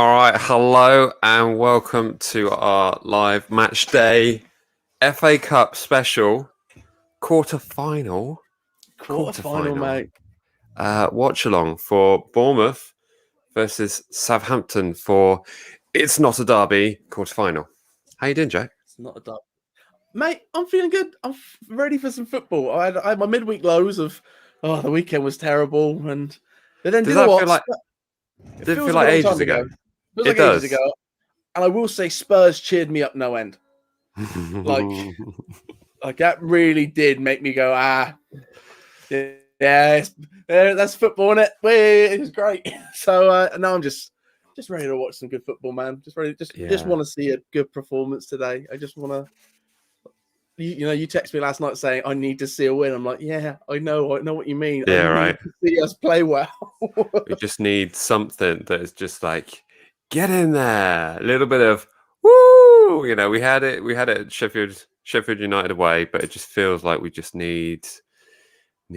All right, hello and welcome to our live match day FA Cup special quarter-final, mate. watch along for Bournemouth versus Southampton for It's Not a Derby quarter-final. How you doing, Jack? It's not a derby, mate. I'm feeling good. I'm ready for some football. I had my midweek lows of the weekend was terrible, but then Does that feel like? It Did it feels feel like like a long ages time ago? Feels It like does. ages ago. And I will say Spurs cheered me up no end. Like that really did make me go, yeah, that's football, isn't it? It was great. So now I'm just ready to watch some good football, man. Just ready, just want to see a good performance today. I just want to. You texted me last night saying I need to see a win. I'm like, yeah, I know what you mean. Yeah, I right. need to see us play well. We just need something that is just like, get in there, a little bit of woo. You know, we had it at Sheffield United away, but it just feels like we just need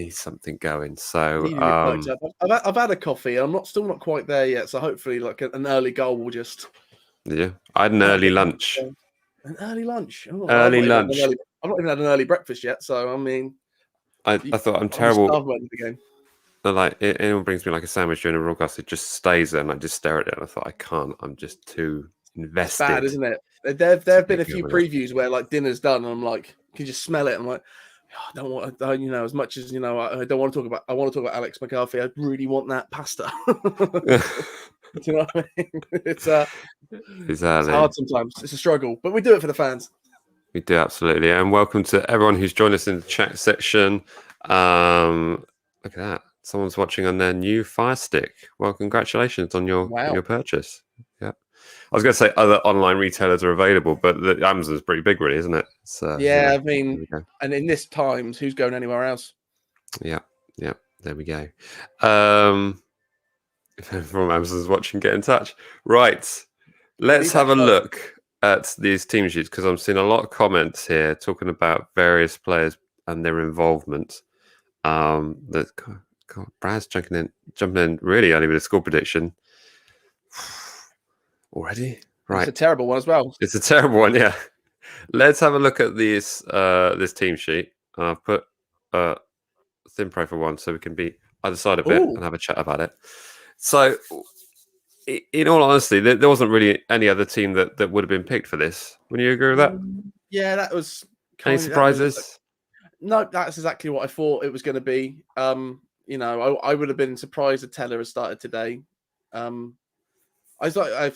something going. So I've had a coffee. I'm still not quite there yet. So hopefully, like an early goal will just. Yeah, I had an early lunch. An early lunch. Oh, early lunch. I've not even had an early breakfast yet. So I mean, I thought I'm terrible. Game. Like anyone brings me like a sandwich during a broadcast, it just stays there, and I just stare at it. And I thought I can't. I'm just too invested. It's bad, isn't it? There have been a few previews where like dinner's done, and I'm like, can you just smell it? I'm like, I don't want, as much as I don't want to talk about. I want to talk about Alex McCarthy. I really want that pasta. Do you know what I mean? It's hard sometimes. It's a struggle, but we do it for the fans. We do, absolutely. And welcome to everyone who's joined us in the chat section. Look at that. Someone's watching on their new Fire Stick. Well, congratulations on your purchase. Yeah. I was going to say other online retailers are available, but Amazon's pretty big, really, isn't it? So, I mean, and in this times, who's going anywhere else? Yeah. There we go. From Amazon's watching, get in touch. Right. Let's have a look at these team sheets because I'm seeing a lot of comments here talking about various players and their involvement. Brad's jumping in really early with a score prediction already. Right, it's a terrible one as well. It's a terrible one, yeah. Let's have a look at this team sheet. I've put thin profile one so we can be either side of it and have a chat about it. So, in all honesty, there wasn't really any other team that would have been picked for this. Would you agree with that? Yeah, that was. Any surprises? No, that's exactly what I thought it was going to be. I would have been surprised if Teller has started today. Like I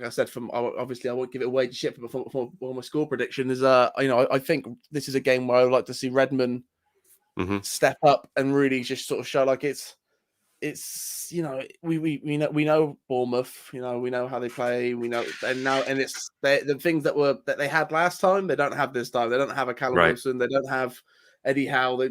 said, obviously I won't give it away to shit, but for my score prediction is, I think this is a game where I would like to see Redmond step up and really just sort of show like it's we know Bournemouth, we know how they play, we know, and now it's the things that they had last time they don't have this time. They don't have a Callum Wilson, they don't have Eddie Howe.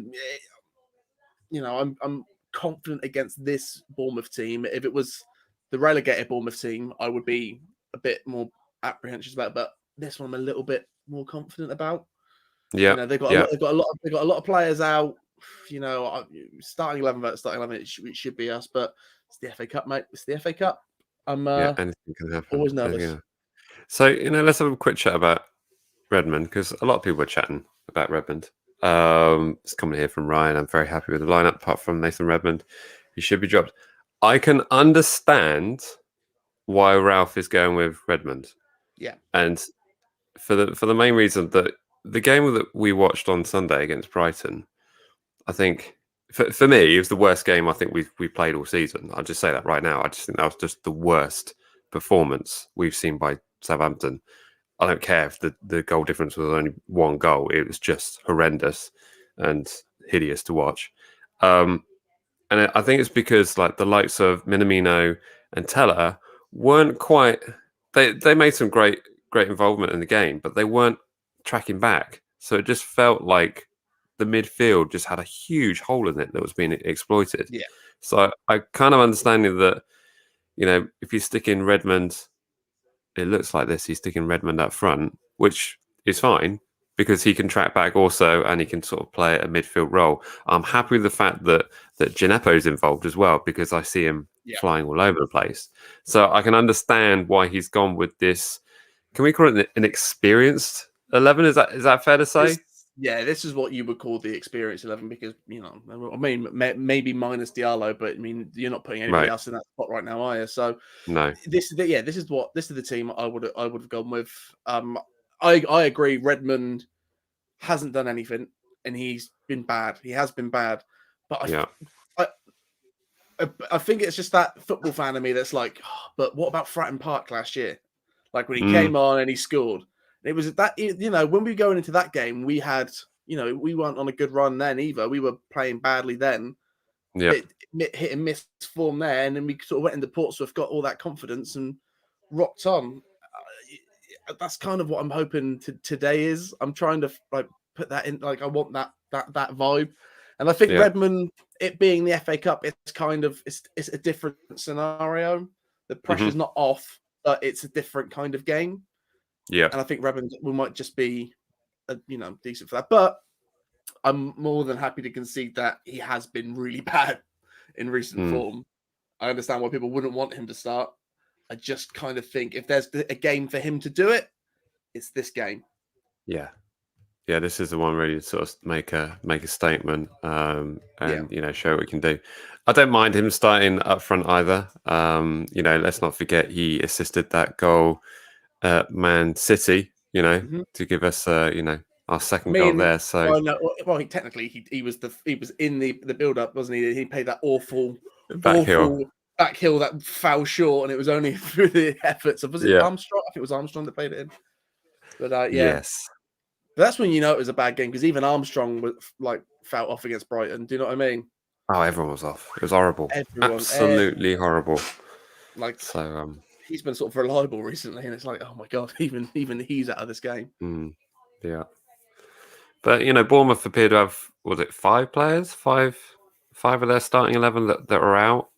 I'm confident against this Bournemouth team. If it was the relegated Bournemouth team, I would be a bit more apprehensive about. But this one, I'm a little bit more confident about. Yeah, they've got a lot of players out. Starting 11, it should be us. But it's the FA Cup, mate. It's the FA Cup. I'm anything can happen. Always nervous. So let's have a quick chat about Redmond because a lot of people are chatting about Redmond. It's coming here from Ryan. I'm very happy with the lineup, apart from Nathan Redmond. He should be dropped. I can understand why Ralph is going with Redmond. Yeah. And for the main reason that the game that we watched on Sunday against Brighton, I think for me, it was the worst game I think we played all season. I'll just say that right now. I just think that was just the worst performance we've seen by Southampton. I don't care if the goal difference was only one goal. It was just horrendous and hideous to watch. And I think it's because like the likes of Minamino and Teller weren't quite. They made some great involvement in the game, but they weren't tracking back. So it just felt like the midfield just had a huge hole in it that was being exploited. Yeah. So I kind of understanding that, if you stick in Redmond, it looks like this. He's sticking Redmond up front, which is fine because he can track back also and he can sort of play a midfield role. I'm happy with the fact that Gineppo's involved as well because I see him flying all over the place. So I can understand why he's gone with this. Can we call it an experienced 11? Is that fair to say? This is what you would call the experienced 11 because, I mean, maybe minus Diallo, but I mean, you're not putting anybody else in that spot right now, are you? So no, this is the team I would have gone with. I agree. Redmond hasn't done anything, and he's been bad. He has been bad, but I think it's just that football fan of me that's like, but what about Fratton Park last year? Like when he came on and he scored. It was that, when we were going into that game, we had, we weren't on a good run then either. We were playing badly then. Yeah. Hit and miss form there. And then we sort of went into Portsmouth, got all that confidence and rocked on. That's kind of what I'm hoping today is. I'm trying to put that in, I want that vibe. And I think Redmond, it being the FA Cup, it's a different scenario. The pressure's not off, but it's a different kind of game. Yeah. And I think Redmond might just be, decent for that. But I'm more than happy to concede that he has been really bad in recent form. I understand why people wouldn't want him to start. I just kind of think if there's a game for him to do it, it's this game. Yeah. Yeah, this is the one really to sort of make a statement and show what we can do. I don't mind him starting up front either. Let's not forget he assisted that goal at Man City. To give us our second goal there. So technically he was in the build up, wasn't he? He played that awful back hill that foul short, and it was only through the efforts of Armstrong. I think it was Armstrong that played it in. But yes. But that's when it was a bad game because even Armstrong was felt off against Brighton. Do you know what I mean? Oh, everyone was off. It was horrible. Absolutely horrible. He's been sort of reliable recently, and it's like, oh my god, even he's out of this game. Yeah. But Bournemouth appear to have 5 players, five of their starting 11 that are out,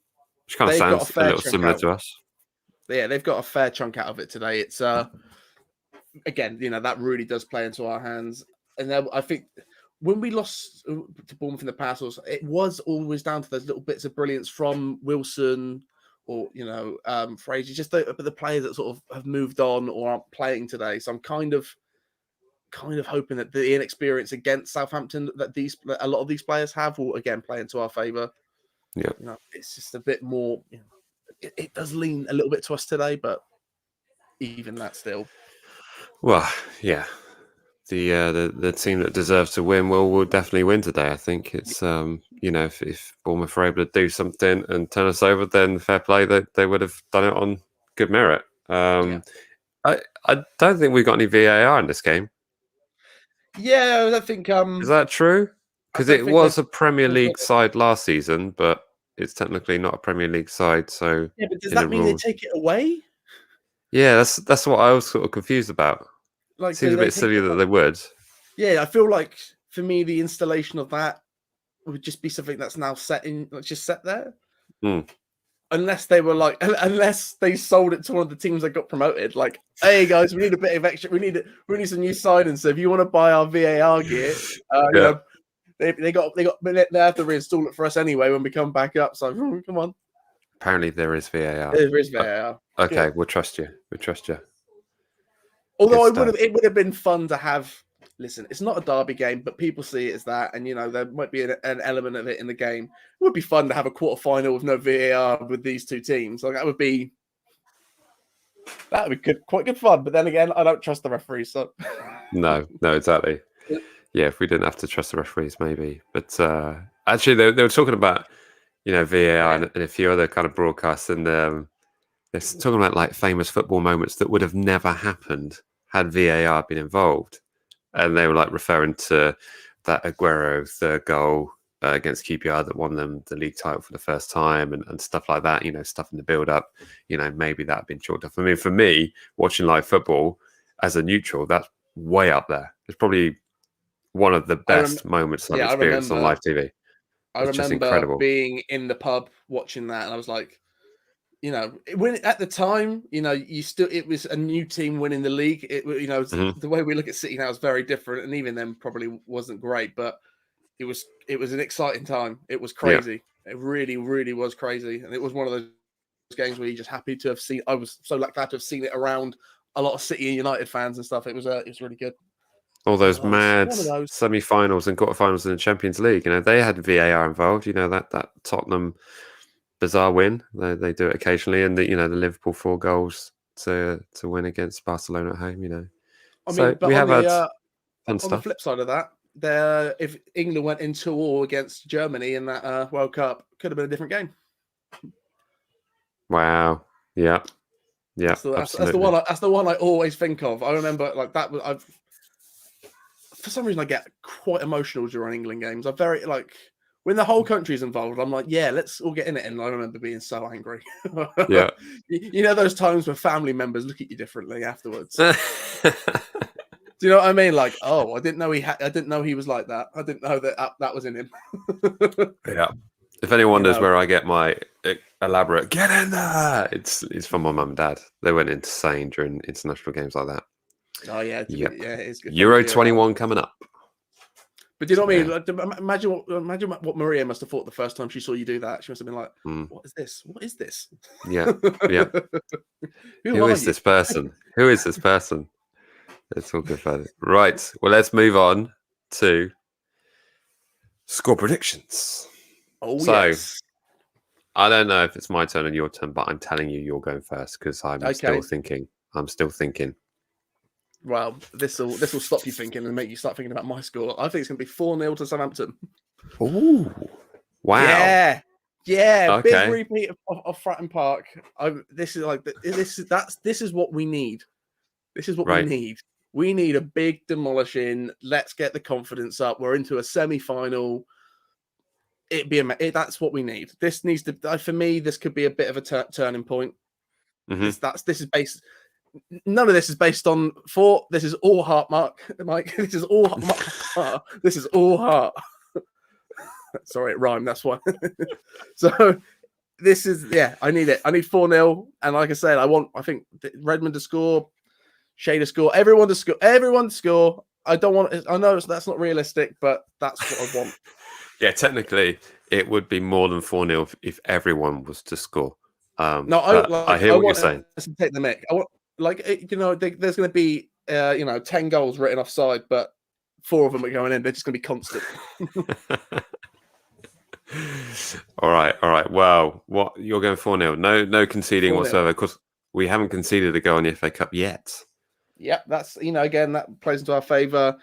which kind of sounds a little similar to us. Yeah, they've got a fair chunk out of it today. It's again, that really does play into our hands. And then I think when we lost to Bournemouth in the past, it was always down to those little bits of brilliance from Wilson or, Fraser, just the players that sort of have moved on or aren't playing today. So I'm kind of hoping that the inexperience against Southampton that a lot of these players have will again play into our favour. Yeah. It's just a bit more, it does lean a little bit to us today, but even that still. Well, yeah, the team that deserves to win will definitely win today. I think it's if Bournemouth are able to do something and turn us over, then fair play. They would have done it on good merit. I don't think we've got any VAR in this game. Yeah, I think. Is that true? Because it was a Premier League side last season, but it's technically not a Premier League side. So but does that mean they take it away? Yeah, that's what I was sort of confused about. Seems a bit silly that they would. Yeah, I feel like for me the installation of that would just be something that's now set there. Unless they sold it to one of the teams that got promoted. Like, hey guys, we need a bit of extra. We need some new signings. So if you want to buy our VAR gear, they have to reinstall it for us anyway when we come back up. So come on. Apparently there is VAR. There is VAR. Okay, good. We'll trust you. Although it would have been fun to have. Listen, it's not a derby game, but people see it as that, and there might be an element of it in the game. It would be fun to have a quarterfinal with no VAR with these two teams. Like that would be good, quite good fun. But then again, I don't trust the referees. So no, exactly. Yeah, if we didn't have to trust the referees, maybe. But actually, they were talking about VAR and a few other kind of broadcasts, and they're talking about famous football moments that would have never happened had VAR been involved. And they were referring to that Aguero third goal against QPR that won them the league title for the first time and stuff like that, stuff in the build-up. Maybe that had been chalked up. I mean, for me, watching live football as a neutral, that's way up there. It's probably one of the best moments I've experienced on live TV. I remember being in the pub watching that, and I was like, when at the time, it was a new team winning the league. The way we look at City now is very different, and even then probably wasn't great, but it was an exciting time. It was crazy. Yeah. It really, really was crazy, and it was one of those games where you're just happy to have seen. I was so glad to have seen it around a lot of City and United fans and stuff. It was really good. All those mad One of those. semi-finals and quarterfinals in the Champions League. They had VAR involved. That Tottenham bizarre win. They do it occasionally, and the Liverpool 4 goals to win against Barcelona at home. I mean, but we have had fun on stuff. the flip side of that, if England went in 2-2 against Germany in that World Cup, could have been a different game. Wow. Yeah. Yeah. That's the one I always think of. I remember that. For some reason, I get quite emotional during England games. I'm very when the whole country is involved. I'm like, yeah, let's all get in it. And I remember being so angry. Yeah. Those times where family members look at you differently afterwards. Do you know what I mean? Like, oh, I didn't know he was like that. I didn't know that was in him. Yeah. If anyone wonders where I get my elaborate "get in there," it's from my mum and dad. They went insane during international games like that. Oh yeah, yep. Yeah, it's good. Euro 21 coming up. But do you know what I mean? Like, imagine what Maria must have thought the first time she saw you do that. She must have been like, "What is this? What is this?" Yeah, yeah. Who is this person? Who is this person? Let's talk about it. Right. Well, let's move on to score predictions. Oh, so, yes. I don't know if it's my turn and your turn, but I'm telling you, you're going first because I'm still thinking. Well, this will stop you thinking and make you start thinking about my score. I think it's going to be 4-0 to Southampton. Ooh, wow! Yeah. Okay. Big repeat of Fratton Park. This is what we need. This is what we need. We need a big demolishing. Let's get the confidence up. We're into a semi-final. That's what we need. This needs to. For me, this could be a bit of a turning point. Mm-hmm. This is based. None of this is based on thought. This is all heart, Mike. This is all heart. This is all heart. Sorry, it rhymed. That's why. So this is I need it. I need 4-0. And like I said, I think Redmond to score, Shea to score, everyone to score. I know that's not realistic, but that's what I want. Yeah, technically, it would be more than 4-0 if everyone was to score. No, I hear what you're saying. To take the mic. I want, there's going to be 10 goals written offside, but 4 of them are going in. They're just going to be constant. All right. Well, what you're going 4-0? No conceding 4-0. whatsoever, because we haven't conceded a goal in the FA Cup yet. Yep, that's again that plays into our favour.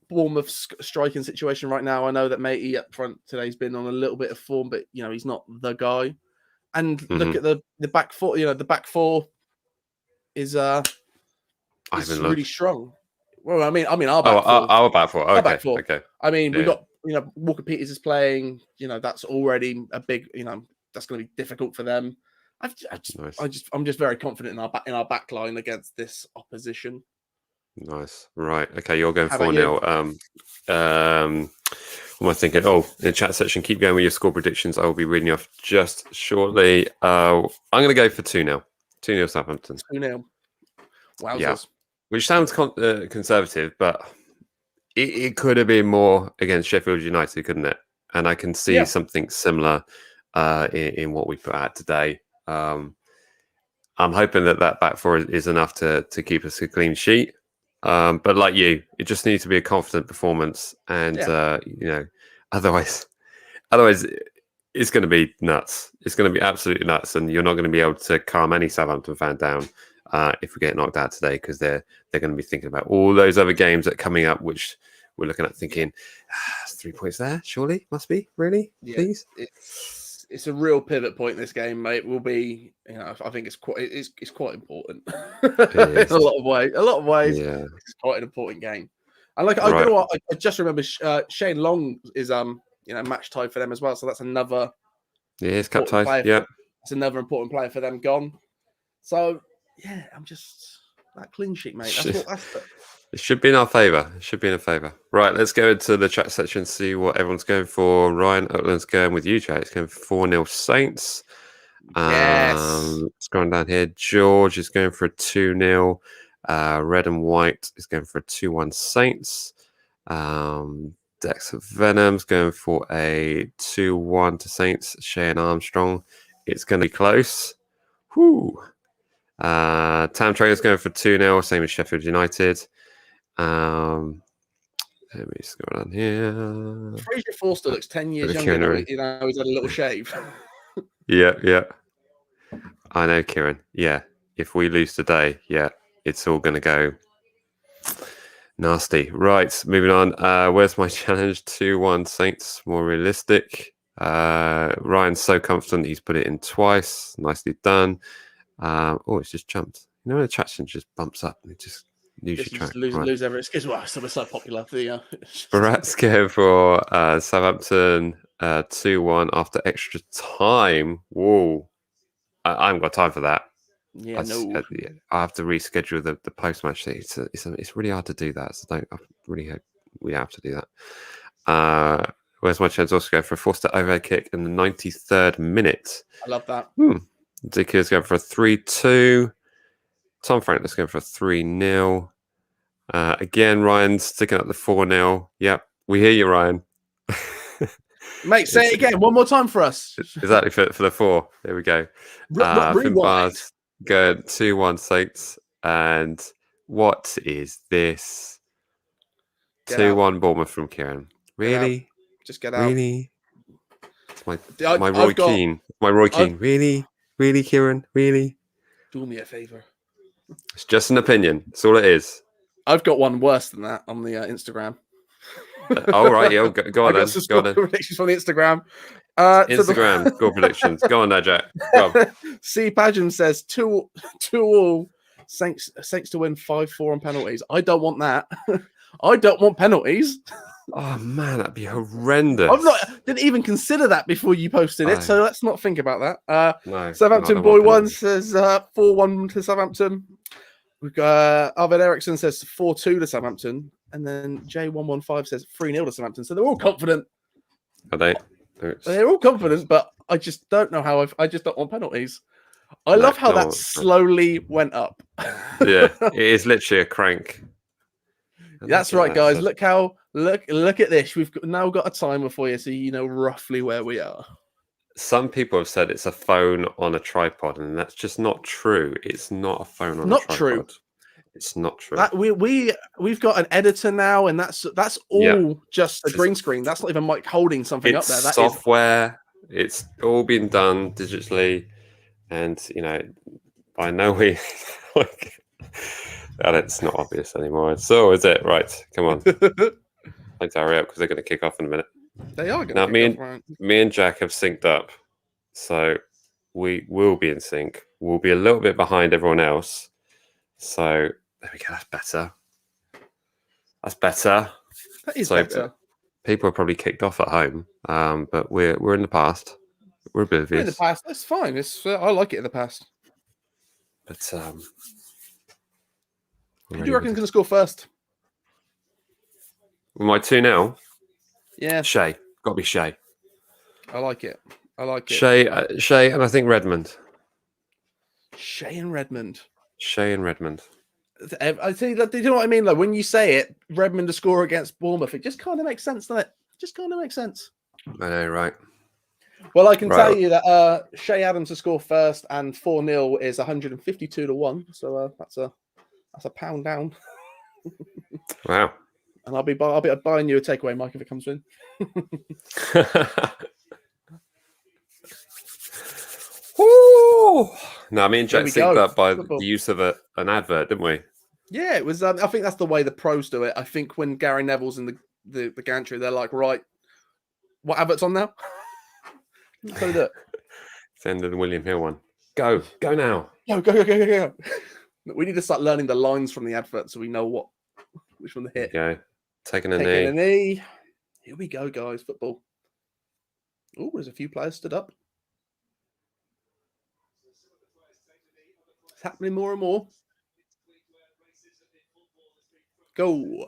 Bournemouth striking situation right now. I know that Matey up front today's been on a little bit of form, but he's not the guy. And look at the back four. The back four is really strong. Well, I mean our back four. Our back four. Okay. Our back four. Okay. I mean, we got Walker Peters is playing. That's already a big. That's going to be difficult for them. I'm just very confident in our back line against this opposition. Nice. Right. Okay. You're going 4-0. What am I thinking? Oh, in the chat section, keep going with your score predictions. I will be reading off just shortly. I'm going to go for 2-0. 2-0 Southampton. 2-0. Wowzers. Yeah. Which sounds conservative, but it could have been more against Sheffield United, couldn't it? And I can see something similar in what we put out today. I'm hoping that back four is enough to keep us a clean sheet. But like you, it just needs to be a confident performance, and otherwise it's going to be nuts. It's going to be absolutely nuts, and you're not going to be able to calm any Southampton fan down if we get knocked out today, because they're going to be thinking about all those other games that are coming up, which we're looking at thinking 3 points there. Surely must be please. It's a real pivot point. This game, mate, will be. I think it's quite important. In a lot of ways. Yeah, it's quite an important game. And I just remember Shane Long is match tied for them as well. So that's another. Yeah, it's cup tied. Yeah, it's another important player for them gone. So yeah, I'm just that clean sheet, mate. It should be in our favour. Right, let's go into the chat section and see what everyone's going for. Ryan Oatland's going with you, Jay. It's going 4-0 Saints. Yes. Scrolling down here, George is going for a 2-0. Red and White is going for a 2-1 Saints. Dex of Venom's going for a 2-1 to Saints. Shane Armstrong it's going to be close. Whoo. Town Trainers going for 2-0, same as Sheffield United. Let me just go down here. Fraser Forster looks 10 years younger now. He's had a little shave. Yeah. I know, Kieran. Yeah. If we lose today, it's all going to go nasty. Right, moving on. Where's my challenge? 2-1 Saints, more realistic. Ryan's so confident he's put it in twice. Nicely done. It's just jumped. You know when the traction just bumps up and it just lose your track. Lose every excuse. Well, it's so popular. Barat's going for Southampton 2-1 after extra time. Whoa. I haven't got time for that. Yeah, no. I have to reschedule the post-match thing. It's really hard to do that. So I really hope we have to do that. Where's my chance? Also go for a Forster overhead kick in the 93rd minute. I love that. Dickie's going for a 3-2. Tom Franklin's going for a 3-0. Again, Ryan's sticking up the 4-0. Yep, we hear you, Ryan. Mate, say it again. One more time for us. Exactly, for the 4. There we go. Bars go 2-1 Saints. And what is this? 2-1 Bournemouth from Kieran. Really? Just get out. Really? It's my Roy Keane. My Roy Keane. Really, Kieran? Really? Do me a favour. It's just an opinion. That's all it is. I've got one worse than that on the Instagram. All right, go on then. Go on then. Predictions on the Instagram. Instagram goal predictions. Go on there, Jack. Go on. C. Pageant says 2-2 Saints to win 5-4 on penalties. I don't want that. I don't want penalties. Oh man, that'd be horrendous. Didn't even consider that before you posted it, so let's not think about that. No, Southampton Boy 1 says 4-1 to Southampton. We've got Arvid Eriksson says 4-2 to Southampton, and then J115 says 3-0 to Southampton. So they're all confident. Are they? They're all confident, but I just don't know how. I just don't want penalties. I love how that slowly went up. Yeah, it is literally a crank. That's right, guys. Look at this. We've now got a timer for you, so you know roughly where we are. Some people have said it's a phone on a tripod, and that's just not true. It's not a phone on a tripod. True. It's not true. We've got an editor now, and that's all just a green screen. That's not even Mike holding something up there. That software. It's all been done digitally, and by no way, and it's not obvious anymore. So is it? Right, come on. Let's hurry up because they're going to kick off in a minute. They are going to kick off. Me and Jack have synced up, so we will be in sync. We'll be a little bit behind everyone else. So there we go. That's better. That is better. People are probably kicked off at home, but we're in the past. We're oblivious. We're in the past. That's fine. I like it in the past. But who do you reckon's going to score first? With my 2-0? Yeah. Shea. Got to be Shea. I like it. Shea, and I think Redmond. Shea and Redmond. I think that, you know what I mean? Like when you say it, Redmond to score against Bournemouth, it just kind of makes sense, doesn't it? Just kind of makes sense. I know, right? Well, I can tell you that Shea Adams to score first and 4-0 is 152 to 1. So that's a pound down. Wow. And I'll be buying you a takeaway, Mike, if it comes in. No, I mean, Jack synced up by the use of an advert, didn't we? Yeah, it was. I think that's the way the pros do it. I think when Gary Neville's in the gantry, they're like, right, what advert's on now? So do it. Send the William Hill one. Go now. Go. We need to start learning the lines from the advert so we know which one to hit. Go. Taking a knee. Here we go, guys. Football. Oh, there's a few players stood up. It's happening more and more. Go.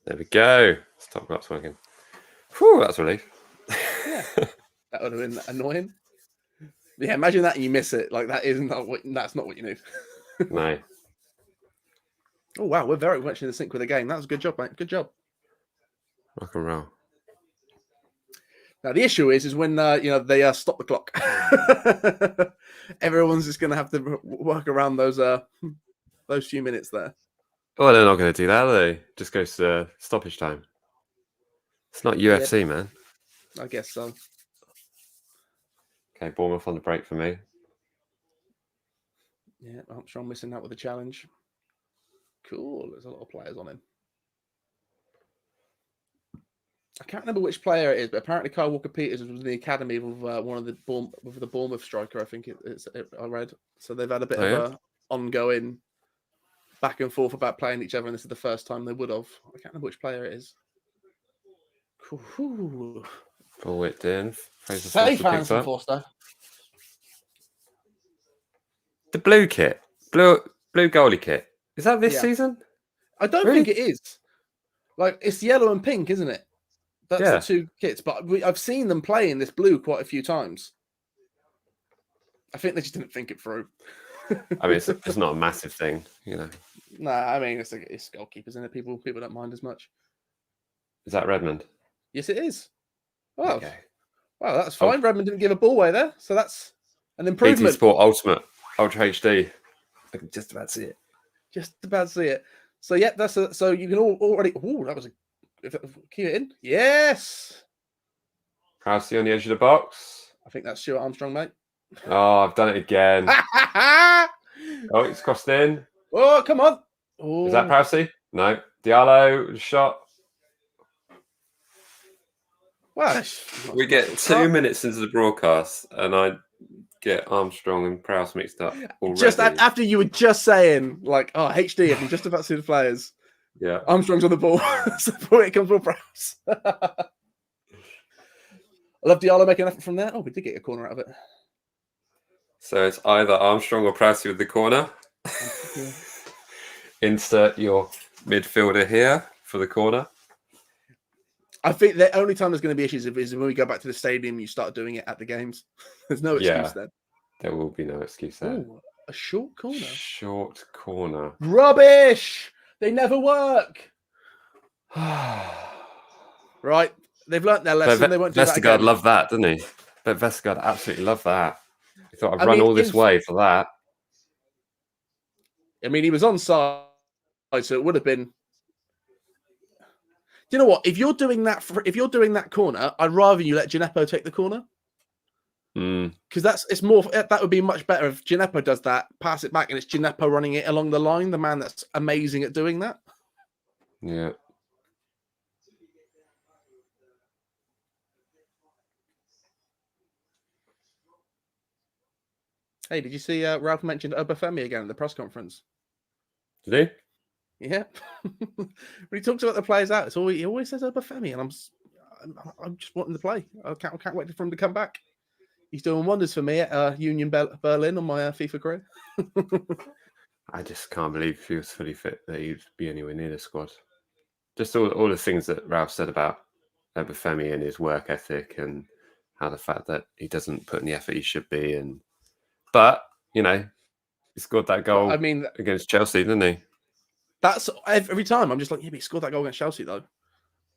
There we go. Stop glass working. Whew, that's a relief. Yeah, that would have been annoying. Yeah, imagine that and you miss it. Like that's not what you need. No. Oh wow, we're very much in sync with the game. That was a good job, mate. Good job. Rock and roll. Now the issue is when they stop the clock. Everyone's just going to have to work around those few minutes there. Well, they're not going to do that, are they? Just goes to stoppage time. It's not UFC, man. I guess so. Okay, Bournemouth on the break for me. Yeah, Armstrong missing out with the challenge. Cool. There's a lot of players on him. I can't remember which player it is, but apparently Kyle Walker-Peters was in the academy with one of the Bournemouth striker. I think I read. So they've had a bit of a ongoing back and forth about playing each other, and this is the first time they would have. I can't remember which player it is. Cool. Ball whipped in. Safe hands from Forster. The blue kit, blue goalie kit. Is that this season? I don't think it is. Like, it's yellow and pink, isn't it? That's the two kits. But I've seen them play in this blue quite a few times. I think they just didn't think it through. I mean, it's not a massive thing, you know. Nah, I mean, it's goalkeepers, isn't it? People don't mind as much. Is that Redmond? Yes, it is. Oh, okay. Wow, that's fine. Redmond didn't give a ball away there, so that's an improvement. BT Sport Ultimate Ultra HD. I can just about see it. Just about see it. So yeah, so you can already. Oh, that was keep it in. Yes. Housey on the edge of the box. I think that's Stuart Armstrong, mate. Oh, I've done it again. Oh, it's crossed in. Oh, come on. Oh. Is that Housey? No. Diallo shot. Well, we get 2 minutes into the broadcast, and I get Armstrong and Prowse mixed up already. Just after you were just saying, like, oh, HD, I can just about see the players. Yeah. Armstrong's on the ball. So before it comes for Prowse. I love Diallo making an effort from there. Oh, we did get a corner out of it. So it's either Armstrong or Prowse with the corner. Insert your midfielder here for the corner. I think the only time there's going to be issues is when we go back to the stadium, you start doing it at the games. There's no excuse then. There will be no excuse there. Ooh, a short corner. Short corner. Rubbish! They never work. Right. They've learnt their lesson. They won't do that again. Vestergaard loved that, didn't he? But Vestergaard absolutely loved that. He thought, I've run all this way for that. I mean, he was onside, so it would have been. Do you know what? If you're doing that corner, I'd rather you let Gineppo take the corner. Because that would be much better if Gineppo does that, pass it back, and it's Gineppo running it along the line, the man that's amazing at doing that. Yeah. Hey, did you see Ralph mentioned Obafemi again at the press conference? Did he? Yeah. When he talks about the players out, he always says Obafemi, and I'm just wanting to play. I can't wait for him to come back. He's doing wonders for me at Union Berlin on my FIFA career. I just can't believe if he was fully fit that he'd be anywhere near the squad. Just all the things that Ralph said about Obafemi and his work ethic, and how the fact that he doesn't put in the effort he should be. But, you know, he scored that goal against Chelsea, didn't he? That's every time. I'm just like, yeah, but he scored that goal against Chelsea, though.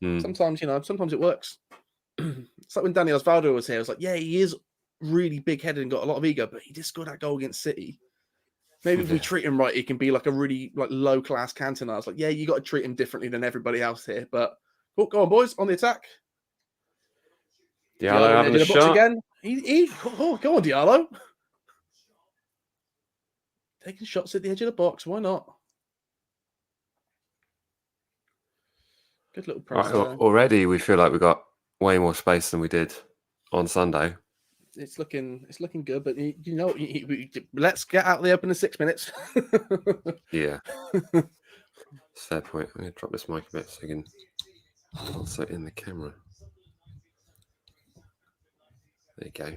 Sometimes, sometimes it works. It's like when Danny Osvaldo was here. I was like, yeah, he is really big-headed and got a lot of ego, but he did score that goal against City. Maybe if we treat him right, he can be like a really low-class Cantona. I was like, yeah, you got to treat him differently than everybody else here. But go on, boys, on the attack. Diallo having a shot again. Go on, Diallo. Taking shots at the edge of the box. Why not? Good little press. Already, we feel like we got way more space than we did on Sunday. It's looking good, but let's get out there up in the 6 minutes. Yeah, fair point. I'm going to drop this mic a bit so I can also in the camera. There you go.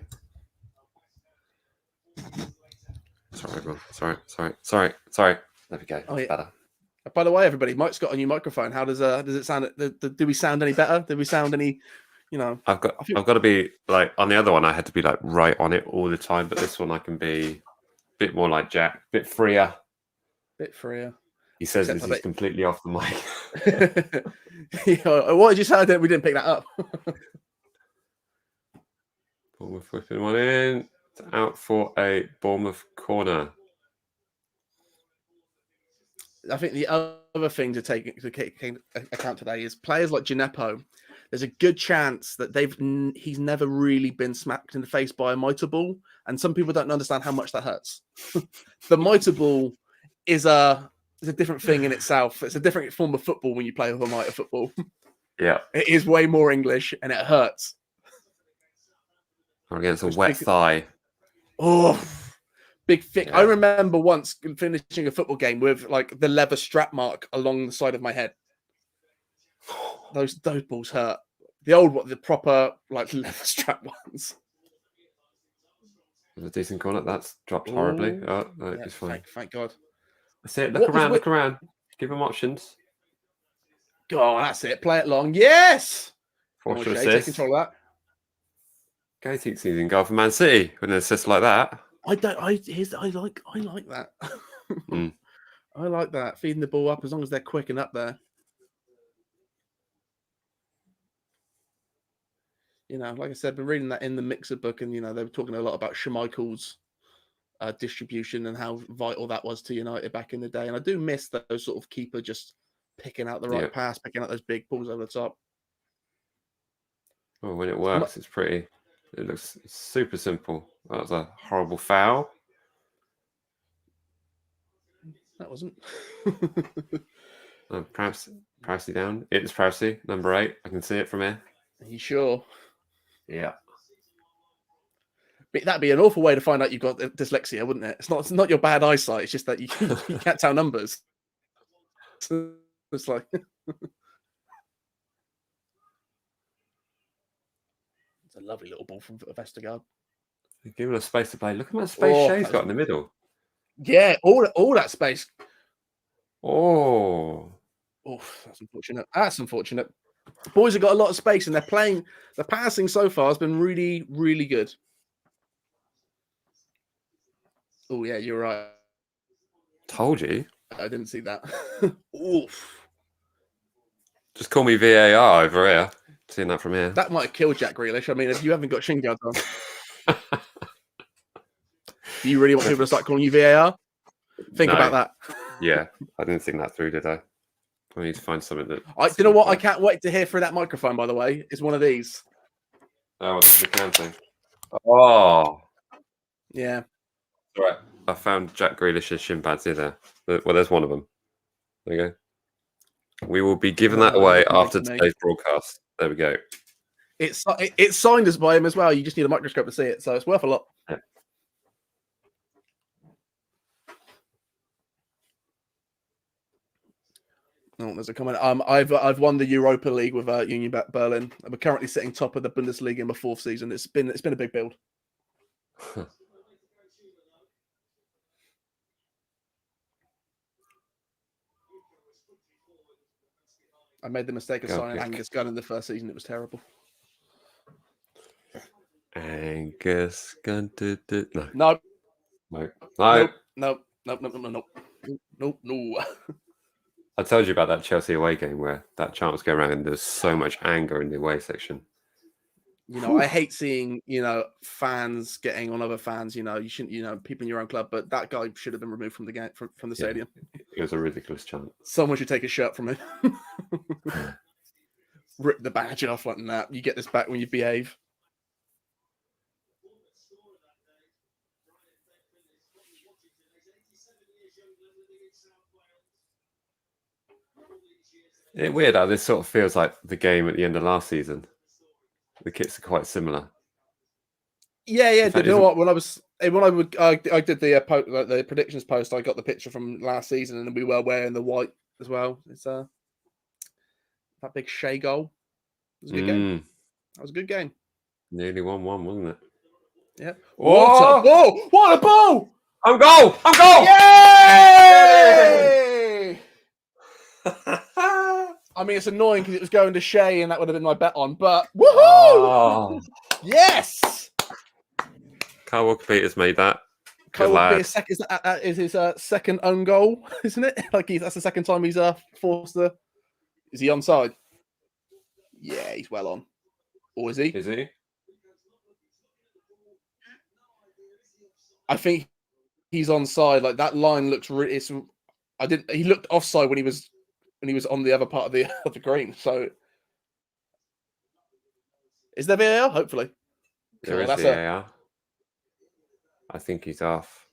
Sorry, everyone. Sorry. There we go. Oh, yeah. Better. By the way, everybody, Mike's got a new microphone. How does it sound? Do we sound any better? Did we sound any? I've got to be like on the other one. I had to be like right on it all the time, but this one I can be a bit more like Jack, a bit freer. He says this is completely off the mic. What did you say? We didn't pick that up. Bournemouth whipping one in. It's out for a Bournemouth corner. I think the other thing to take into account today is players like Gineppo. There's a good chance that he's never really been smacked in the face by a mitre ball, and some people don't understand how much that hurts. The mitre ball is a different thing in itself. It's a different form of football when you play with a mitre football. Yeah. It is way more English, and it hurts. Or against a wet thigh. Oh, big thick. Yeah. I remember once finishing a football game with like the leather strap mark along the side of my head. Those balls hurt. The proper like leather strap ones. A decent corner. That's dropped horribly. Oh, no, yeah, it's fine. Thank God. That's it. Look around. Give them options. Oh, that's it. Play it long. Yes. Force your assist. assist. Take control of that. Gay thinks he's in goal for Man City with an assist like that. I like that. I like that. Feeding the ball up as long as they're quick and up there. You know, like I said, I've been reading that in the Mixer book, and you know, they were talking a lot about Schmeichel's distribution and how vital that was to United back in the day. And I do miss those sort of keeper just picking out the right pass, picking out those big balls over the top. Well, when it works, it's pretty. It looks super simple. That was a horrible foul. That wasn't. Pricey down. It's Pricey, number 8. I can see it from here. Are you sure? Yeah. But that'd be an awful way to find out you've got dyslexia, wouldn't it? It's not your bad eyesight. It's just that you can't tell numbers. So it's like. It's a lovely little ball from Vestergaard. Give him a space to play. Look at how much space Shea's got in the middle. Yeah, all that space. Oh, that's unfortunate. That's unfortunate. The boys have got a lot of space, and they're playing. The passing so far has been really, really good. Oh yeah, you're right. Told you. I didn't see that. Oof. Just call me VAR over here. Seeing that from here. That might have killed Jack Grealish. I mean, if you haven't got shin guards on. Do you really want people to start calling you VAR? Think about that. Yeah, I didn't think that through, did I? I need to find something that. Do you know what? I can't wait to hear through that microphone. By the way, it's one of these. Oh, the can thing. Oh, yeah. All right. I found Jack Grealish's shin pads in there. Well, there's one of them. There you go. We will be giving that away after today's broadcast. There we go. It's signed us by him as well. You just need a microscope to see it, so it's worth a lot. Yeah. Oh, there's a comment. I've won the Europa League with Union Berlin. We're currently sitting top of the Bundesliga in my 4th season. It's been a big build. I made the mistake of signing Angus Gunn in the 1st season. It was terrible. Angus Gunn. No. No. I told you about that Chelsea away game where that chant was going around and there's so much anger in the away section. You know, I hate seeing, fans getting on other fans. You shouldn't, people in your own club, but that guy should have been removed from the game, from the stadium. It was a ridiculous chant. Someone should take a shirt from him. Rip the badge off like that. You get this back when you behave. It's weird how this sort of feels like the game at the end of last season. The kits are quite similar. Yeah. You know what? When I did the predictions post, I got the picture from last season, and we were wearing the white as well. It's that big Shea goal. It was a good game. That was a good game. Nearly 1-1, wasn't it? Yeah. Whoa! What a ball! I'm goal! Yay! I mean, it's annoying because it was going to Shea, and that would have been my bet on. But woohoo! Oh. Yes. Kyle Walker-Peters made that. Kyle Walker-Peters is his second own goal, isn't it? That's the second time he's forced the. Is he onside? Yeah, he's well on. Or is he? Is he? I think he's onside. Like that line looks really. He looked offside when he was on the other part of the of the green. So is there VAR? Hopefully. There is VAR. I think he's off.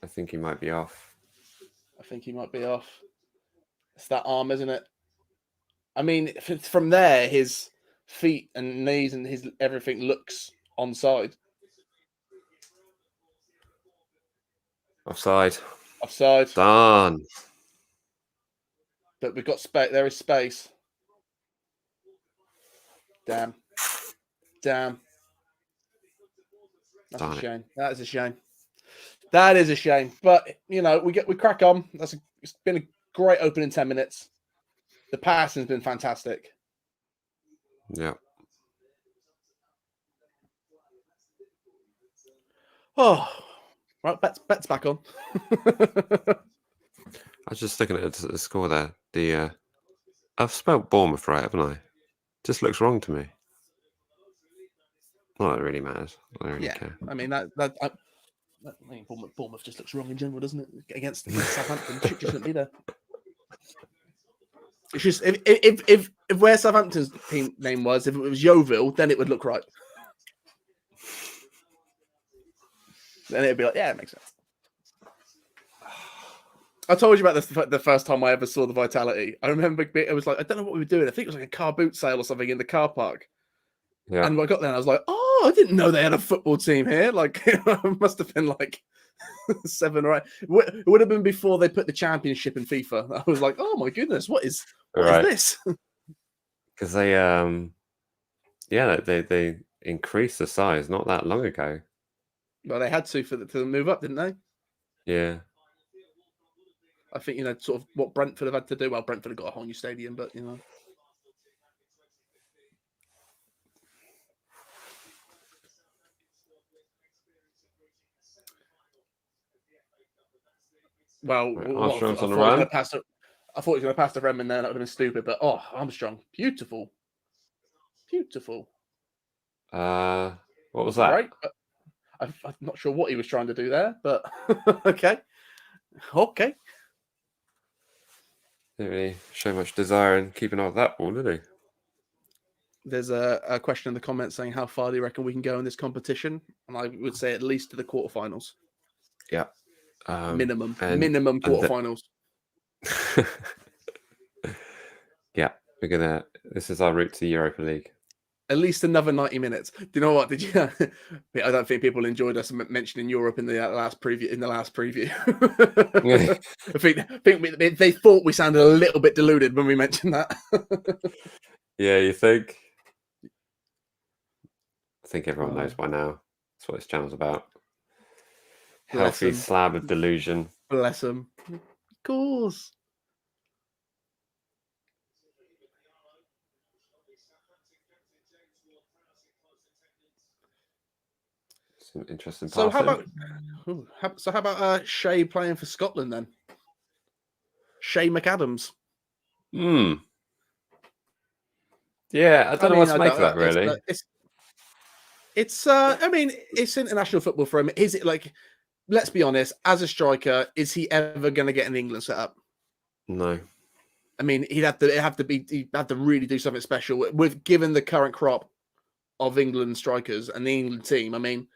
I think he might be off. I think he might be off. It's that arm, isn't it? I mean, from there, his feet and knees and his everything looks onside. Offside. Offside. Done. But we've got space. There is space. Damn. That's Darn a shame. That is a shame. That is a shame. But we crack on. It's been a great opening 10 minutes. The passing's been fantastic. Yeah. Oh, right. Bet's back on. I was just looking at the score there. I've spelled Bournemouth right, haven't I? Just looks wrong to me. Well, it really matters. I don't really care. I mean I think Bournemouth just looks wrong in general, doesn't it? Against Southampton, it just shouldn't be there. It's just if where Southampton's team name was, if it was Yeovil, then it would look right. Then it'd be like, yeah, it makes sense. I told you about the first time I ever saw the Vitality. I remember it was like, I don't know what we were doing. I think it was like a car boot sale or something in the car park. Yeah. And I got there and I was like, oh, I didn't know they had a football team here. Like, it must have been like 7 or 8. It would have been before they put the championship in FIFA. I was like, oh my goodness, what is this? Because they increased the size not that long ago. Well, they had to move up, didn't they? Yeah. I think, sort of what Brentford have had to do. Well, Brentford have got a whole new stadium, but, Well, Armstrong's on the run. run. I thought he was going to pass the Redmond there. That would have been stupid. But, Armstrong. Beautiful. What was that? Right. I'm not sure what he was trying to do there, but okay. Didn't really show much desire in keeping on with that ball, did he? There's a question in the comments saying, how far do you reckon we can go in this competition? And I would say at least to the quarterfinals. Yeah. Minimum quarterfinals. Yeah, this is our route to the Europa League. At least another 90 minutes. Do you know what? Did you? I don't think people enjoyed us mentioning Europe in the last preview. I think they thought we sounded a little bit deluded when we mentioned that. Yeah, you think? I think everyone knows by now. That's what this channel's about. Healthy slab of delusion. Bless them. Of course. Some interesting So passing. how about Shea playing for Scotland then? Shea McAdams. Yeah, I don't know what to make of that really. It's international football for him. Is it like? Let's be honest. As a striker, is he ever going to get an England setup? No. I mean, he'd have to really do something special given the current crop of England strikers and the England team. I mean,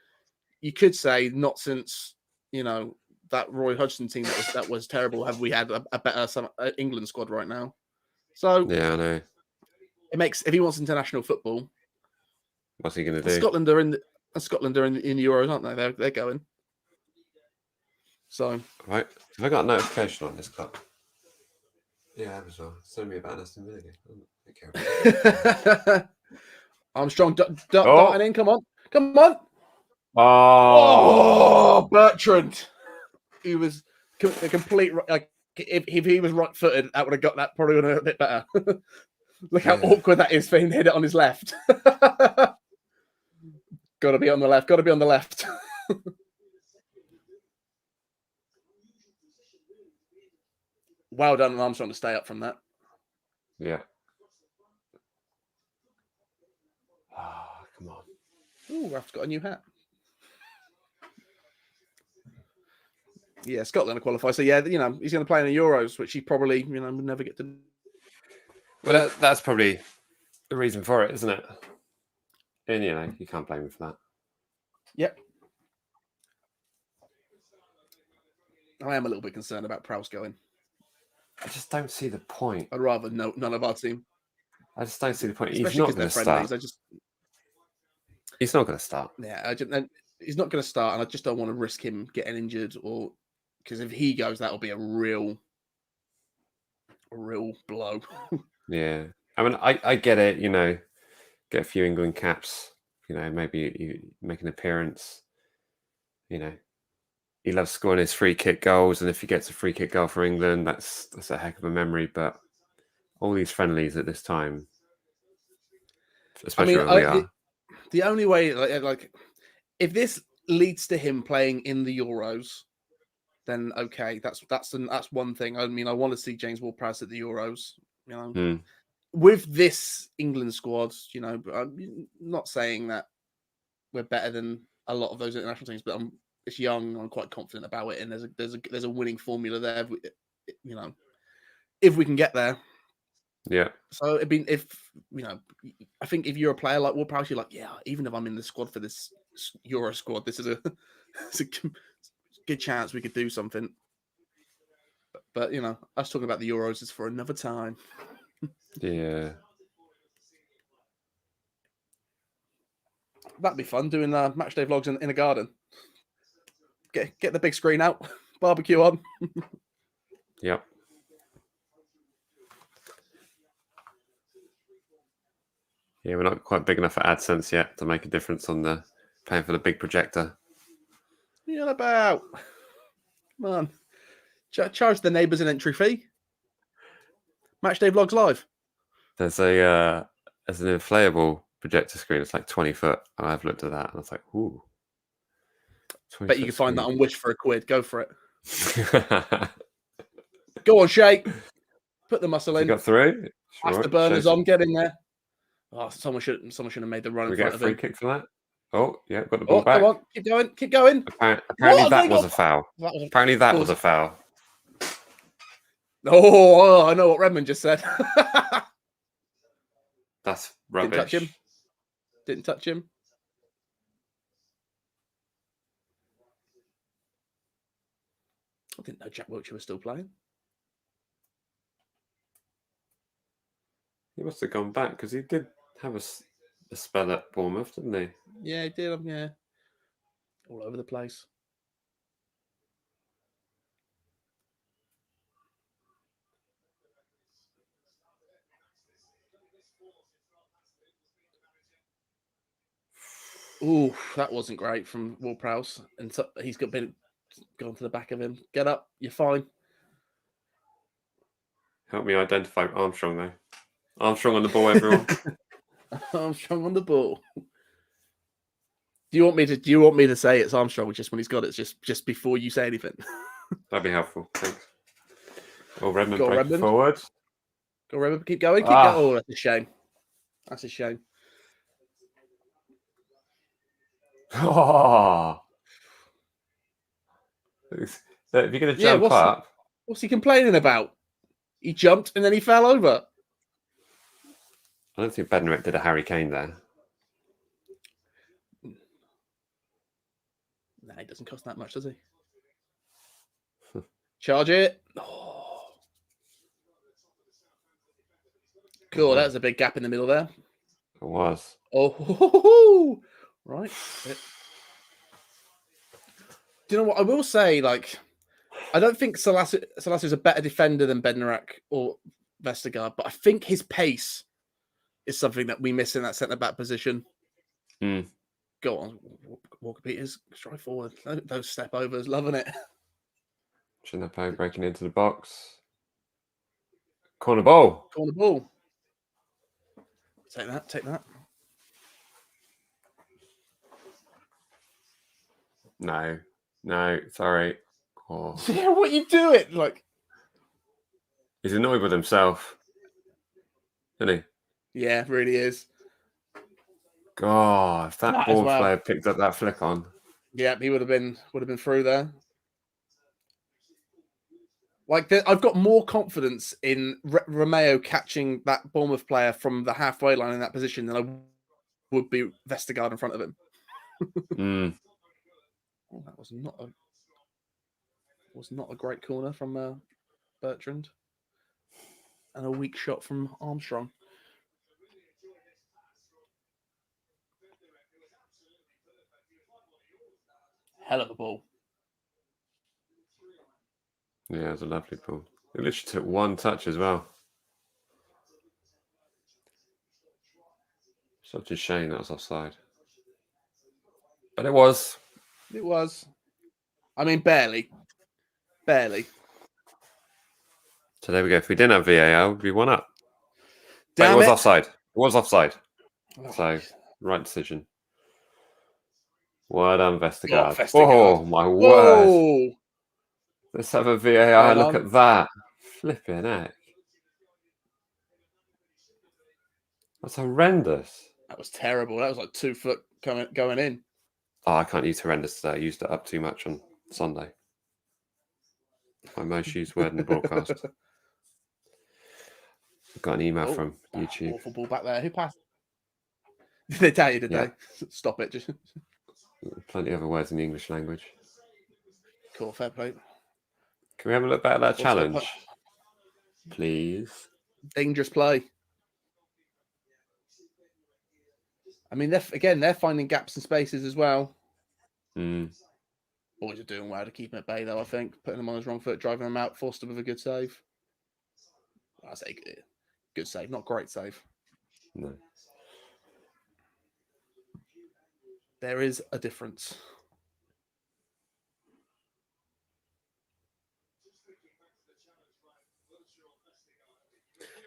you could say not since that Roy Hodgson team that was terrible have we had a better England squad right now. So yeah, I know. It makes if he wants international football. What's he going to do? Scotland are in the Euros, aren't they? They're going. So right, have I got a notification on this club? Yeah, as well. Send me about Aston Villa game. Armstrong darting in. Come on. Oh, Bertrand. He was a complete. Like if he was right-footed, that would have got that probably a bit better. Look how awkward that is for him to hit it on his left. Got to be on the left. Well done, Armstrong, to stay up from that. Yeah. Come on. Oh, Raf's got a new hat. Yeah, Scotland qualify. So yeah, he's going to play in the Euros, which he probably would never get to. Well, that's probably the reason for it, isn't it? And you can't blame him for that. Yep. I am a little bit concerned about Prowse going. I just don't see the point. I'd rather none of our team. I just don't see the point. Especially He's not going to start. He's not going to start. Yeah, he's not going to start, and I just don't want to risk him getting injured, or because if he goes, that'll be a real blow. Yeah, I mean, I get it. Get a few England caps. Maybe you make an appearance. He loves scoring his free kick goals, and if he gets a free kick goal for England, that's a heck of a memory. But all these friendlies at this time, especially where we are. The only way, like, if this leads to him playing in the Euros, then okay, that's one thing. I mean, I want to see James Ward-Prowse at the Euros. With this England squad, I'm not saying that we're better than a lot of those international teams, but it's young. I'm quite confident about it, and there's a winning formula there. If we can get there. Yeah. So I think if you're a player like Ward-Prowse, you're like, yeah, even if I'm in the squad for this Euro squad, this is it's a good chance we could do something. But us talking about the Euros is for another time. Yeah. That'd be fun doing matchday vlogs in a garden. Get the big screen out, barbecue on. Yep. Yeah, we're not quite big enough for AdSense yet to make a difference on the paying for the big projector. Yeah, about. Come on. Charge the neighbours an entry fee. Matchday Vlogs Live. There's an inflatable projector screen. It's like 20 foot. And I've looked at that and I was like, ooh. Bet you can find that on Wish for £1. Go for it. Go on, Shay. Put the muscle in. You got through? Afterburners on. Get in there. Oh, someone should have made the run in front of him. We get a free kick for that? Oh, yeah, got the ball back. Come on, keep going. Apparently that was a foul. Apparently that was a foul. Oh, I know what Redmond just said. That's rubbish. Didn't touch him. I didn't know Jack Wilshere was still playing. He must have gone back because he did have a spell at Bournemouth, didn't he? Yeah, he did. Yeah, all over the place. Ooh, that wasn't great from Ward-Prowse. And he's gone to the back of him. Get up, you're fine. Help me identify Armstrong, though. Armstrong on the ball, everyone. Armstrong on the ball. Do you want me to say it's Armstrong just when he's got it? Just before you say anything. That'd be helpful. Thanks. Oh, Redmond breaking Redmond. Forward. Go Redmond, keep going. Going. Oh, that's a shame. That's a shame. Oh. If you're going to jump up. What's he complaining about? He jumped and then he fell over. I don't think Bednarek did a Harry Kane there. Nah, it doesn't cost that much, does he? Charge it. Oh. Cool, that was a big gap in the middle there. It was. Oh, right. Do you know what I will say? Like, I don't think Salassi is a better defender than Bednarek or Vestergaard, but I think his pace is something that we miss in that centre back position. Go on, Walker Peters, stride forward. Those step overs, loving it. Chinappo breaking into the box. Corner ball. Corner ball. Take that. No, sorry. Oh. Yeah, what you doing? Like, he's annoyed with himself, isn't he? Yeah, really is. God, if that That as ball well. player picked up that flick on. Yeah, he would have been through there. Like, I've got more confidence in Romeo catching that Bournemouth player from the halfway line in that position than I would be Vestergaard in front of him. Oh, that was not a great corner from Bertrand, and a weak shot from Armstrong. Hell of a ball. Yeah, it was a lovely ball. It literally took one touch as well. Such a shame that was offside. But it was. It was. I mean, barely. Barely. So there we go. If we didn't have VAR, we'd be 1 up. But Damn it was it. offside. It was offside. Oh, So, right decision. Well done, Vestergaard. Vestergaard. Oh, my word. Let's have a VAR look at that. Flipping heck. That's horrendous. That was terrible. That was like 2 foot going in. Oh, I can't use horrendous today. I used it up too much on Sunday. My most used word in the broadcast. Got an email from YouTube. Awful ball back there. Who passed? Did they tell you, did they? Stop it. Just Plenty of other words in the English language. Cool, fair play. Can we have a look back at that challenge? Please. Dangerous play. I mean, they're finding gaps and spaces as well. Boys are doing well to keep him at bay, though, I think. Putting him on his wrong foot, driving him out, forced him with a good save. I say good save, not great save. No. There is a difference.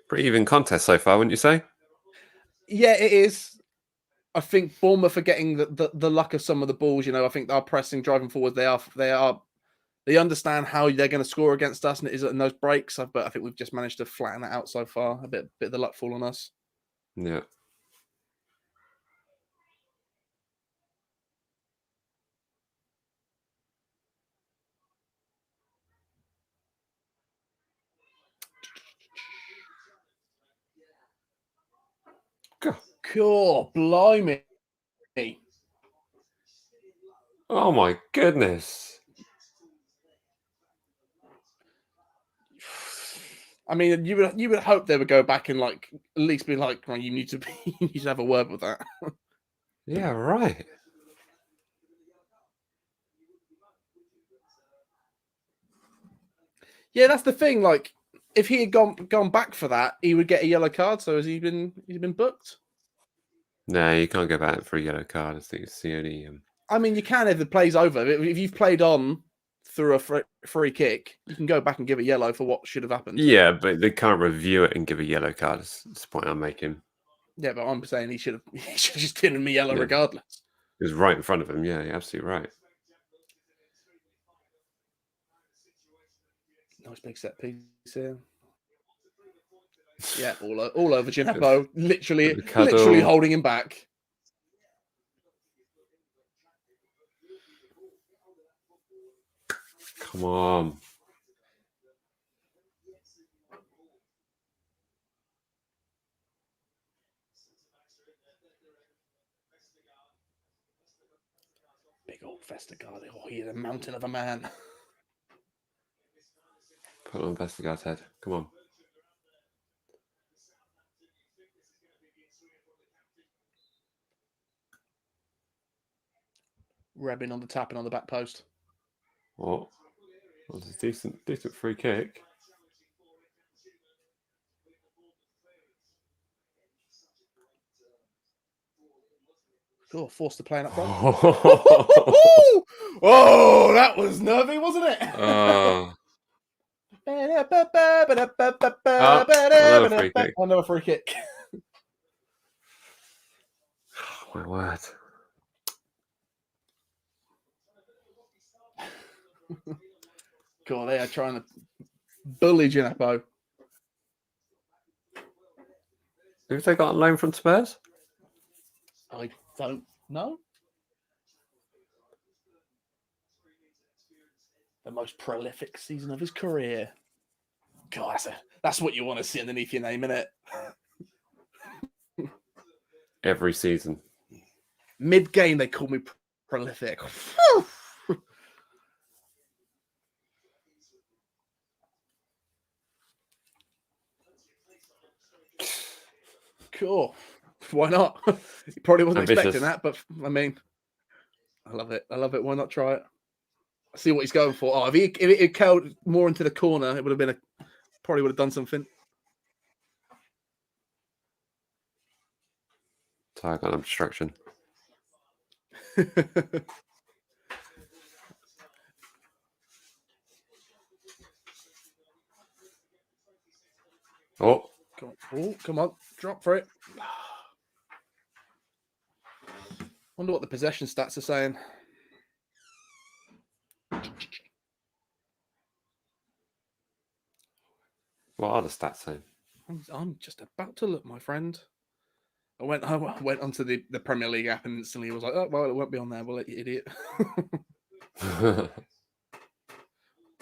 Pretty even contest so far, wouldn't you say? Yeah, it is. I think Bournemouth are getting the luck of some of the balls. You know, I think they're pressing, driving forward. They understand how they're going to score against us, and it is in those breaks. But I think we've just managed to flatten that out so far. A bit of the luck fall on us. Yeah. Cool, blimey. Oh my goodness. I mean, you would hope they would go back and like at least be like, well, you need to have a word with that. Yeah, right. Yeah, that's the thing. Like, if he had gone back for that, he would get a yellow card. So has he been booked? No, you can't go back for a yellow card. I think it's the only. I mean, you can if the play's over. If you've played on through a free kick, you can go back and give a yellow for what should have happened. Yeah, but they can't review it and give a yellow card. That's the point I'm making. Yeah, but I'm saying he should have just given me yellow regardless. It was right in front of him. Yeah, you're absolutely right. Nice big set piece here. Yeah, all over Gineppo, literally holding him back. Come on. Big old Vestergaard. Oh, he's a mountain of a man. Put it on Vestergaard's head. Come on. Rebbing on the tap and on the back post. Oh, that was a decent free kick. Oh, forced to play in up front. Oh, that was nervy, wasn't it? Another free kick. Another free kick. Oh, my word. Cool, they are trying to bully Gineppo. Who have they got on loan from Spurs? I don't know. The most prolific season of his career. God, that's what you want to see underneath your name, innit? Every season. Mid-game, they call me prolific. Cool. Why not? He probably wasn't expecting that, but I mean, I love it. I love it. Why not try it? See what he's going for. Oh, if he curled more into the corner, it would have been probably would have done something. Tire got obstruction. Oh. Come on. Drop for it. Wonder what the possession stats are saying. What are the stats saying? I'm just about to look, my friend. I went onto the Premier League app and instantly was like, oh, well, it won't be on there. Well, you idiot.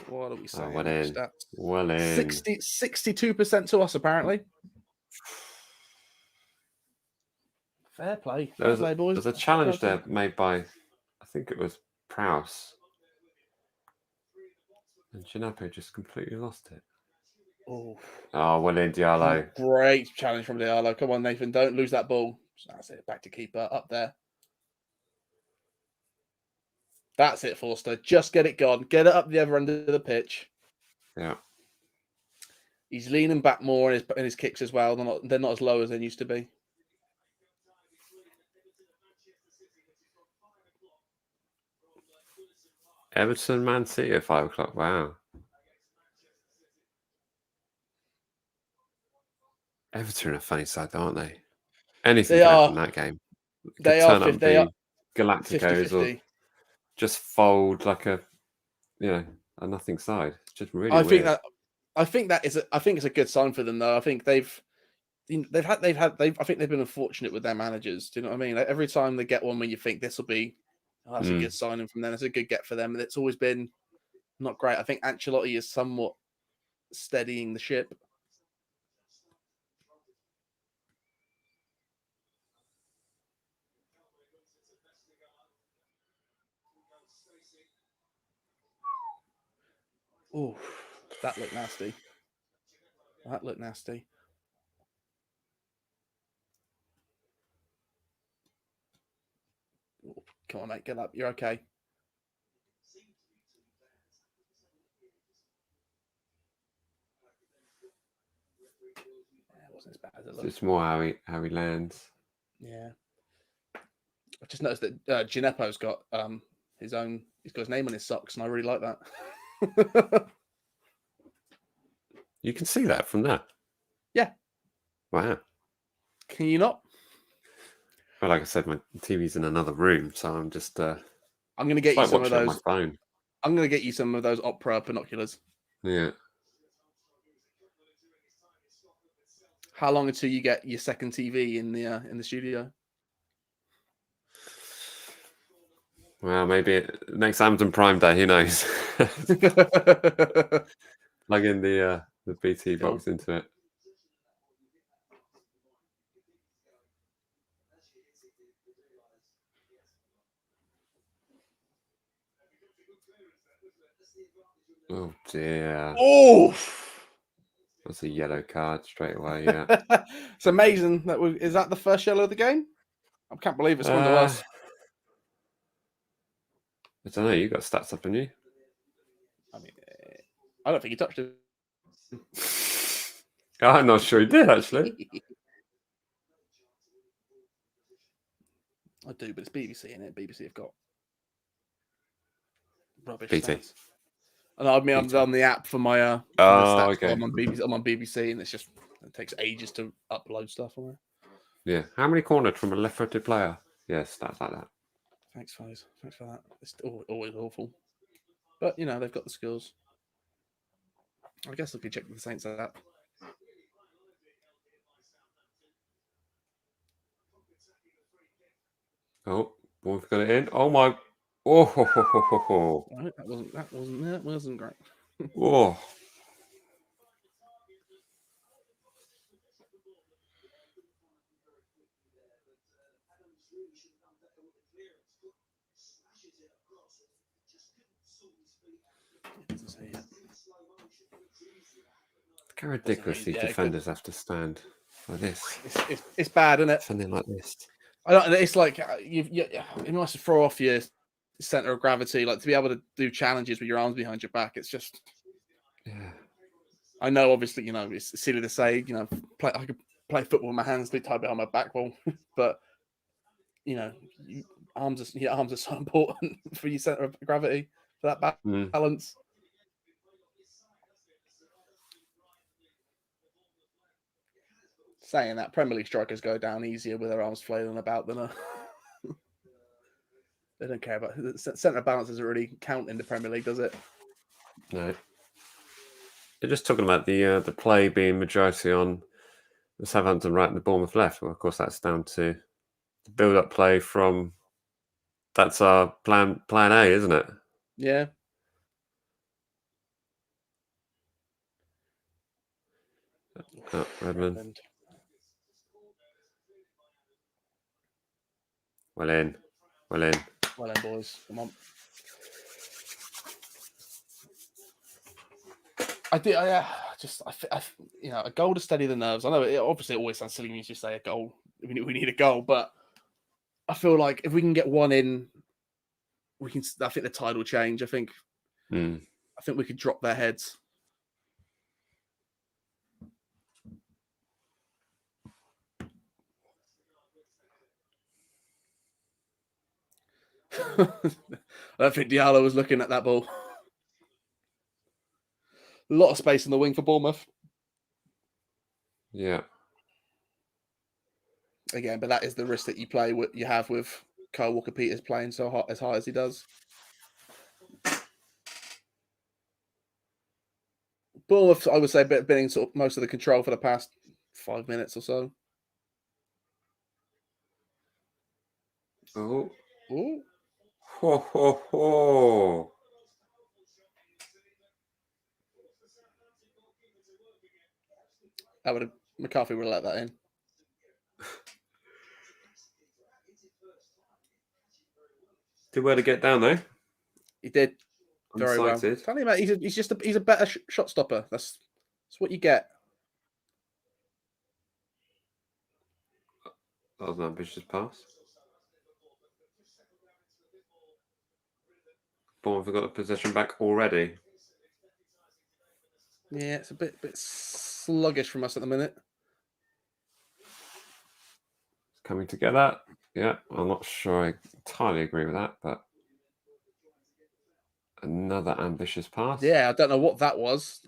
What are we saying? Well in. Stats? Well in. 62% to us, apparently. Fair play. Fair play, boys. There's a challenge there made by, I think it was Prowse. And Gineppo just completely lost it. Oh, well in, Diallo. Great challenge from Diallo. Come on, Nathan. Don't lose that ball. That's it. Back to keeper. Up there. That's it, Forster. Just get it gone. Get it up the other end of the pitch. Yeah. He's leaning back more in his kicks as well. They're not as low as they used to be. Everton, Man City at 5 o'clock. Wow. Everton are a funny side, aren't they? Anything can happen in that game. They are 50. Galacticos or just fold like a nothing side. It's just really weird. I think it's a good sign for them though. I think I think they've been unfortunate with their managers. Do you know what I mean? Like, every time they get one where you think this will be that's a good signing from them. It's a good get for them. And it's always been not great. I think Ancelotti is somewhat steadying the ship. Oh, that looked nasty. That looked nasty. Oh, come on, mate. Get up. You're okay. It wasn't as bad as it looked. It's more how he lands. Yeah. I just noticed that Gineppo's got he's got his name on his socks, and I really like that. You can see that from there. Yeah. Wow. Can you not? Well, like I said, my TV's in another room, so I'm just. I'm going to get you some of those. On my phone. I'm going to get you some of those Opera binoculars. Yeah. How long until you get your second TV in the studio? Well, maybe next Amazon Prime Day. Who knows? Plug in the BT box into it. Oh dear. Oh, that's a yellow card straight away. Yeah. It's amazing. Is that the first yellow of the game? I can't believe it's gone to us. I don't know. You got stats up, haven't you? I mean, I don't think he touched it. I'm not sure he did, actually. I do, but it's BBC, in it. BBC have got rubbish BT. stats. And I mean, I'm on the app for my okay. I'm on BBC, and it takes ages to upload stuff on there. Yeah. How many cornered from a left-footed player? Yes, stats like that. Thanks, guys. Thanks for that. It's always awful, but they've got the skills. I guess I could check the Saints app. Oh, Bournemouth got it in. Oh my! Oh, ho, ho, ho, ho, ho. Right, that wasn't great. Oh. Look how ridiculous these defenders have to stand like this. It's bad, isn't it? Defending like this. I don't. It's like it must throw off your center of gravity. Like to be able to do challenges with your arms behind your back. It's just. Yeah. I know, obviously, it's silly to say, I could play football with my hands tied behind my back, but your arms are so important for your center of gravity, for that balance. Saying that, Premier League strikers go down easier with their arms flailing about than they don't care about the center of balance. Doesn't really count in the Premier League, does it? No. They're just talking about the play being majority on the Southampton right and the Bournemouth left. Well, of course, that's down to the build-up play from. That's our plan A, isn't it? Yeah. Oh, Redmond. Well in. Well in, boys. Come on. I a goal to steady the nerves. I know it always sounds silly when you just say a goal. We need a goal, but I feel like if we can get one in, we can. I think the tide will change. I think we could drop their heads. I don't think Diallo was looking at that ball. A lot of space in the wing for Bournemouth. Yeah. Again, but that is the risk that you have with Kyle Walker-Peters playing as high as he does. Bournemouth, I would say, been in sort of most of the control for the past 5 minutes or so. Oh. Ooh. Ho, ho, ho. McCarthy would have let that in. Did well to get down though. He did very well. Unsighted. Tell you, mate, he's a better shot stopper. That's what you get. That was an ambitious pass. Bournemouth have got the possession back already. Yeah, it's a bit sluggish from us at the minute. Coming together. Yeah, I'm not sure I entirely agree with that, but another ambitious pass. Yeah, I don't know what that was.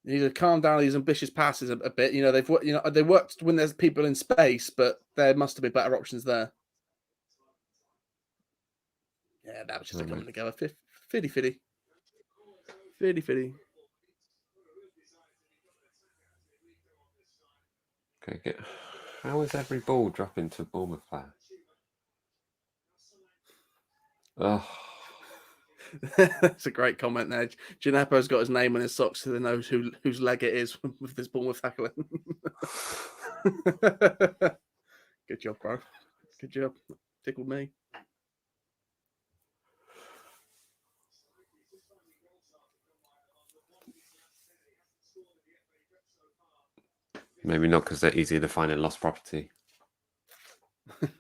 You need to calm down these ambitious passes a bit. They worked when there's people in space, but there must have been better options there. Yeah, that was just a coming together. Fiddy. Okay, how is every ball dropping to a Bournemouth player? Oh. That's a great comment there. Gineppo's got his name on his socks so they know whose leg it is with this Bournemouth tackling. Good job, bro. Good job. Tickled me. Maybe not because they're easy to find in lost property.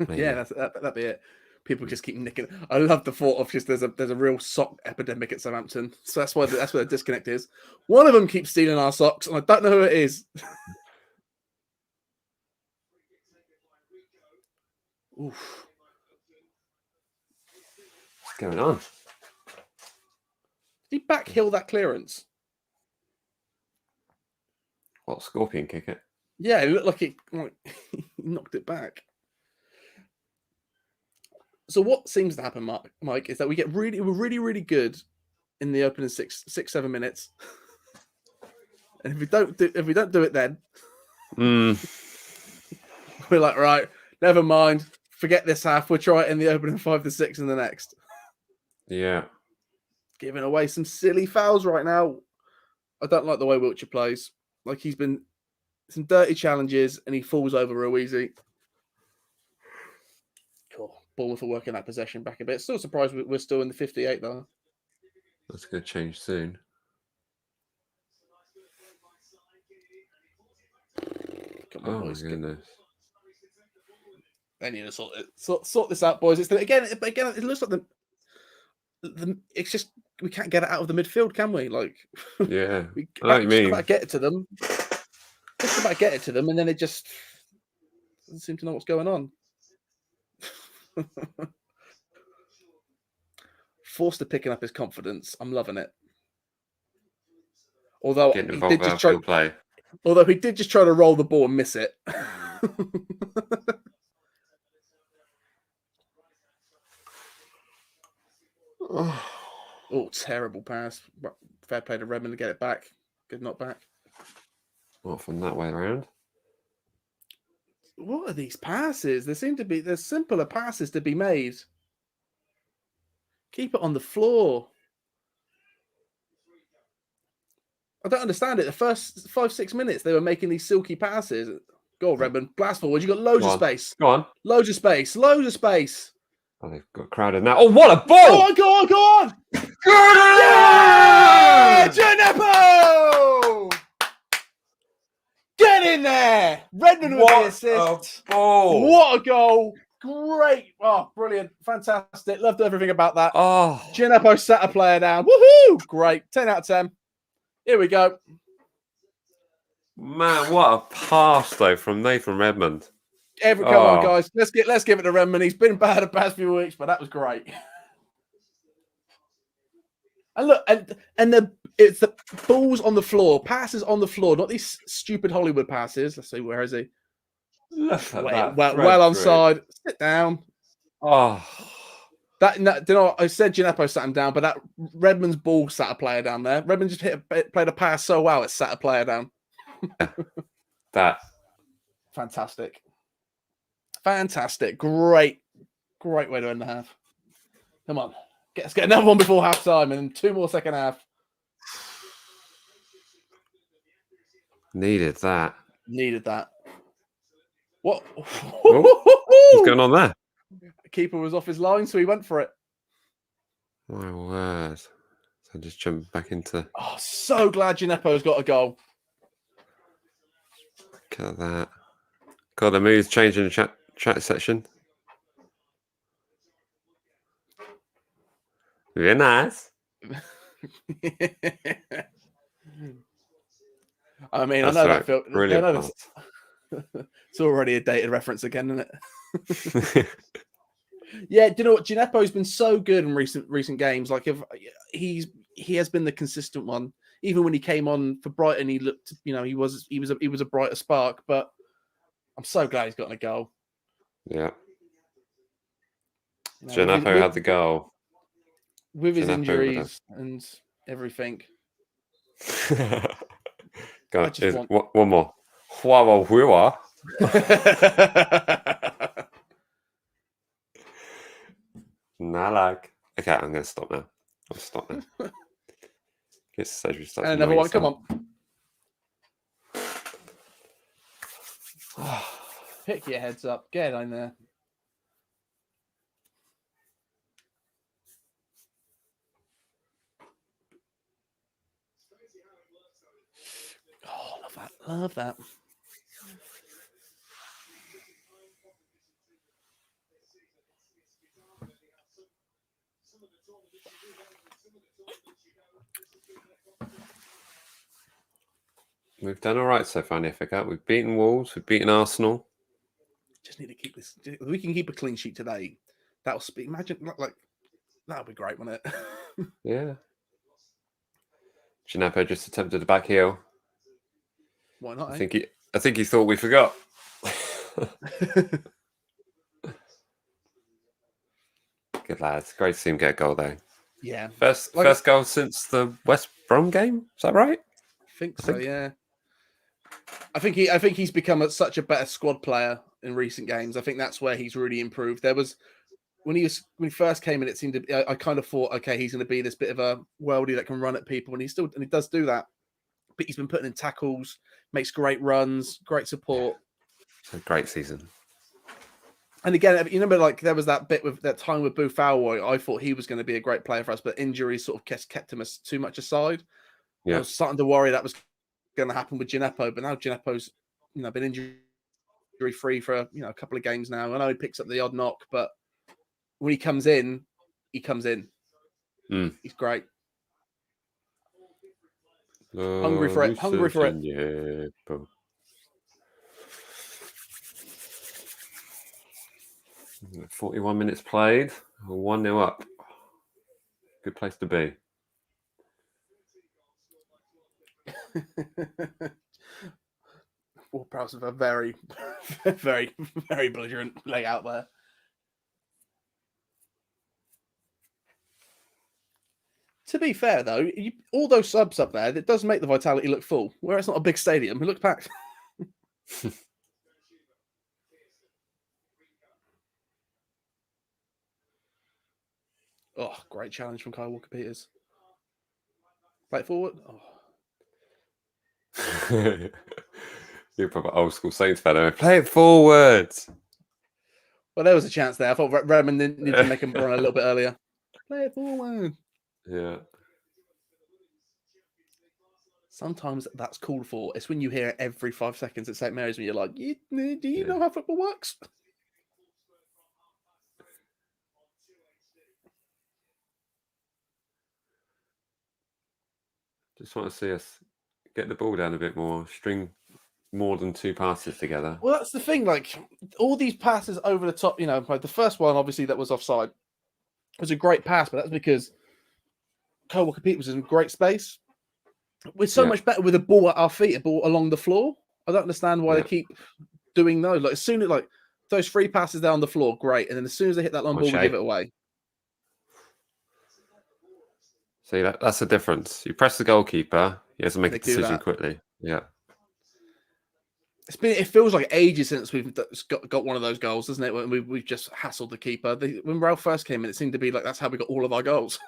Yeah, that'd be it. People just keep nicking. I love the thought of just there's a real sock epidemic at Southampton, so that's where the disconnect is. One of them keeps stealing our socks, and I don't know who it is. Oof. What's going on? Did he backhill that clearance? What, scorpion kick it? Yeah, it looked like he knocked it back. So what seems to happen, Mike, is that we're really good in the opening 6-7 minutes, and if we don't do it, then we're like, right, never mind, forget this half. We'll try it in the opening 5-6 in the next. Yeah. Giving away some silly fouls right now. I don't like the way Wiltshire plays. Like he's been some dirty challenges and he falls over real easy. Cool. Bournemouth are working that possession back a bit. Still surprised we're still in the 58 though. That's going to change soon. Come on, boys. My goodness. They need to sort this out, boys. Again, it looks like it's just we can't get it out of the midfield, can we? Like, Yeah, we I know what you mean. about get it to them. Just about get it to them, and then it just doesn't seem to know what's going on. Forster picking up his confidence. I'm loving it. Although Getting involved with outfield play. Although he did just try to roll the ball and miss it. Oh, terrible pass. Fair play to Redmond to get it back. Good knock back. Not from that way around. What are these passes? There's simpler passes to be made. Keep it on the floor. I don't understand it. The first 5-6 minutes, they were making these silky passes. Go on, Redmond. Blast forward. You've got loads of space. Go on. Loads of space. Loads of space. Oh, they've got crowded now. Oh, what a ball! Go on, go on! Yeah! Gianeppo! Get in there! Redmond with the assist. Oh, what a goal! Great! Oh, brilliant. Fantastic. Loved everything about that. Oh, Gianeppo sat a player down. Woohoo! Great. 10 out of 10. Here we go. man, what a pass though from Nathan Redmond. Come on, guys. Let's give it to Redmond. He's been bad the past few weeks, but that was great. And look, it's the balls on the floor, passes on the floor, not these stupid Hollywood passes. Let's see, where is he? Well onside. Sit down. Oh, I said Gianeppo sat him down, but that Redmond's ball sat a player down there. Redmond just played a pass so well, it sat a player down. that fantastic. Great way to end the half. Come on. Let's get another one before half time and 2 more second half. Needed that. What? What's going on there? Keeper was off his line, so he went for it. My word. So just jump back into... Oh, so glad Gianeppo's got a goal. Look at that. God, the mood's changing in the chat section. Very nice. I mean, That's I know right. that feel. Brilliant. It's already a dated reference again, isn't it? Yeah, do you know what? Gianeppo's been so good in recent games. Like, if he has been the consistent one. Even when he came on for Brighton, he looked, he was a brighter spark. But I'm so glad he's gotten a goal. Yeah. Gianeppo had the goal. With his injuries and everything. Go on, one more. Hua. Nalag. Okay, I'm going to stop now. I'll stop now. Get surgery starts. And another one, come on. Pick your heads up. Get in there. Oh, love that. We've done all right so far in the FA Cup. We've beaten Wolves. We've beaten Arsenal. Just need to keep this. If we can keep a clean sheet today, that'll speak. Imagine, that'll be great, wouldn't it? Yeah. Gianeppo just attempted a back heel. Why not? I think he thought we forgot. Good lads. Great to see him get a goal there. Yeah. First goal since the West Brom game. Is that right? I think so, yeah. I think he's become such a better squad player in recent games. I think that's where he's really improved. There was when he first came in, it seemed to, I kind of thought, okay, he's going to be this bit of a worldie that can run at people, and he does do that. But he's been putting in tackles, makes great runs, great support. It's a great season. And again, you remember, like, there was that bit with that time with Boo Falwoy. I thought he was going to be a great player for us, but injuries sort of kept him too much aside. Yeah. I was starting to worry that was going to happen with Gineppo, but now Gineppo's, been injury free for a couple of games now. I know he picks up the odd knock, but when he comes in, he comes in. He's great. Hungry for it. Hungry for it. Yeah. 41 minutes played. 1-0 up. Good place to be. Ward-Prowse with a very, very, very belligerent leg out there. To be fair, though, all those subs up there, that does make the Vitality look full. Where it's not a big stadium, it looks packed. Oh, great challenge from Kyle Walker-Peters. Play it forward. Oh. You're probably old school Saints fan. Play it forwards. Well, there was a chance there. I thought Redmond needed to make him run a little bit earlier. Play it forward. Yeah. Sometimes that's called for. It's when you hear it every 5 seconds at St. Mary's when you're like, do you know how football works? Just want to see us get the ball down a bit more, string more than 2 passes together. Well, that's the thing. Like, all these passes over the top, like the first one, obviously, that was offside. It was a great pass, but that's because Kyle Walker-Peters was in great space. We're so much better with a ball at our feet, a ball along the floor. I don't understand why they keep doing those. Like, as soon as those 3 passes down the floor, great. And then as soon as they hit that long ball, we give it away. See, that's the difference. You press the goalkeeper, he has to make a decision quickly. Yeah. It feels like ages since we've got one of those goals, doesn't it? When we've just hassled the keeper. When Ralph first came in, it seemed to be like that's how we got all of our goals.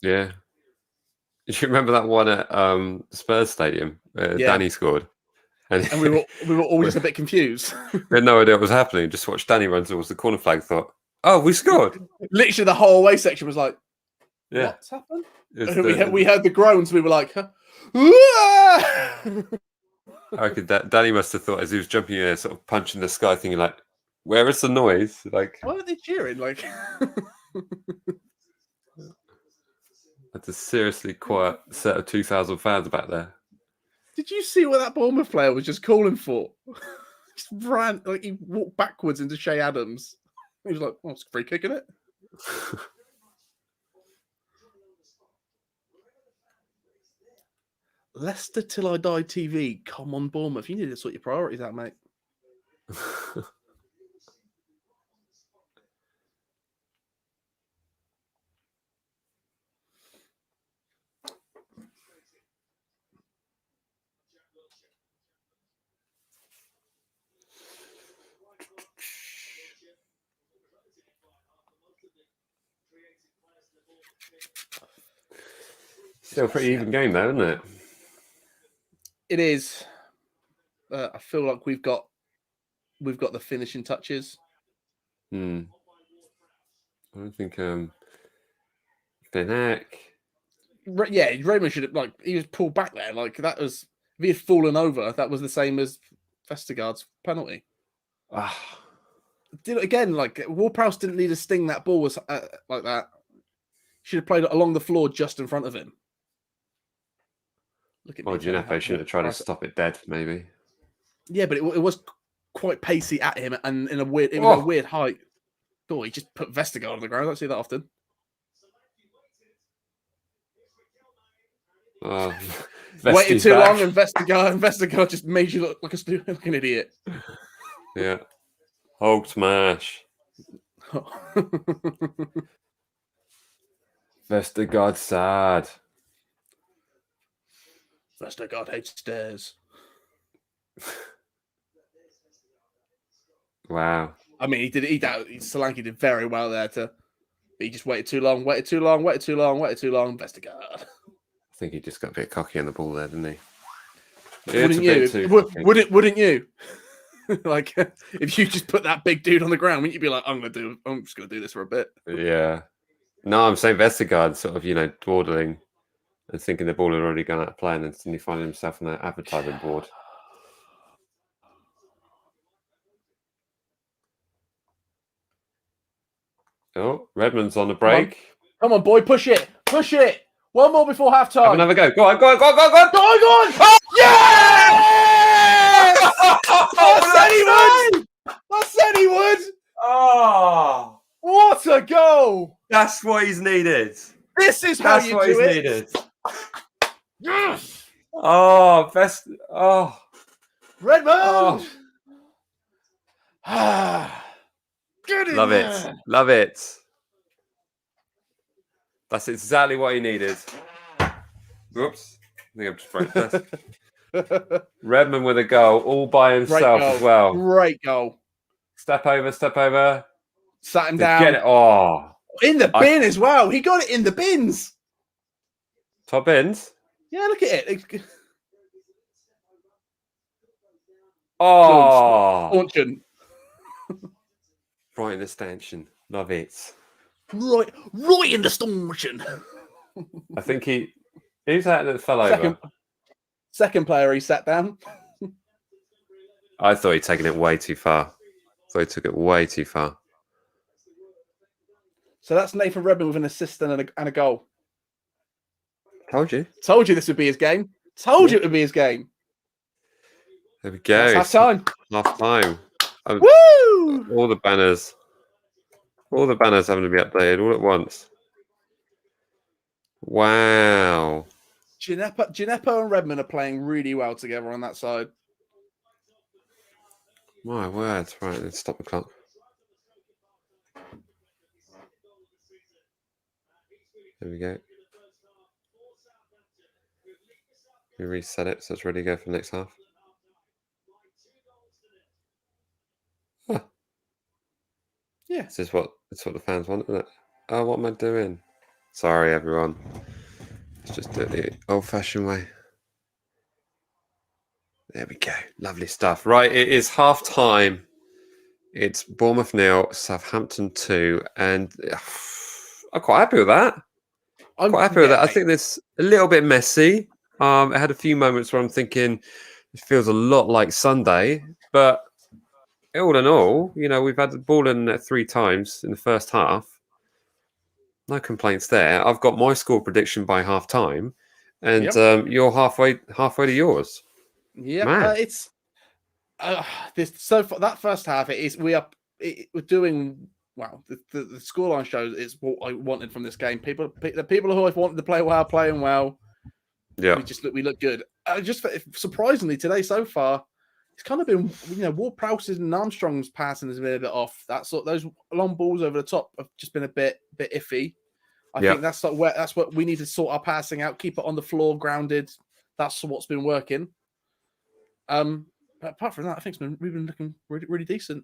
Yeah. You remember that one at Spurs Stadium where Danny scored? And we were all just a bit confused. We had no idea what was happening. Just watched Danny run towards the corner flag, thought, oh, we scored. Literally the whole away section was like, what's happened? We heard the groans. We were like, I reckon Danny must have thought as he was jumping in, sort of punching the sky, thinking like, where is the noise? Like, why are they cheering? Like, that's a seriously quiet set of 2,000 fans back there. Did you see what that Bournemouth player was just calling for? Just ran, like, he walked backwards into Shea Adams. He was like, "Oh, it's a free kick, isn't it?" Leicester Till I Die TV. Come on, Bournemouth. You need to sort your priorities out, mate. Still a pretty even game, though, isn't it? It is. I feel like we've got the finishing touches. I don't think Benek. Yeah, Raymond should have, he was pulled back there. Like, that was, if he had fallen over, that was the same as Vestergaard's penalty. Again, like, Ward-Prowse didn't need to sting that ball like that. Should have played it along the floor just in front of him. Look at Gineppo should have tried to stop it dead, maybe. Yeah, but it was quite pacey at him and in a weird height. Oh, he just put Vestergaard on the ground. I don't see that often. Waited too long, and Vestergaard just made you look like an idiot. Yeah. Hulk smash. Vestergaard sad. Vestergaard hates stairs. Wow. I mean, Solanke did very well there. But he just waited too long. Vestergaard. I think he just got a bit cocky on the ball there, didn't he? Wouldn't you? Wouldn't you? Like, if you just put that big dude on the ground, wouldn't you be like, I'm just gonna do this for a bit? Yeah. No, I'm saying Vestergaard sort of, dawdling and thinking the ball had already gone out of play, and then suddenly finding himself on that advertising board. Oh, Redmond's on the break. Come on, boy, push it. One more before half time. Have another go. Go on. Go on. Oh! Yes! I said he would. Oh, what a goal! That's what he's needed. This is how you do it. Needed. Yes. Oh, best. Oh, Redmond. Good. Love it. Love it. That's exactly what he needed. Oops. I think I've just broke the desk. Redmond with a goal all by himself as well. Great goal. Step over. Sat him down. Get it. Oh. In the bin as well. He got it in the bins. Top bins? Yeah, look at it. Oh. Fortune. Right in the stanchion. Love it. Right in the stanchion. I think who's that fell over? Second player he sat down. I thought he'd taken it way too far. I thought he took it way too far. So that's Nathan Redmond with an assist and a goal. Told you this would be his game. Told you it would be his game. There we go. Half time. Woo! All the banners having to be updated all at once. Wow. Gineppo and Redmond are playing really well together on that side. My word. Right, let's stop the clock. There we go. We reset it so it's ready to go for the next half. Huh. Yeah. This is what the fans want, isn't it? Oh, what am I doing? Sorry, everyone. Let's just do it the old-fashioned way. There we go. Lovely stuff. Right, it is half time. It's Bournemouth 0, Southampton 2, and I'm quite happy with that. I'm quite happy with that. I think it's a little bit messy. I had a few moments where I'm thinking it feels a lot like Sunday, but all in all, we've had the ball in net 3 times in the first half. No complaints there. I've got my score prediction by half time, and you're halfway to yours. Yeah, it's that first half. We're doing well. The scoreline shows it's what I wanted from this game. The people who I wanted to play well, playing well. Yeah, we look good. Surprisingly today so far, it's kind of been Ward-Prowse's and Armstrong's passing has been a bit off. Those long balls over the top have just been a bit iffy. I think that's what we need to sort our passing out, keep it on the floor, grounded. That's what's been working. But apart from that, I think we've been looking really, really decent.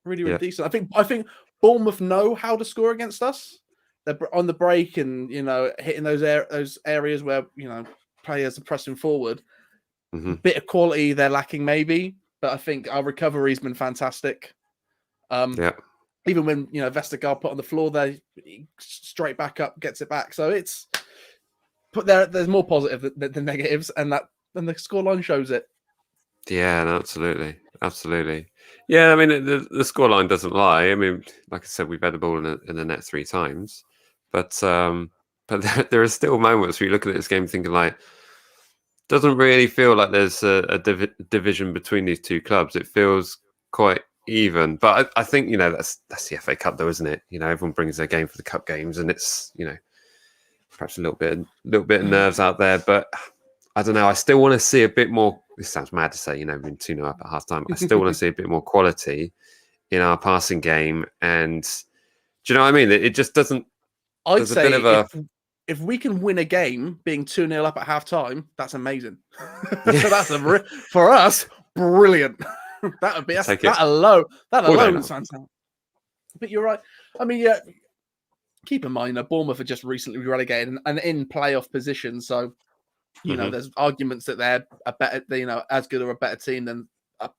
Really decent. I think Bournemouth know how to score against us. They're on the break and hitting those areas where players are pressing forward. Mm-hmm. Bit of quality they're lacking maybe, but I think our recovery's been fantastic. Even when Vestergaard put on the floor there, straight back up, gets it back. So there's more positive than negatives, and the scoreline shows it. Yeah, no, absolutely. Yeah, I mean the scoreline doesn't lie. I mean, like I said, we've had the ball in the net 3 times, but there are still moments where you look at this game thinking like, doesn't really feel like there's a division between these two clubs. It feels quite even. But I think that's the FA Cup, though, isn't it? Everyone brings their game for the cup games, and it's perhaps a little bit of nerves out there. But I don't know. I still want to see a bit more. This sounds mad to say, we've been 2-0 up at half time. I still want to see a bit more quality in our passing game. And do you know what I mean? It just doesn't. I'd say if we can win a game being 2-0 up at half time, that's amazing. So that's for us. brilliant. That would be Take it. that alone. That All day alone long. is fantastic. But you're right. I mean, yeah. Keep in mind, Bournemouth are just recently relegated and in playoff position, so you know there's arguments that they're a better, as good or a better team than a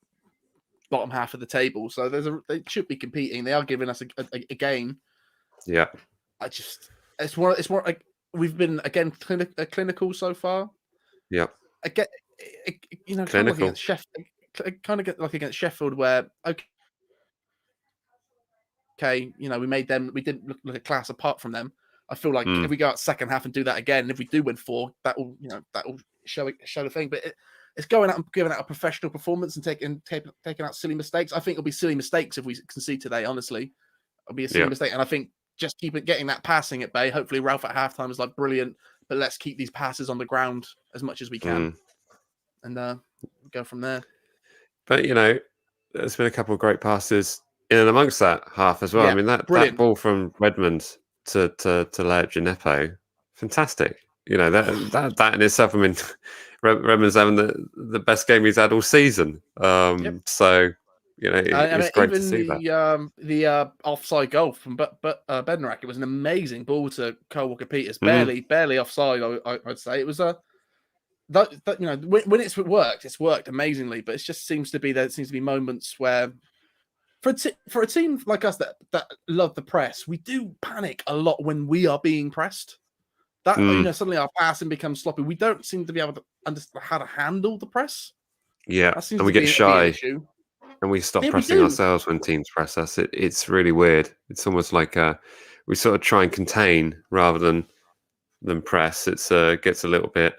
bottom half of the table. So they should be competing. They are giving us a game. Yeah. It's more like we've been again clinical so far. Yeah. Again, Clinical. kind of like against Sheffield, where okay, we didn't look a class apart from them. I feel like if we go out second half and do that again, if we do win 4, that will show the thing. But it's going out and giving out a professional performance and taking out silly mistakes. I think it'll be silly mistakes if we concede today. Honestly, it'll be a silly mistake, and I think just getting that passing at bay. Hopefully, Ralph at halftime is like brilliant, but let's keep these passes on the ground as much as we can, and go from there. But there's been a couple of great passes in and amongst that half as well. Yeah, I mean that ball from Redmond to Leo Gineppo, fantastic. That in itself. I mean, Redmond's having the best game he's had all season. So it's great to see that. The offside goal from Bednarak, it was an amazing ball to Kyle Walker-Peters, barely offside. I'd say it was when it's worked amazingly, but it just seems to be moments where for a team like us that love the press, we do panic a lot when we are being pressed. That suddenly our passing becomes sloppy. We don't seem to be able to understand how to handle the press. Yeah, and we get shy, and we stop pressing ourselves when teams press us. It's really weird. It's almost like we sort of try and contain rather than press. It gets a little bit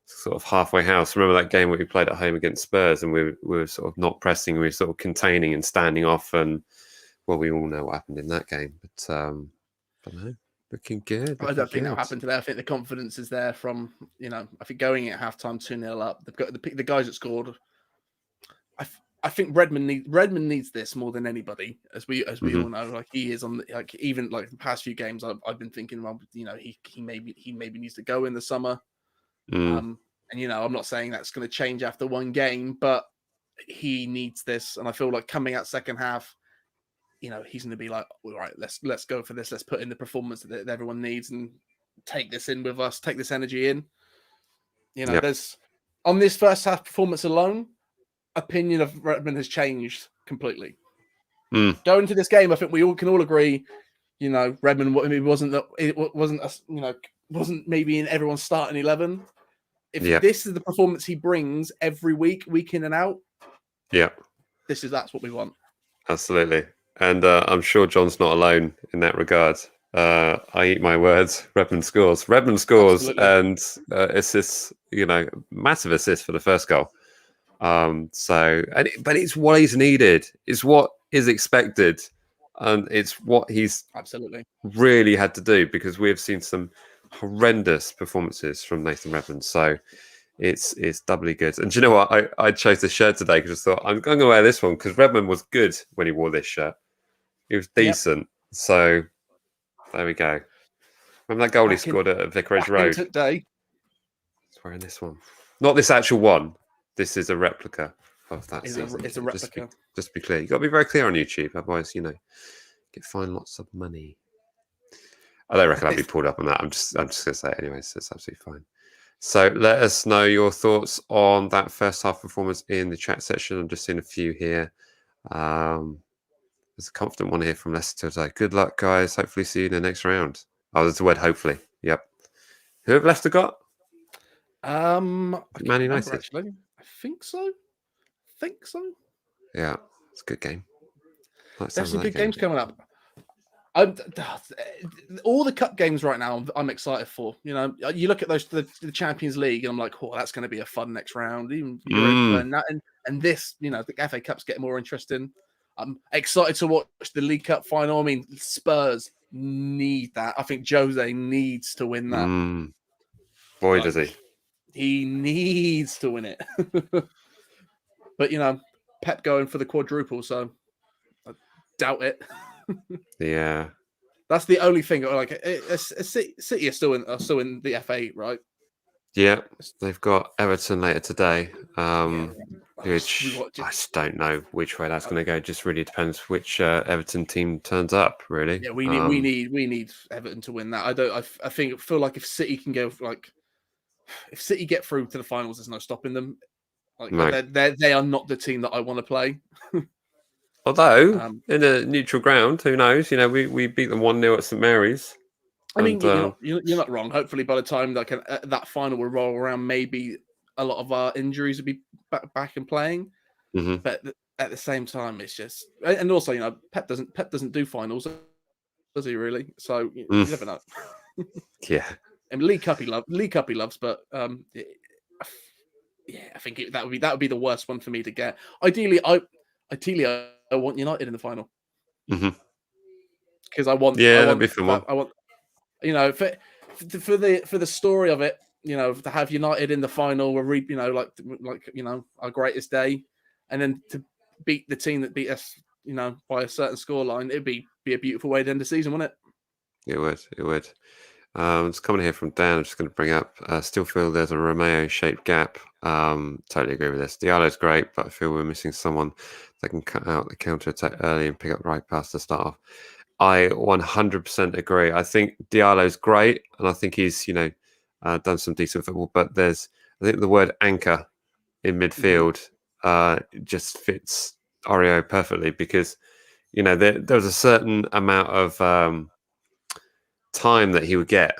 sort of halfway house. Remember that game where we played at home against Spurs, and we were sort of not pressing, we were sort of containing and standing off, and well, we all know what happened in that game. But no, looking good. I don't think that happened today. I think the confidence is there from I think going at halftime 2-0 up. They've got the guys that scored. I think Redmond needs this more than anybody, as we all know. Like he is on even like the past few games, I've been thinking, well, he maybe needs to go in the summer. And I'm not saying that's going to change after one game, but he needs this. And I feel like coming out second half, he's going to be like, all right, let's go for this. Let's put in the performance that everyone needs and take this in with us, take this energy in. There's on this first half performance alone, opinion of Redmond has changed completely. Going to this game, I think we all can all agree, Redmond wasn't maybe in everyone's starting 11. If this is the performance he brings every week in and out, that's what we want. Absolutely. And I'm sure John's not alone in that regard. I eat my words. Redmond scores. Absolutely. And assists. Massive assist for the first goal. But it's what he's needed. It's what is expected, and it's what he's absolutely really had to do, because we have seen some horrendous performances from Nathan Redmond. So it's doubly good. And do you know what? I chose this shirt today because I thought I'm going to wear this one because Redmond was good when he wore this shirt. He was decent. Yep. So there we go. Remember that goal he scored at Vicarage Road? Today. He's wearing this one. Not this actual one. This is a replica of that season. It's a replica. Just to be clear. You've got to be very clear on YouTube. Otherwise, get fined lots of money. I don't reckon I'll be pulled up on that. I'm just going to say it anyway, so it's absolutely fine. So let us know your thoughts on that first half performance in the chat section. I'm just seeing a few here. There's a confident one here from Leicester today. Good luck, guys. Hopefully see you in the next round. Oh, there's the word hopefully. Yep. Who have Leicester got? Man United. Actually. I think so. Yeah, it's a good game. There's some good games coming up. All the cup games right now, I'm excited for. You look at those the Champions League, and I'm like, oh, that's going to be a fun next round. Even and this, the FA Cup's getting more interesting. I'm excited to watch the League Cup final. I mean, Spurs need that. I think Jose needs to win that. Boy, does he! He needs to win it. But Pep going for the quadruple, so I doubt it. Yeah, that's the only thing. Like, City are still in the FA, right? Yeah, they've got Everton later today. I Which I just don't know which way that's going to go. It just really depends which Everton team turns up. Really, yeah, we need Everton to win that. I feel like if City can go, like, if City get through to the finals, there's no stopping them. Like, no. they are not the team that I want to play. Although in a neutral ground, who knows? You know, we beat them 1-0 at St Mary's. I mean, you're not wrong. Hopefully, by the time that final will roll around, maybe a lot of our injuries will be back and playing. Mm-hmm. But at the same time, it's just, and also, Pep doesn't do finals, does he really? So you never know. Yeah. And League Cup he loves, but yeah, I think that would be the worst one for me to get. Ideally, I want United in the final because I want that'd be fun one. I want for the story of it, to have United in the final, our greatest day, and then to beat the team that beat us, by a certain scoreline, it'd be a beautiful way to end the season, wouldn't it? It would. It's coming here from Dan. I'm just going to bring up. Still feel there's a Romeo-shaped gap. Totally agree with this. Diallo's great, but I feel we're missing someone that can cut out the counter-attack early and pick up right past the start off. I 100% agree. I think Diallo's great, and I think he's done some decent football. But I think the word anchor in midfield just fits Oreo perfectly because there was a certain amount of time that he would get,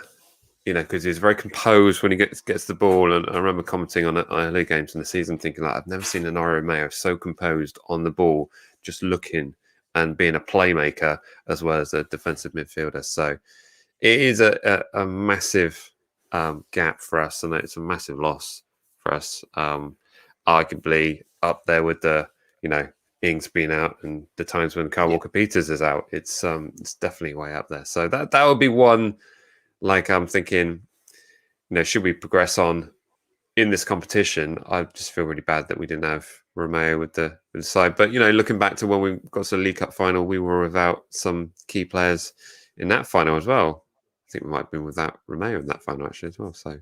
because he's very composed when he gets the ball. And I remember commenting on early games in the season, thinking like, I've never seen an Mayo so composed on the ball, just looking and being a playmaker as well as a defensive midfielder. So it is a massive gap for us, and it's a massive loss for us. Arguably up there with the Ings being out and the times when Kyle Walker-Peters is out, it's definitely way up there. So that would be one. Like, I'm thinking, should we progress on in this competition? I just feel really bad that we didn't have Romeo with the side. But looking back to when we got to the League Cup final, we were without some key players in that final as well. I think we might have been without Romeo in that final actually as well. So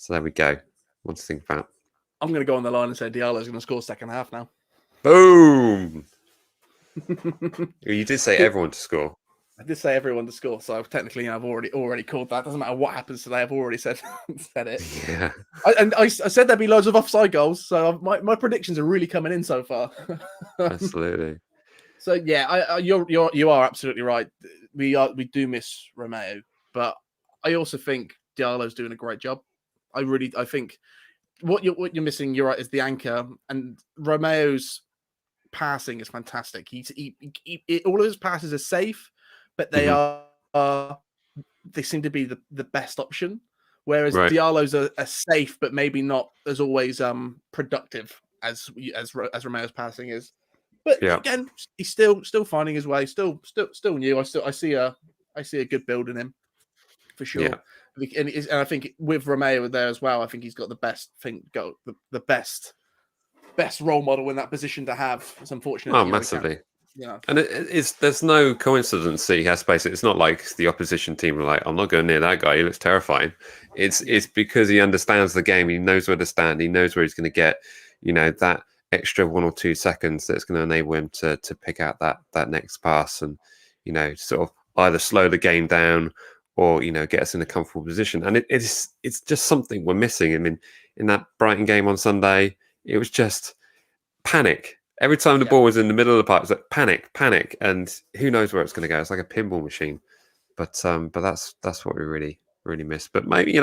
there we go. What to think about? I'm going to go on the line and say Diallo's going to score second half now. Boom! You did say everyone to score. I did say everyone to score, so technically I've already called that. Doesn't matter what happens today. I've already said it. Yeah. I said there'd be loads of offside goals, so my predictions are really coming in so far. Absolutely. So yeah, you are absolutely right. We do miss Romeo, but I also think Diallo's doing a great job. I think what you're missing, you're right, is the anchor, and Romeo's passing is fantastic. All of his passes are safe, but they they seem to be the best option. Whereas Diallo's are safe, but maybe not as always productive as Romeo's passing is. But again, he's still finding his way. Still new. I see a good build in him for sure. Yeah. And I think with Romeo there as well, I think he's got the best role model in that position to have. It's unfortunate. Oh, massively. And there's no coincidence that he has space. It's not like the opposition team are like, I'm not going near that guy. He looks terrifying. It's because he understands the game. He knows where to stand. He knows where he's going to get, that extra 1 or 2 seconds that's going to enable him to pick out that next pass and, sort of either slow the game down or, get us in a comfortable position. And it's just something we're missing. I mean, in that Brighton game on Sunday, it was just panic. Every time the ball was in the middle of the park, it's like panic, and who knows where it's going to go. It's like a pinball machine. But that's what we really, really miss. But maybe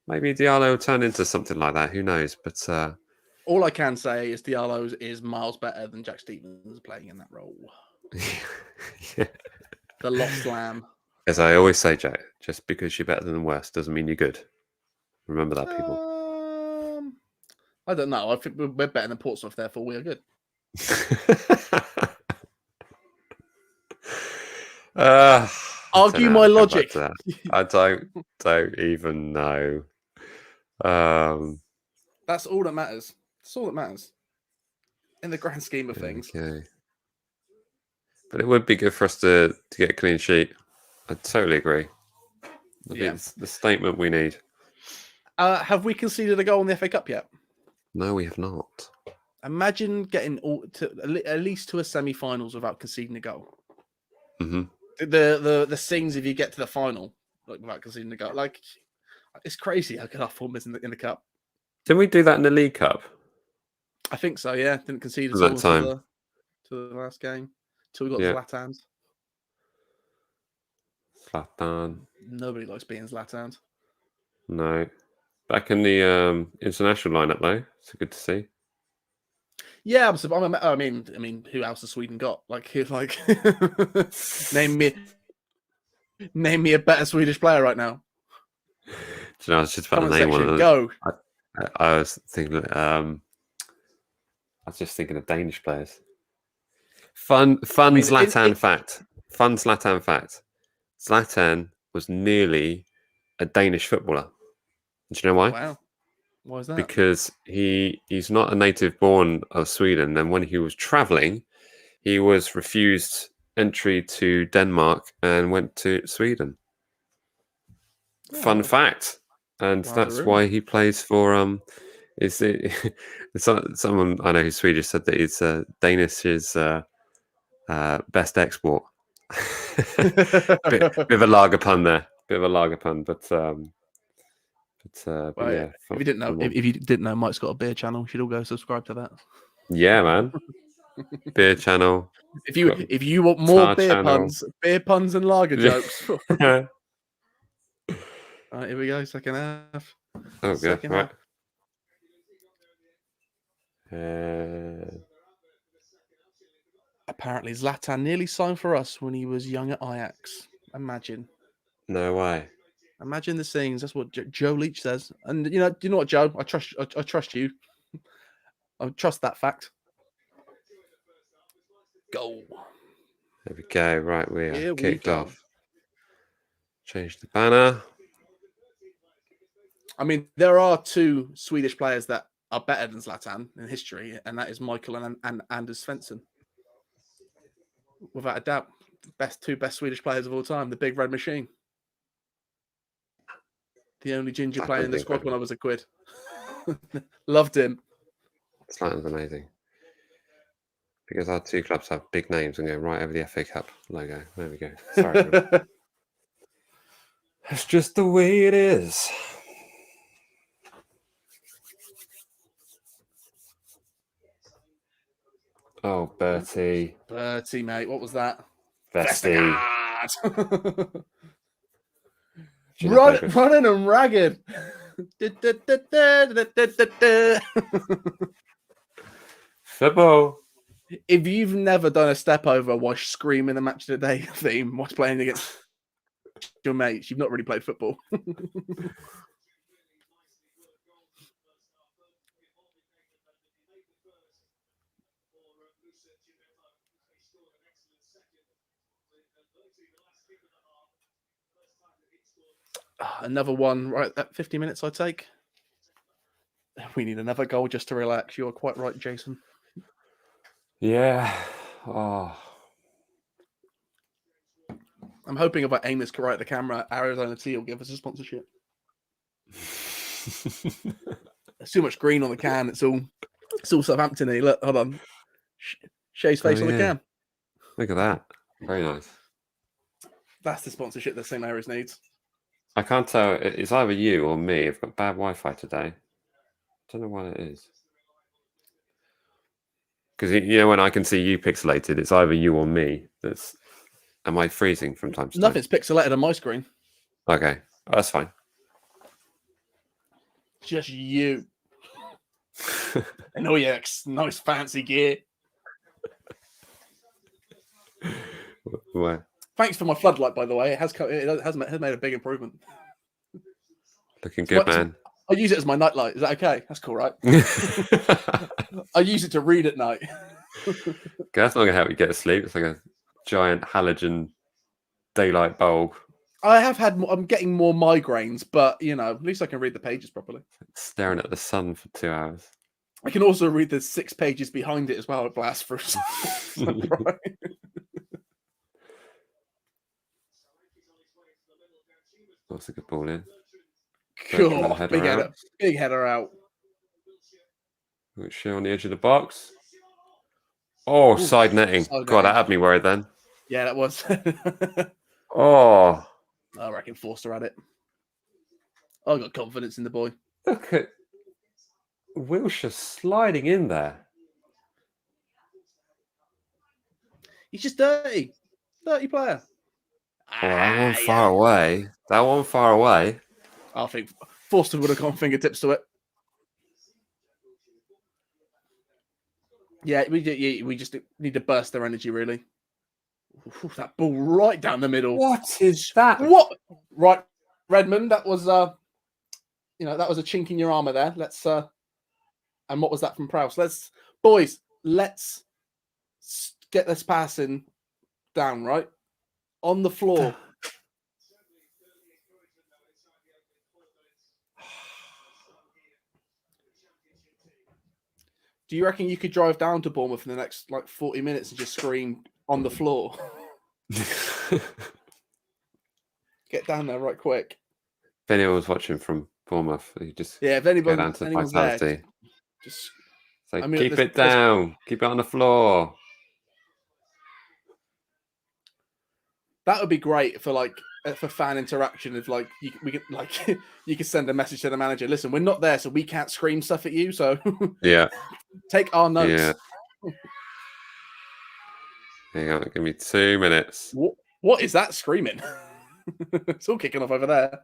Diallo will turn into something like that. Who knows? But all I can say is Diallo is miles better than Jack Stevens playing in that role. Yeah. The lost lamb. As I always say, Jack, just because you're better than the worst doesn't mean you're good. Remember that, people. I don't know. I think we're better than Portsmouth, therefore we are good. Argue my logic. I don't even know. That's all that matters. That's all that matters in the grand scheme of things. Okay. But it would be good for us to get a clean sheet. I totally agree. I think it's the statement we need. Have we conceded a goal in the FA Cup yet? No, we have not. Imagine getting at least to a semi-finals without conceding a goal. Mm-hmm. The scenes if you get to the final without conceding a goal, it's crazy how good our form is in the cup. Didn't we do that in the League Cup? I think so. Yeah, didn't concede at At all that time. to the last game. Till we got Yeah. Zlatan's. Zlatan. Nobody likes being Zlatan's. No. Back in the international lineup though. It's good to see. Yeah, I mean, who else has Sweden got? Name me a better Swedish player right now. Do you know, I was just about Comment to name section, one. go. I was thinking. I was just thinking of Danish players. Fun Zlatan fact. Fun Zlatan fact. Zlatan was nearly a Danish footballer. Do you know why? Wow. Why is that? Because he's not a native born of Sweden, and when he was travelling, he was refused entry to Denmark and went to Sweden. Fun fact, and that's why he plays for someone I know who's Swedish said that it's Danish's best export. bit of a lager pun there, but yeah. If you didn't know, Mike's got a beer channel. You should all go subscribe to that. Yeah, man. Beer channel. If you want more beer puns and lager jokes. All right, here we go. Second half. Oh, second good. Right. Apparently, Zlatan nearly signed for us when he was young at Ajax. Imagine. No way. Imagine the scenes. That's what Joe Leach says. And do you know what, Joe? I trust you. I trust that fact. Go. There we go. Right, we are kicked off. Change the banner. I mean, there are two Swedish players that are better than Zlatan in history, and that is Michael and Anders Svensson. Without a doubt, two best Swedish players of all time. The Big Red Machine. The only ginger player in the squad when I was a quid. Loved him. Zlatan's amazing. Because our two clubs have big names and go right over the FA Cup logo. There we go. Sorry. It's just the way it is. Oh, Bertie. Bertie, mate. What was that? Vesty. Running and ragged. Football. If you've never done a step over while screaming the match of the day theme whilst playing against your mates, you've not really played football. Another one right at 50 minutes, I take. We need another goal just to relax. You're quite right, Jason. Yeah. Oh. I'm hoping if I aim this right at the camera, Arizona Tea will give us a sponsorship. There's too much green on the can. It's all Southampton-y. Look, hold on. Shay's face on the can. Look at that. Very nice. That's the sponsorship that St. Mary's needs. I can't tell. It's either you or me. I've got bad Wi-Fi today. I don't know what it is. Because, when I can see you pixelated, it's either you or me. Am I freezing from time to time? Nothing's pixelated on my screen. Okay. That's fine. Just you. And all your nice fancy gear. Where? Thanks for my floodlight, by the way. It has made a big improvement. Looking good, man. I use it as my nightlight. Is that okay? That's cool, right? I use it to read at night. That's not going to help you get to sleep. It's like a giant halogen daylight bulb. I'm getting more migraines, but, at least I can read the pages properly. Staring at the sun for 2 hours. I can also read the 6 pages behind it as well. It blasts through. That's a good ball in. Cool. Big header out. Wilshere on the edge of the box. Oh, side netting. God, that had me worried then. Yeah, that was. Oh. I reckon Forster had it. I got confidence in the boy. Look at Wilshere sliding in there. He's just dirty. Dirty player. Oh, that one far away. That one far away. I think Forster would have gone fingertips to it. Yeah, we just need to burst their energy, really. Ooh, that ball right down the middle. What is that? What? Right, Redmond, that was that was a chink in your armor there. Let's and what was that from Prowse? Let's get this passing down, right? On the floor. Do you reckon you could drive down to Bournemouth in the next 40 minutes and just scream on the floor? Get down there right quick. If anyone was watching from Bournemouth, you just if anybody, go down to anyone's Vitality. there, just keep it down. Keep it on the floor. That would be great for for fan interaction. If you could send a message to the manager. Listen, we're not there, so we can't scream stuff at you. So yeah, take our notes. Yeah. Hang on, give me 2 minutes. What is that screaming? It's all kicking off over there.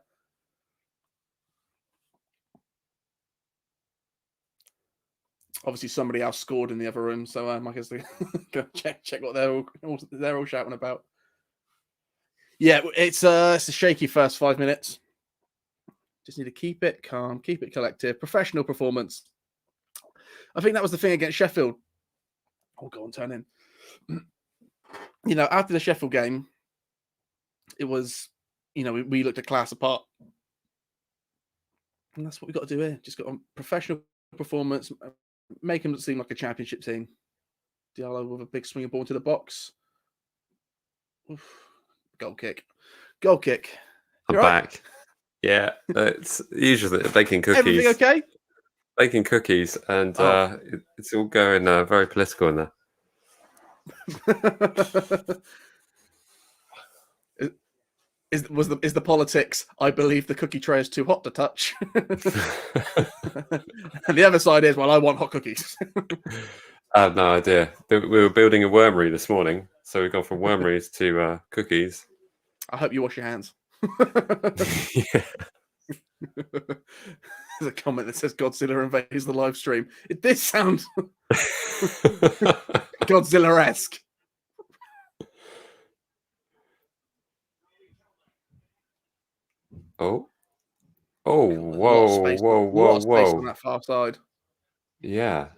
Obviously, somebody else scored in the other room, so I guess they go check what they're all shouting about. Yeah, it's a shaky first 5 minutes. Just need to keep it calm, keep it collective, professional performance. I think that was the thing against Sheffield. Oh, go on, turn in. After the Sheffield game, it was, we looked at class apart. And that's what we've got to do here. Just got a professional performance, make them seem like a championship team. Diallo with a big swinging ball into the box. Oof. Goal kick. I'm back. Yeah, it's usually baking cookies. Everything okay? Baking cookies, and it's all going very political in there. Is the politics? I believe the cookie tray is too hot to touch, and the other side is, well, I want hot cookies. I have no idea. We were building a wormery this morning, so we've gone from wormeries to cookies. I hope you wash your hands. Yeah. There's a comment that says Godzilla invades the live stream. It did sound Godzilla-esque. Oh, whoa, space on that far side. Yeah.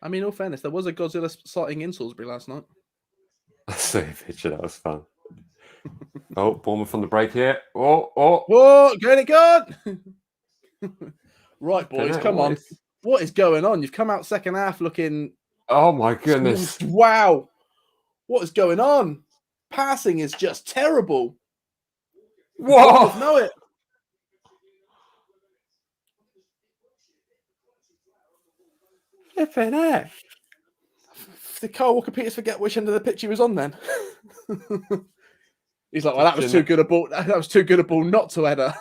I mean, in all fairness, there was a Godzilla sighting in Salisbury last night. I saw a picture. That was fun. Oh, Bournemouth on the break here. Oh. Whoa, get it good. Right, boys, come on. What is going on? You've come out second half looking... Oh, my goodness. Wow. What is going on? Passing is just terrible. Whoa. Know it. Flipping heck. Did Kyle Walker-Peters forget which end of the pitch he was on then? He's like, well, that was too good a ball. That was too good a ball not to header.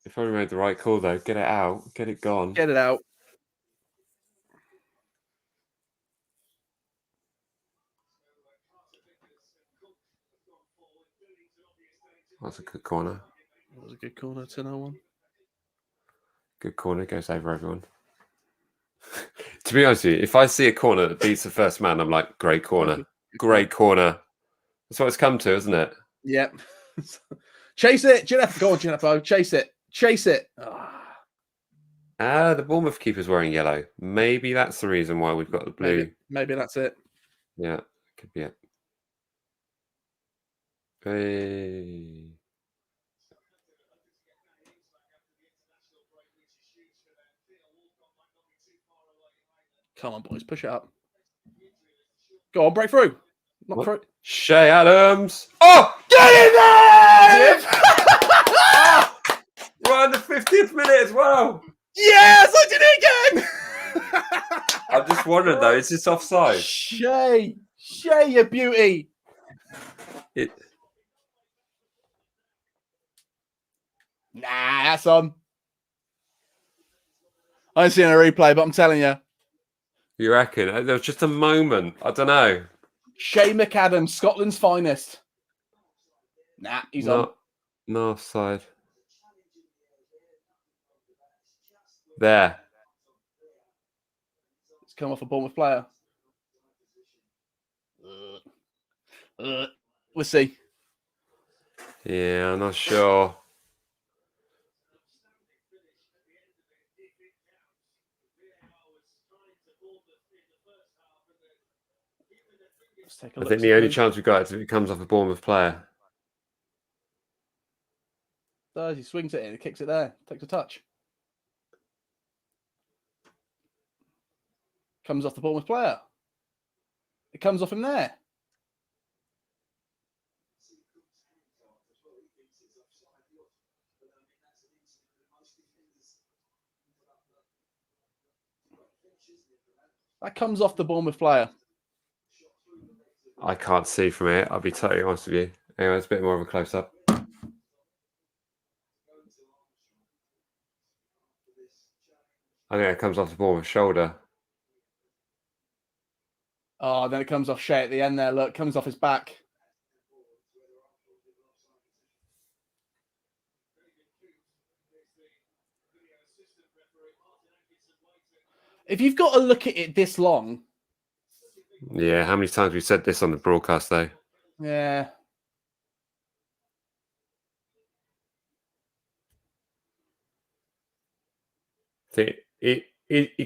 They probably made the right call, though. Get it out. Get it gone. Get it out. That's a good corner. That was a good corner, 10-0-1. Good corner, goes over everyone. To be honest with you, if I see a corner that beats the first man, I'm like, great corner. Great corner. That's what it's come to, isn't it? Yep. Chase it. Go on, Gineppo. Chase it. The Bournemouth keeper's wearing yellow. Maybe that's the reason why we've got the blue. Maybe that's it. Yeah, could be it. Hey. Come on, boys. Push it up. Go on, break through. Not through. Shea Adams. Oh, get in there! 50th minute as well. Yes, I did it again. I'm just wondering though, is this offside? Shay, you beauty. Nah, that's on. I ain't seen a replay, but I'm telling you. You reckon? There was just a moment. I don't know. Shay McAdams, Scotland's finest. Nah, he's on. No offside. There. It's come off a Bournemouth player. We'll see. Yeah, I'm not sure. I think the only chance we've got is if it comes off a Bournemouth player. Does he swings it in, he kicks it there, takes a touch. Comes off the Bournemouth player. It comes off him there. That comes off the Bournemouth player. I can't see from it. I'll be totally honest with you. Anyway, it's a bit more of a close-up. I think it comes off the Bournemouth shoulder. Oh, then it comes off Shay at the end there. Look, comes off his back. If you've got to look at it this long. Yeah, how many times have we said this on the broadcast, though? Yeah. He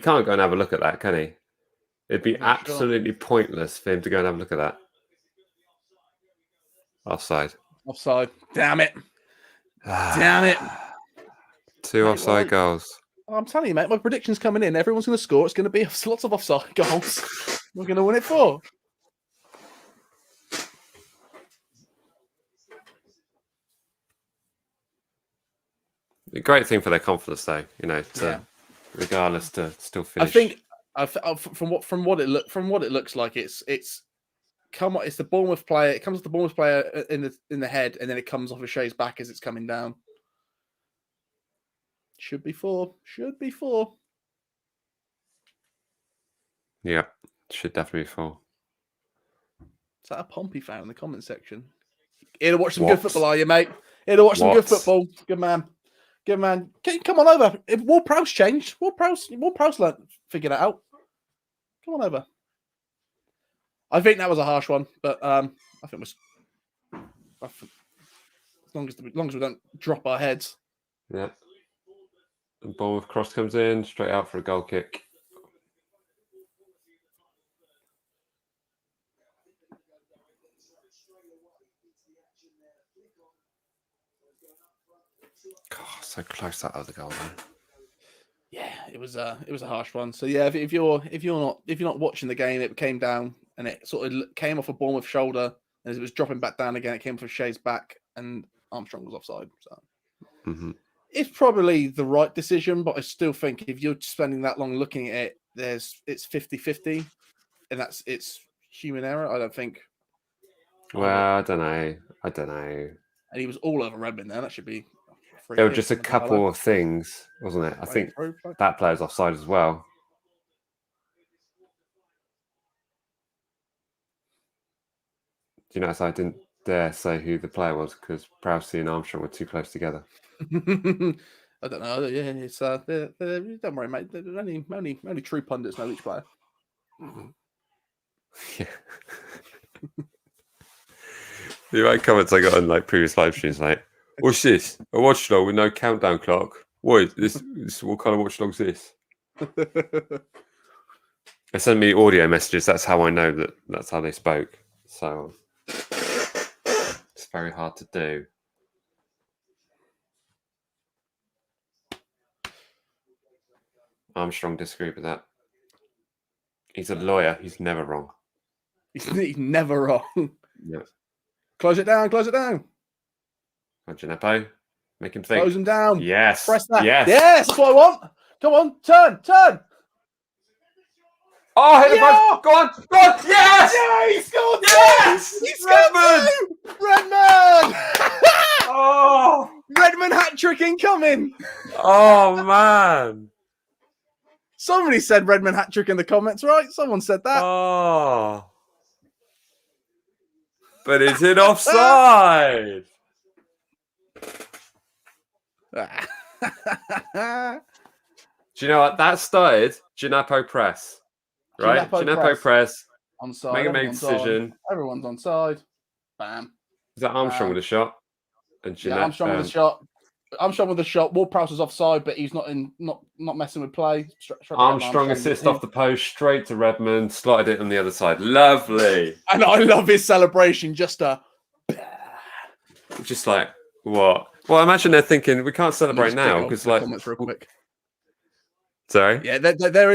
can't go and have a look at that, can he? It'd be absolutely pointless for him to go and have a look at that. Offside. Offside. Damn it. Damn it. Two offside goals. I'm telling you, mate, my prediction's coming in. Everyone's going to score. It's going to be lots of offside goals. We're going to win it 4. The great thing for their confidence, though, you know, regardless to still finish. I think from what it looks like, it's the Bournemouth player. It comes off the Bournemouth player in the head, and then it comes off of Shay's back as it's coming down. Should be 4. Should be 4. Yeah, should definitely be 4. Is that a Pompey fan in the comment section? Here to watch some good football, are you, mate? Here to watch some good football. Good man. Good man. Come on over. If Ward Prowse changed, Ward Prowse figured it out. Come on over. I think that was a harsh one, but I think it was. As long as we don't drop our heads. Yeah. And Bournemouth cross comes in straight out for a goal kick. God, so close that other goal, man. Yeah, it was a harsh one. So yeah, if you're not watching the game, it came down and it sort of came off a Bournemouth shoulder, and as it was dropping back down again, it came off Shay's back, and Armstrong was offside. So it's probably the right decision, but I still think if you're spending that long looking at it, it's 50-50, and it's human error. I don't think. Well, I don't know. And he was all over Redmond there. That should be. There were just a couple of things, wasn't it? I think that player's offside as well. Do you notice I didn't dare say who the player was because Prowsey and Armstrong were too close together? I don't know. Yeah, it's don't worry, mate. Only true pundits know each player. Yeah. The right comments I got on like previous live streams, like, what's this? A watchdog with no countdown clock? What is this? What kind of watchdog's this? They send me audio messages. That's how I know that's how they spoke. So it's very hard to do. Armstrong disagreed with that. He's a lawyer. He's never wrong. He's never wrong. Yeah. Close it down. Gineppo, Make him think. Close him down. Yes. Press that. Yes. Yes, that's what I want. Come on, turn. Oh, hit the post. Go on. Yes. Yeah, he scored. Yes. He scored. Redmond. Oh. Redmond hat trick incoming. Oh man. Somebody said Redmond hat trick in the comments, right? Someone said that. Oh. But it's in offside. Do you know what? That started Gineppo press. Right? Gineppo press. Onside. Make a decision. Everyone's onside. Bam. Is that Armstrong with a shot? And yeah, Armstrong with a shot. Armstrong with a shot. Ward-Prowse was offside, but he's not messing with play. Armstrong assist off the post, straight to Redmond, slotted it on the other side. Lovely. And I love his celebration. Just like what? Well, I imagine they're thinking we can't celebrate now because like. Comments real quick. Sorry. Yeah,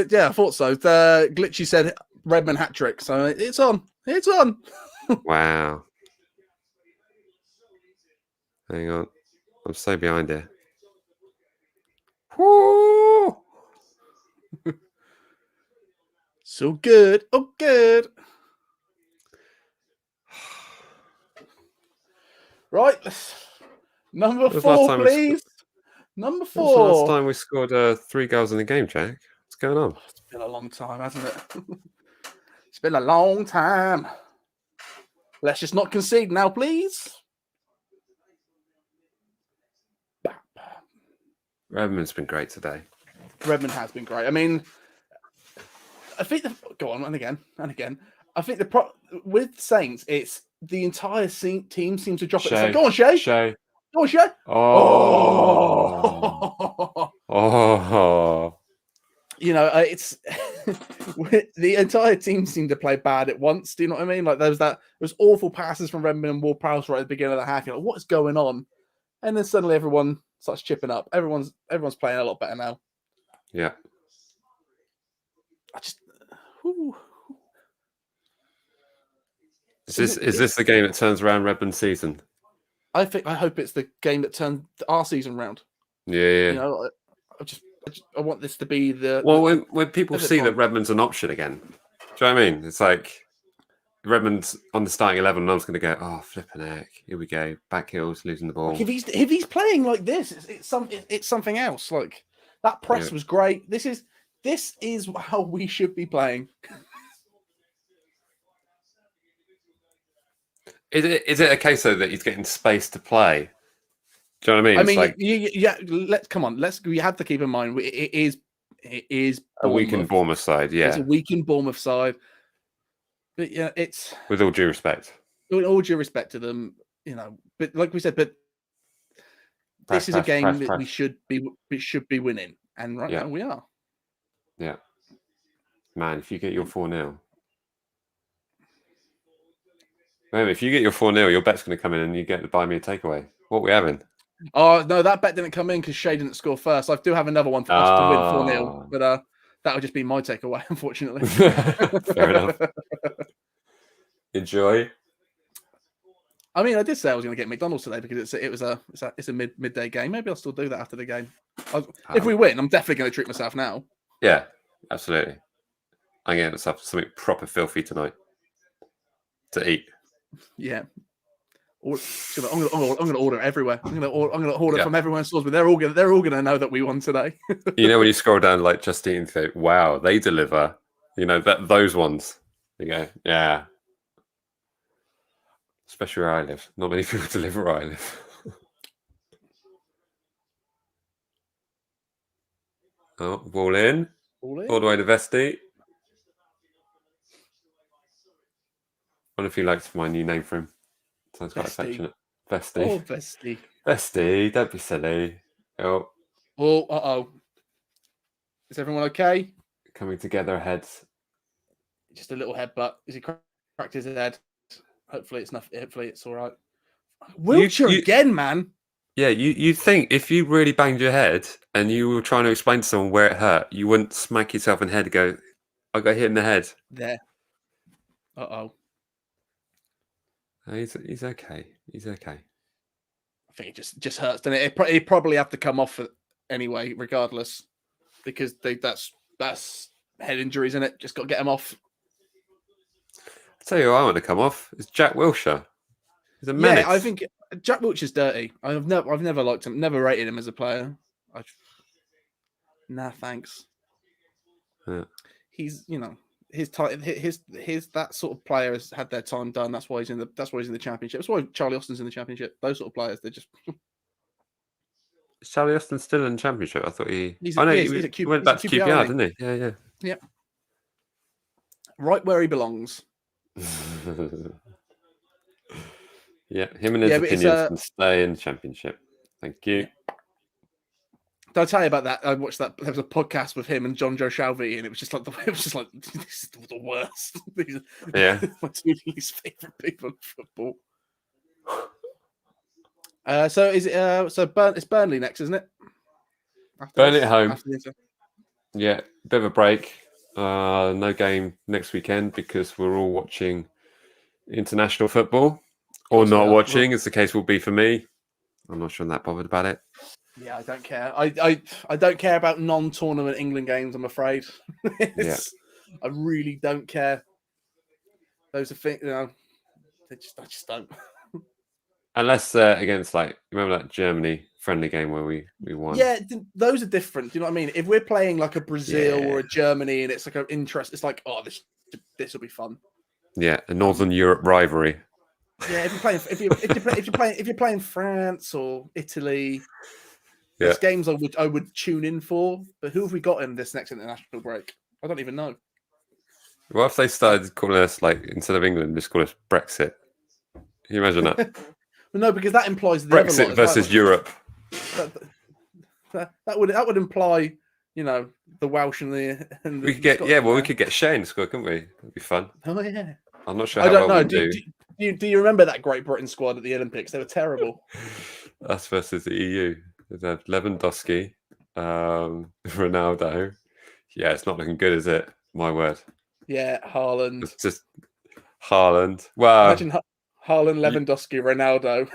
yeah, I thought so. The Glitchy said Redmond hat trick, so it's on. It's on. Wow. Hang on. I'm so behind here. Woo! So good. Oh, good. Right. Number 4, please. Number 4. When was the last time we scored 3 goals in a game, Jack? What's going on? It's been a long time, hasn't it? It's been a long time. Let's just not concede now, please. Redmond's been great today. Redmond has been great. I mean, I think go on and again. I think with Saints, it's the entire team seems to drop it. Like, go on, Shay. Go on, Shay. Oh. You know, it's the entire team seemed to play bad at once. Do you know what I mean? Like there was awful passes from Redmond and Ward-Prowse right at the beginning of the half. You're like, what is going on? And then suddenly everyone starts chipping up. Everyone's playing a lot better now. Yeah. Is this the game that turns around Redmond's season? I hope it's the game that turned our season round. Yeah. You know, I want this to be the. Well, when people see that Redmond's an option again, do you know what I mean? It's like Redmond's on the starting 11, and I'm just going to go, oh, flipping heck, here we go, back heels, losing the ball. Like if he's playing like this, it's something else. Like that press was great. This is how we should be playing. Is it a case though that he's getting space to play? Do you know what I mean? We have to keep in mind it is a weakened Bournemouth side. Yeah, it's a weakened Bournemouth side. But yeah, it's with all due respect. With all due respect to them, you know. But like we said, this is a game that we should be winning, and right now we are. Yeah, man. If you get your 4-0. Remember, if you get your 4-0, your bet's going to come in and you get to buy me a takeaway. What are we having? Oh, no, that bet didn't come in because Shay didn't score first. I do have another one for us to win 4-0, but that would just be my takeaway, unfortunately. Fair enough. Enjoy. I mean, I did say I was going to get McDonald's today because it's a midday game. Maybe I'll still do that after the game. If we win, I'm definitely going to treat myself now. Yeah, absolutely. I'm getting myself something proper filthy tonight to eat. Yeah. I'm going to order everywhere. I'm going to order from everywhere in stores, but they're all going to know that we won today. You know, when you scroll down like Just Eat and think, wow, they deliver. You know those ones. You go, yeah. Especially where I live. Not many people deliver where I live. Oh, ball in. All the way to Vesti. I wonder if he likes my new name for him. Sounds quite affectionate. Vesti. Oh, Vesti. Vesti, don't be silly. Oh. Oh, uh-oh. Is everyone okay? Coming together ahead. Just a little headbutt. Is he cracked his head? Hopefully it's nothing. Hopefully it's all right. Wiltshire again, man. Yeah, you think if you really banged your head and you were trying to explain to someone where it hurt, you wouldn't smack yourself in the head and go, I got hit in the head. There. Uh-oh. He's okay. He's okay. I think it just hurts, doesn't it? It probably have to come off anyway, regardless, because that's head injuries, isn't it? Just got to get them off. I'll tell you who I want to come off. It's Jack Wilshere. He's a menace. Yeah, I think Jack Wilshere's dirty. I've never liked him, never rated him as a player. Nah, thanks. Yeah. He's, his that sort of player has had their time done. That's why he's in the championship. That's why Charlie Austin's in the championship. Those sort of players, they're just. Is Charlie Austin still in the championship? I thought he. He went back to QPR, didn't he? Yeah. Yeah. Right where he belongs. Yeah, him and his opinions can stay in the championship. Thank you. Did I tell you about that? I watched that. There was a podcast with him and John Joe Shalvey, and it was just like this is the worst. Yeah, my two least favorite people in football. So is it? It's Burnley next, isn't it? Burnley at home. Yeah, bit of a break. No game next weekend because we're all watching international football, or not watching, as the case will be for me. I'm not sure I'm that bothered about it. Yeah, I don't care. I don't care about non-tournament England games, I'm afraid. I really don't care. Those are things, I just don't. Unless against, remember that Germany friendly game where we won? Yeah, those are different. Do you know what I mean? If we're playing like a Brazil or a Germany and it's like an interest, it's like, oh, this will be fun. Yeah, a Northern Europe rivalry. Yeah, if you're playing France or Italy, there's games I would tune in for. But who have we got in this next international break? I don't even know. What if they started calling us, instead of England, just call us Brexit? Can you imagine that? Well, no, because that implies the Brexit versus Europe. That would imply, the Welsh and the. We could get we could get Shane to score, couldn't we? That'd be fun. Oh yeah. I'm not sure. I don't know. Do you remember that Great Britain squad at the Olympics? They were terrible. Us versus the EU. They have Lewandowski, Ronaldo. Yeah, it's not looking good, is it? My word. Yeah, Haaland. It's just Haaland. Wow. Imagine Haaland, Lewandowski, Ronaldo.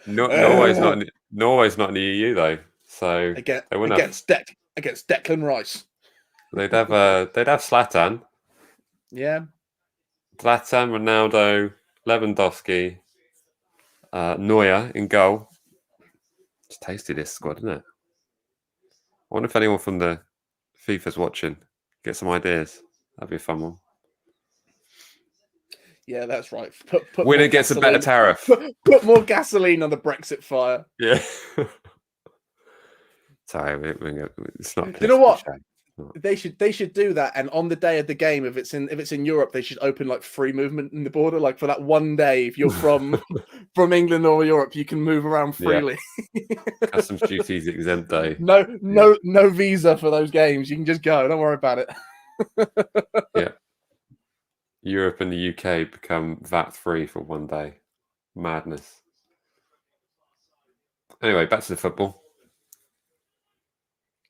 Norway's not in the EU though. So against Declan Rice. They'd have Zlatan. Yeah. Zlatan, Ronaldo, Lewandowski, Neuer in goal. It's tasty, this squad, isn't it? I wonder if anyone from the FIFA's watching. Get some ideas. That'd be a fun one. Yeah, that's right. Winner gets a better tariff. Put more gasoline on the Brexit fire. Yeah. Sorry, it's not. You know what? They should do that, and on the day of the game, if it's in Europe, they should open free movement in the border. For that one day, if you're from England or Europe, you can move around freely. Yeah. Customs duties exempt day. No visa for those games. You can just go. Don't worry about it. Yeah. Europe and the UK become VAT free for one day. Madness. Anyway, back to the football.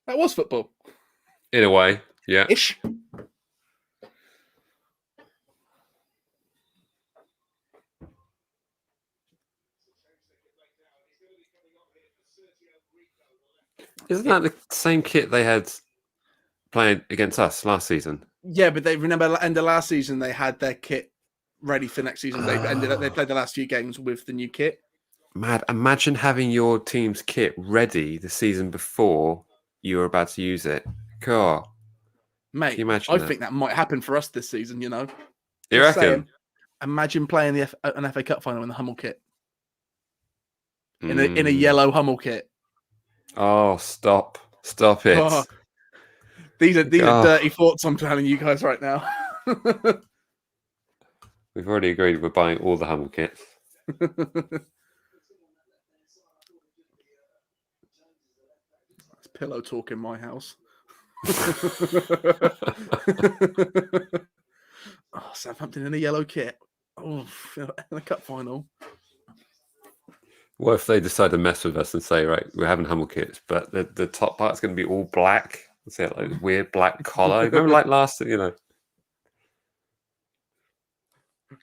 That was football. In a way, yeah. Ish. Isn't that the same kit they had playing against us last season? Yeah, but they remember end of last season they had their kit ready for next season. They played the last few games with the new kit. Mad. Imagine having your team's kit ready the season before you were about to use it. God. Mate, I think that might happen for us this season, You reckon? Saying, imagine playing an FA Cup final in the Hummel kit. In a yellow Hummel kit. Oh, stop it. Oh, these are dirty thoughts I'm telling you guys right now. We've already agreed we're buying all the Hummel kits. It's pillow talk in my house. Southampton in a yellow kit. Oh, in a cup final. What if they decide to mess with us and say, right, we're having Hummel kits, but the top part's going to be all black? Let's say weird black collar. Remember last,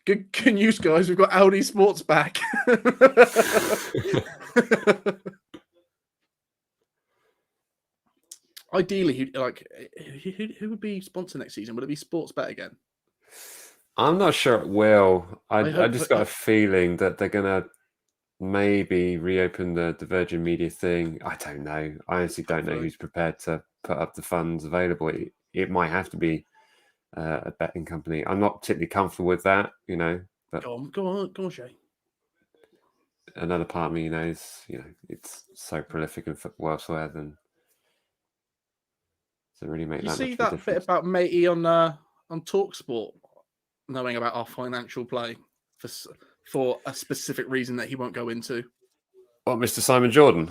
Good news, guys. We've got Audi Sports back. Ideally, who would be sponsor next season? Would it be Sportsbet again? I'm not sure it will. I hope just got a feeling that they're gonna maybe reopen the Virgin Media thing. I don't know. I honestly don't know who's prepared to put up the funds available. It might have to be a betting company. I'm not particularly comfortable with that, you know. But go on, Shay. Another part of me knows, it's so prolific in football elsewhere, then doesn't really make that much of a difference. You see that bit about Matey on TalkSport, knowing about our financial play for a specific reason that he won't go into? What, Mr. Simon Jordan?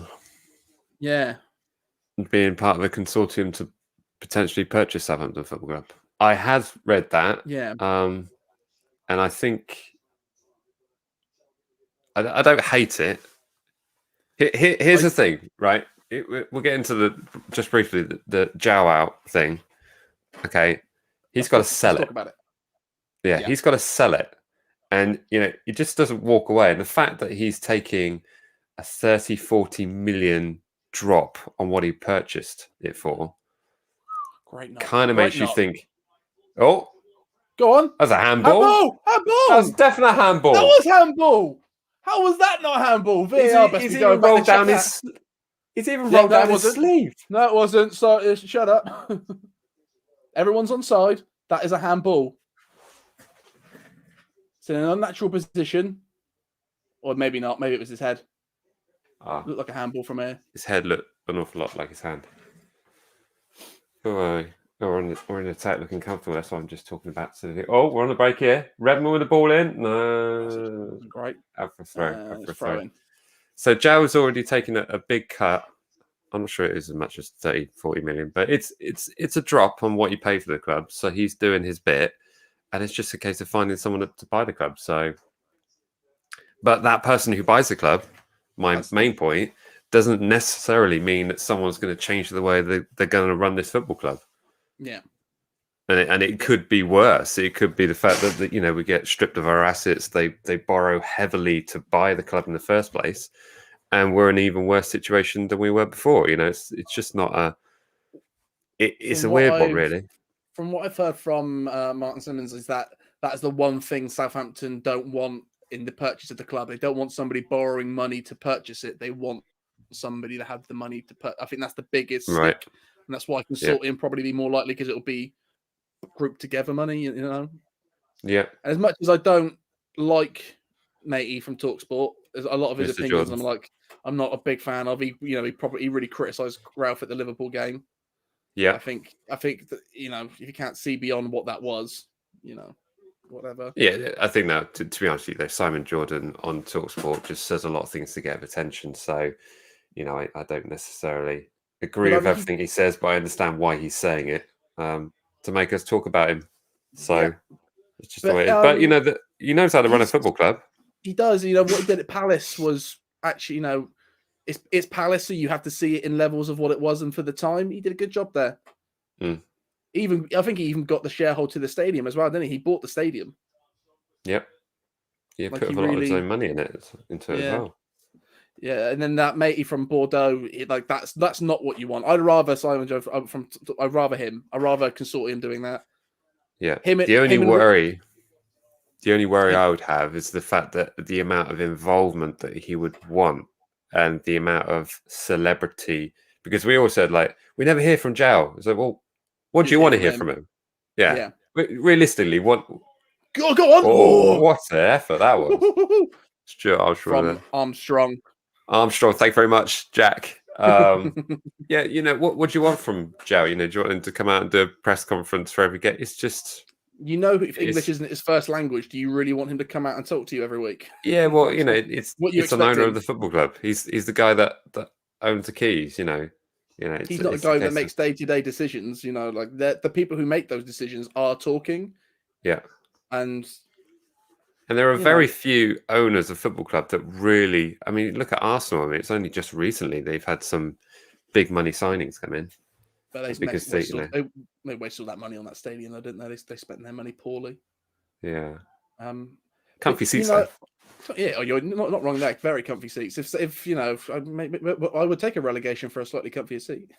Yeah. Being part of a consortium to potentially purchase Southampton Football Club. I had read that. Yeah. And I think I don't hate it. Here's the thing, right? We'll get into just briefly the Jow out thing. Okay, he's got to sell it. Talk about it. Yeah, he's got to sell it, and he just doesn't walk away. And the fact that he's taking a 30-40 million drop on what he purchased it for, kind of makes you think, oh, go on, that's a handball. Handball. That's definitely a handball. That was handball. How was that not handball? VAR best be going back and check that. He's even rolled down his sleeve. No, it wasn't. So shut up. Everyone's on side. That is a handball. It's in an unnatural position, or maybe not. Maybe it was his head. Looked like a handball from here. His head looked an awful lot like his hand. We're in attack, looking comfortable. That's what I'm just talking about. Oh, we're on the break here. Redmond with the ball in. No, great. Out for a throw. So Joe's already taken a big cut. I'm not sure it is as much as 30-40 million, but it's a drop on what you pay for the club. So he's doing his bit, and it's just a case of finding someone to buy the club. So, but that person who buys the club, my main point, doesn't necessarily mean that someone's going to change the way they're going to run this football club. Yeah. And it could be worse. It could be the fact that we get stripped of our assets. They borrow heavily to buy the club in the first place, and we're in an even worse situation than we were before. It's just not a. It's a weird one, really. From what I've heard from Martin Simmons, is that's the one thing Southampton don't want in the purchase of the club. They don't want somebody borrowing money to purchase it. They want somebody to have the money to put. I think that's the biggest right, stick, and that's why consortium probably be more likely because it'll be grouped together money. Yeah. And as much as I don't like Matey from TalkSport, there's a lot of his opinions. I'm not a big fan of. He really criticised Ralph at the Liverpool game. Yeah. I think that if you can't see beyond what that was, whatever. Yeah, I think that to be honest with you, Simon Jordan on TalkSport just says a lot of things to get attention. So, I don't necessarily agree with everything he says, but I understand why he's saying it to make us talk about him. So it's just the way it is. But he knows how to run a football club. He does. What he did at Palace was actually, it's Palace, so you have to see it in levels of what it was, and for the time, he did a good job there. Mm. I think he even got the shareholder to the stadium as well, didn't he? He bought the stadium. Yep. Yeah, put a lot of his own money into it as well. Yeah, and then that matey from Bordeaux, that's not what you want. I'd rather Simon Joe I'd rather him. I'd rather consortium doing that. Yeah. The only worry I would have is the fact that the amount of involvement that he would want and the amount of celebrity, because we all said we never hear from Joe. So what do you want to hear from him? Yeah. Realistically, what? Go on! Oh, what an effort that was. Stuart Armstrong. From Armstrong. Thank you very much, Jack. Yeah, what do you want from Joe? Do you want him to come out and do a press conference for every game? It's just... if English isn't his first language, do you really want him to come out and talk to you every week? Yeah, well, it's an owner of the football club. He's the guy that owns the keys, He's not a guy that makes day-to-day decisions, the people who make those decisions are talking. Yeah. And there are very few owners of football club that really, look at Arsenal. It's only just recently they've had some big money signings come in. But they wasted all that money on that stadium, though, didn't they? They spent their money poorly. Yeah. Comfy But seats, though. yeah, you're not wrong there. Very comfy seats. If I would take a relegation for a slightly comfier seat.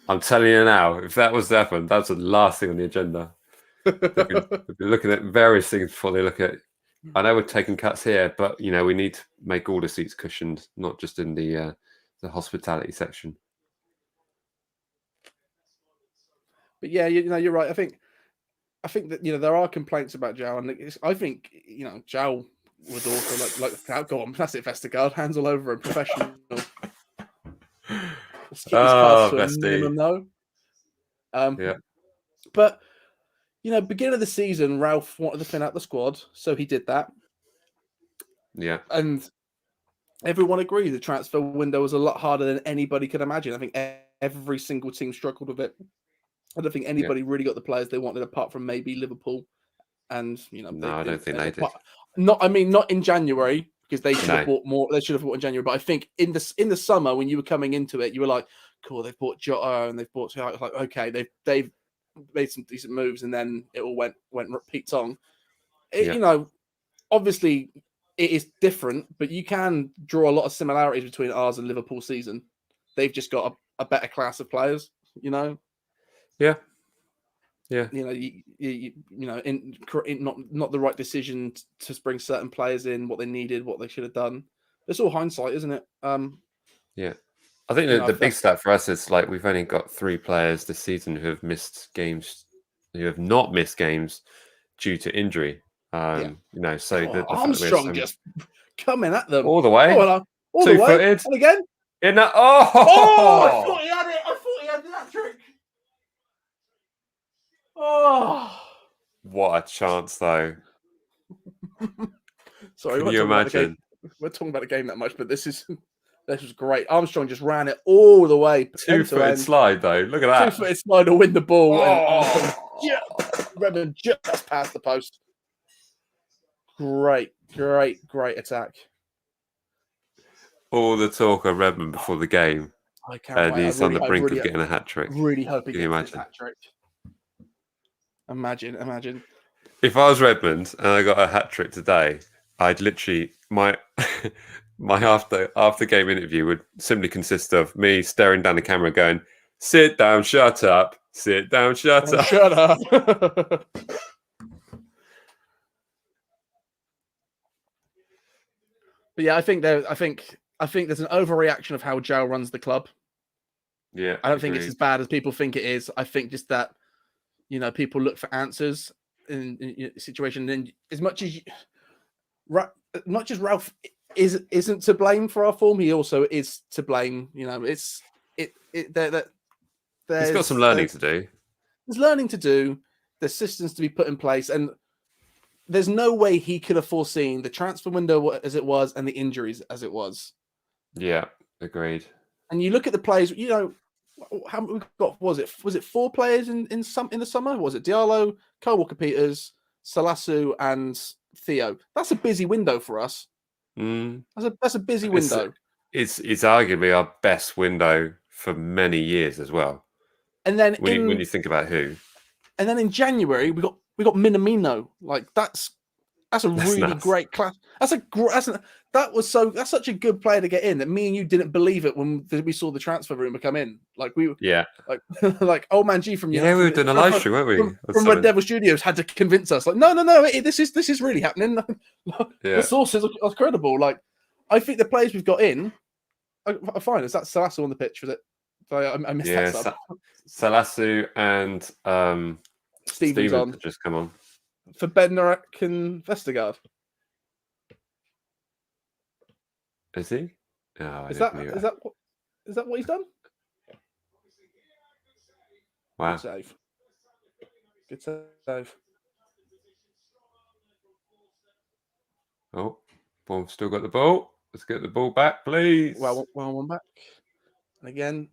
I'm telling you now, if that was to happen, that's the last thing on the agenda. They'd be looking at various things before they look at. I know we're taking cuts here, but we need to make all the seats cushioned, not just in the hospitality section. But yeah, you're right. I think that there are complaints about Joe, and I think Joe would also go on. That's it, Vestergaard. Hands all over him, professional. Let's keep these cards to a minimum, though. Yeah. But beginning of the season, Ralph wanted to thin out the squad, so he did that. Yeah. And everyone agreed the transfer window was a lot harder than anybody could imagine. I think every single team struggled with it. I don't think anybody really got the players they wanted, apart from maybe Liverpool. And no, I don't think they did. Not in January, because they should have bought more. They should have bought in January. But I think in the summer, when you were coming into it, you were like, "Cool, they've bought Jota and they've bought." Like, okay, they've made some decent moves, and then it all went Pete Tong. Obviously it is different, but you can draw a lot of similarities between ours and Liverpool season. They've just got a better class of players, Yeah. Yeah. Not the right decision to bring certain players in, what they needed, what they should have done. It's all hindsight, isn't it? Yeah. I think the big stat for us is we've only got 3 players this season who have missed games, who have not missed games due to injury. So Armstrong just coming at them all the way, all two-footed, the way, and again. In that, I thought he had it. I thought he had that trick. Oh, what a chance, though! Sorry, can you imagine? We're talking about the game that much, but this was great. Armstrong just ran it all the way. 2-footed slide, though. Look at that. 2-footed slide to win the ball. And Redmond just past the post. Great attack. All the talk of Redmond before the game. I can't wait. He's on the brink of getting a hat-trick. Really hope he gets a hat-trick. Imagine. If I was Redmond and I got a hat-trick today, I'd literally my after game interview would simply consist of me staring down the camera going, "Sit down, shut up. Sit down, shut up. Shut up." But yeah, I think there's an overreaction of how Joe runs the club. Yeah. I don't think it's as bad as people think it is. I think just that people look for answers in a situation. And as much as Ralph isn't to blame for our form, he also is to blame. He's got some learning to do. There's learning to do. There's systems to be put in place, and there's no way he could have foreseen the transfer window as it was and the injuries as it was. Yeah, agreed. And you look at the players. How we got? Was it 4 players in the summer? Was it Diallo, Kyle Walker-Peters, Salasu, and Theo? That's a busy window for us. That's a busy window. It's arguably our best window for many years as well. And then when you think about who, and then in January we got Minamino. That's a really great class. That's such a good player to get in that me and you didn't believe it when we saw the transfer rumor come in. Like old man G from we were doing a live stream, weren't we? From Red Devil Studios had to convince us. No, this is really happening. The sources are credible. I think the players we've got in are fine. Is that Salasu on the pitch? Was it? I missed that sub. Salasu and Stevens on. Just come on. For Bednarek and Vestergaard. Is he? Oh, is that what he's done? Wow. Good save. Oh, Bournemouth still got the ball. Let's get the ball back, please. Well, one back. And again.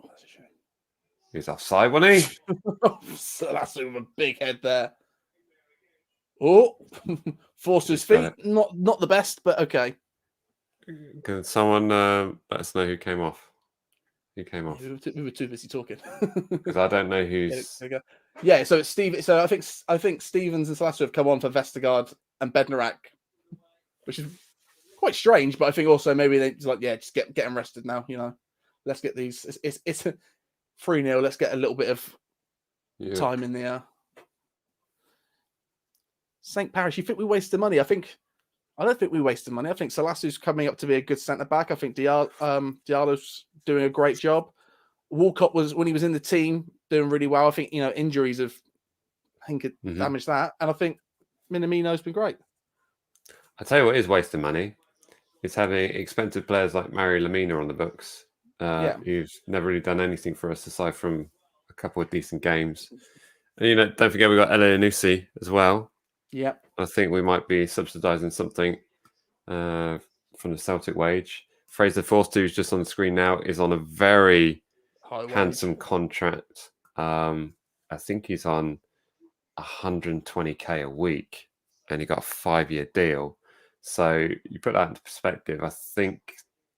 Oh, that's a shame. He's offside, wasn't he? So that's with a big head there. Oh, forced his feet. Not the best, but okay. Can someone let us know who came off? Who came off? We were too busy talking. Because I don't know who's. There we go. Yeah, so it's Steve. So I think Stevens and Salasso have come on for Vestergaard and Bednarak, which is quite strange. But I think also maybe they just get them rested now. Let's get these. It's 3-0. Let's get a little bit of time in the air. St. Parish, you think we wasted money? I don't think we wasted money. I think Salassu's coming up to be a good centre back. I think Diallo's doing a great job. Walcott was, when he was in the team, doing really well. I think injuries have damaged that, and I think Minamino's been great. I tell you what is wasting money. It's having expensive players like Mario Lemina on the books, who's never really done anything for us aside from a couple of decent games. And don't forget we got Elyounoussi as well. Yeah, I think we might be subsidising something from the Celtic wage. Fraser Forster, who's just on the screen now, is on a very handsome contract. I think he's on 120k a week, and he got a 5-year deal. So you put that into perspective, I think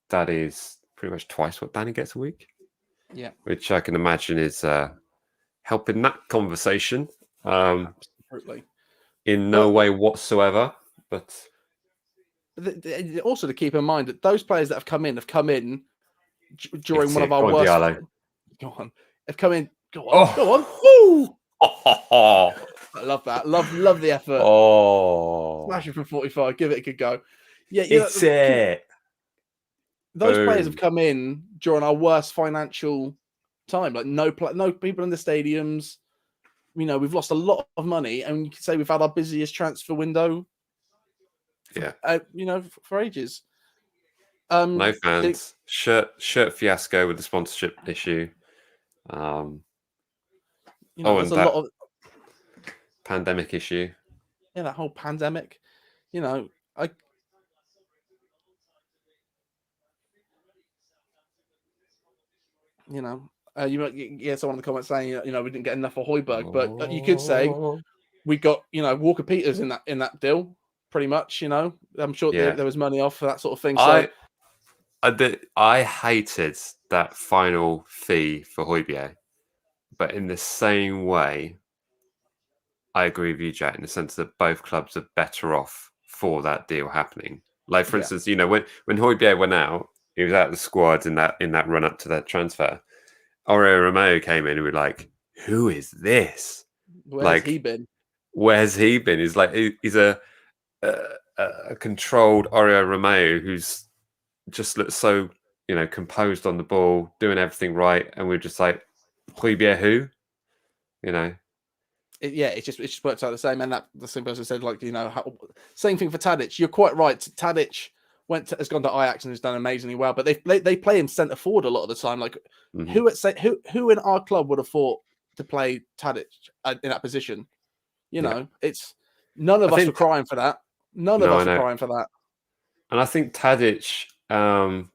that is pretty much twice what Danny gets a week. Yeah, which I can imagine is helping that conversation. Absolutely. In no way whatsoever, but also to keep in mind that those players that have come in during one of our worst. Go on, have come in. Go on. Woo! I love that. Love the effort. Smash it from 45. Give it a good go. Yeah, it's it. Those players have come in during our worst financial time. Like no people in the stadiums. We've lost a lot of money, and you could say we've had our busiest transfer window. For ages. No fans. Shirt fiasco with the sponsorship issue. There's a lot of pandemic issue. Yeah, that whole pandemic. Someone in the comments saying, we didn't get enough for Højbjerg, but you could say we got, Walker Peters in that deal, pretty much. I'm sure there was money off for that sort of thing. So I hated that final fee for Højbjerg, but in the same way, I agree with you, Jack, in the sense that both clubs are better off for that deal happening. Like, for instance, when Højbjerg went out, he was out of the squad in that run up to that transfer. Aurelio Romeo came in and we were like, who is this? Where's he been? Where's he been? He's like, he's a controlled Aurelio Romeo who's just looks so, composed on the ball, doing everything right. And we're just like, Højbjerg who? It just works out the same. And that the same person said, same thing for Tadic. You're quite right. Tadic has gone to Ajax and has done amazingly well, but they play him centre forward a lot of the time. Like who in our club would have thought to play Tadic in that position? It's none of us were crying for that. None of us were crying for that. And I think Tadic and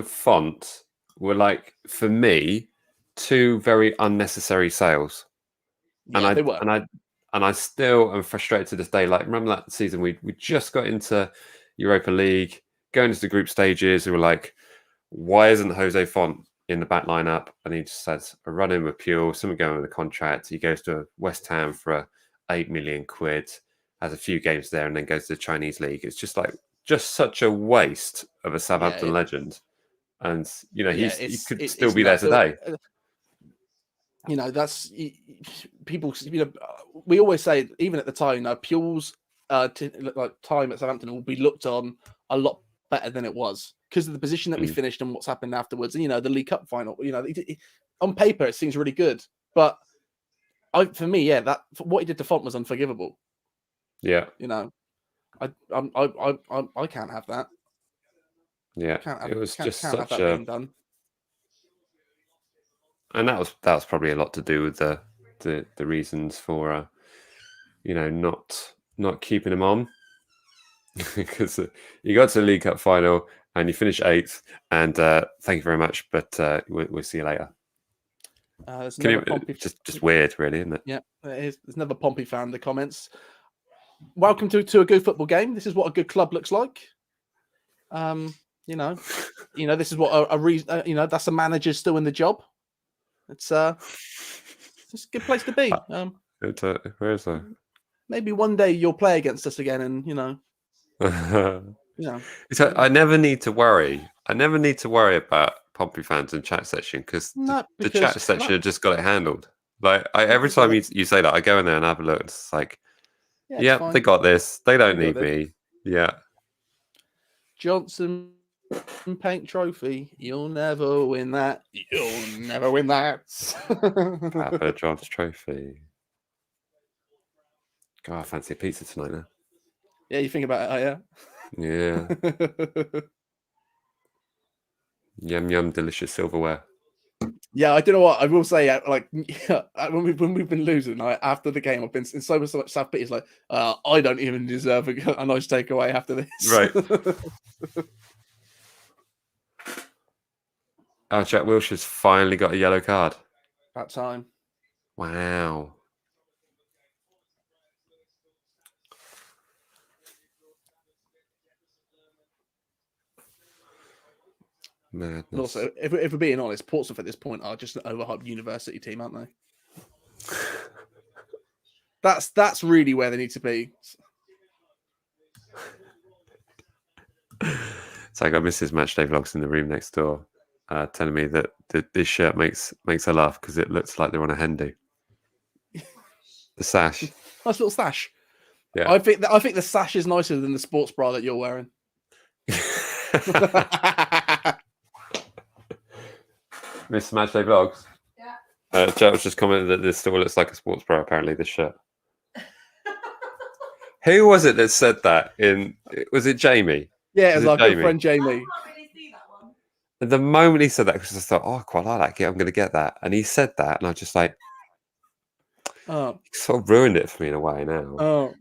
Font were for me, two very unnecessary sales. Yeah, they were. And I still am frustrated to this day. Remember that season we just got into Europa League, going into the group stages. We were like, why isn't Jose Font in the back lineup? And he just has a run in with Pure, something going with the contract. He goes to West Ham for 8 million quid, has a few games there, and then goes to the Chinese league. It's just such a waste of a Southampton legend. And he could still be there today. That's people. We always say, even at the time, Pule's time at Southampton will be looked on a lot better than it was because of the position that we finished and what's happened afterwards. And the League Cup final. On paper it seems really good, but for me, that what he did to Font was unforgivable. Yeah, I can't have that. Yeah, it was just such a. Being done. And that was probably a lot to do with the reasons for not keeping him on because you got to the League Cup final and you finished 8th and thank you very much, but we'll see you later. Just weird, really, isn't it? Yeah, it is. There's another Pompey fan in the comments. Welcome to a good football game. This is what a good club looks like. This is what a reason. That's a manager still in the job. It's It's a good place to be. Where is that? Maybe one day you'll play against us again, and I never need to worry. I never need to worry about Pompey fans and chat section because the chat section have just got it handled. Like every time you say that, I go in there and have a look. It's like, yeah, they got this. They don't need me. Yeah. Johnson Paint Trophy. You'll never win that. You'll never win that. Papa John's Trophy. God, I fancy a pizza tonight now. Yeah, you think about it, yeah? Yeah. Yum yum, delicious silverware. Yeah, I don't know what I will say. Like when we've been losing, after the game, I've been in so much self pity. It's like I don't even deserve a nice takeaway after this. Right. Oh, Jack Wilshere's finally got a yellow card. About time. Wow. Madness. And also, if we're being honest, Portsmouth at this point are just an overhyped university team, aren't they? That's really where they need to be. So I got Mrs. MatchDayVlogs in the room next door, telling me that this shirt makes her laugh because it looks like they're on a hen do. The sash. Nice little sash. Yeah. I think the sash is nicer than the sports bra that you're wearing. Miss MatchDayVlogs. Yeah. Jack was just commenting that this still looks like a sports bra. Apparently, this shirt. Who was it that said that? Was it Jamie? Yeah, it was our good friend Jamie. I can't really see that one. The moment he said that, because I thought, oh, I quite like that kit, I'm going to get that. And he said that, and I was just like, oh, he sort of ruined it for me in a way now. Oh.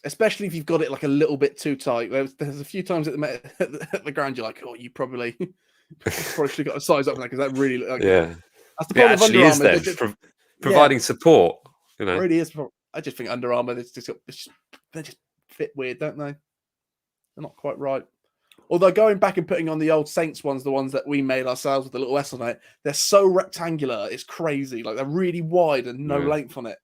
Especially if you've got it like a little bit too tight. There's a few times at the ground you're like, oh, you probably should have got a size up there because that really yeah. That's the problem with Under Armour. Is providing support. You know, it really is. I just think Under Armour they just fit weird, don't they? They're not quite right. Although going back and putting on the old Saints ones, the ones that we made ourselves with the little S on it, they're so rectangular. It's crazy. Like they're really wide and no length on it.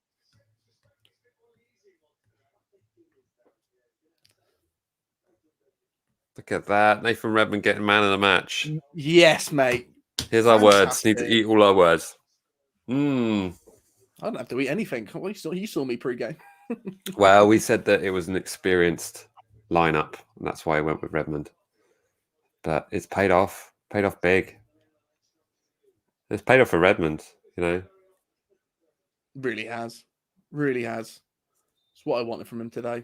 Look at that. Nathan Redmond getting man of the match. Yes, mate. Here's our words. Need to eat all our words. I don't have to eat anything. You saw me pre-game. Well, we said that it was an experienced lineup, and that's why I went with Redmond. But it's paid off. Paid off big. It's paid off for Redmond, you know. Really has. Really has. It's what I wanted from him today.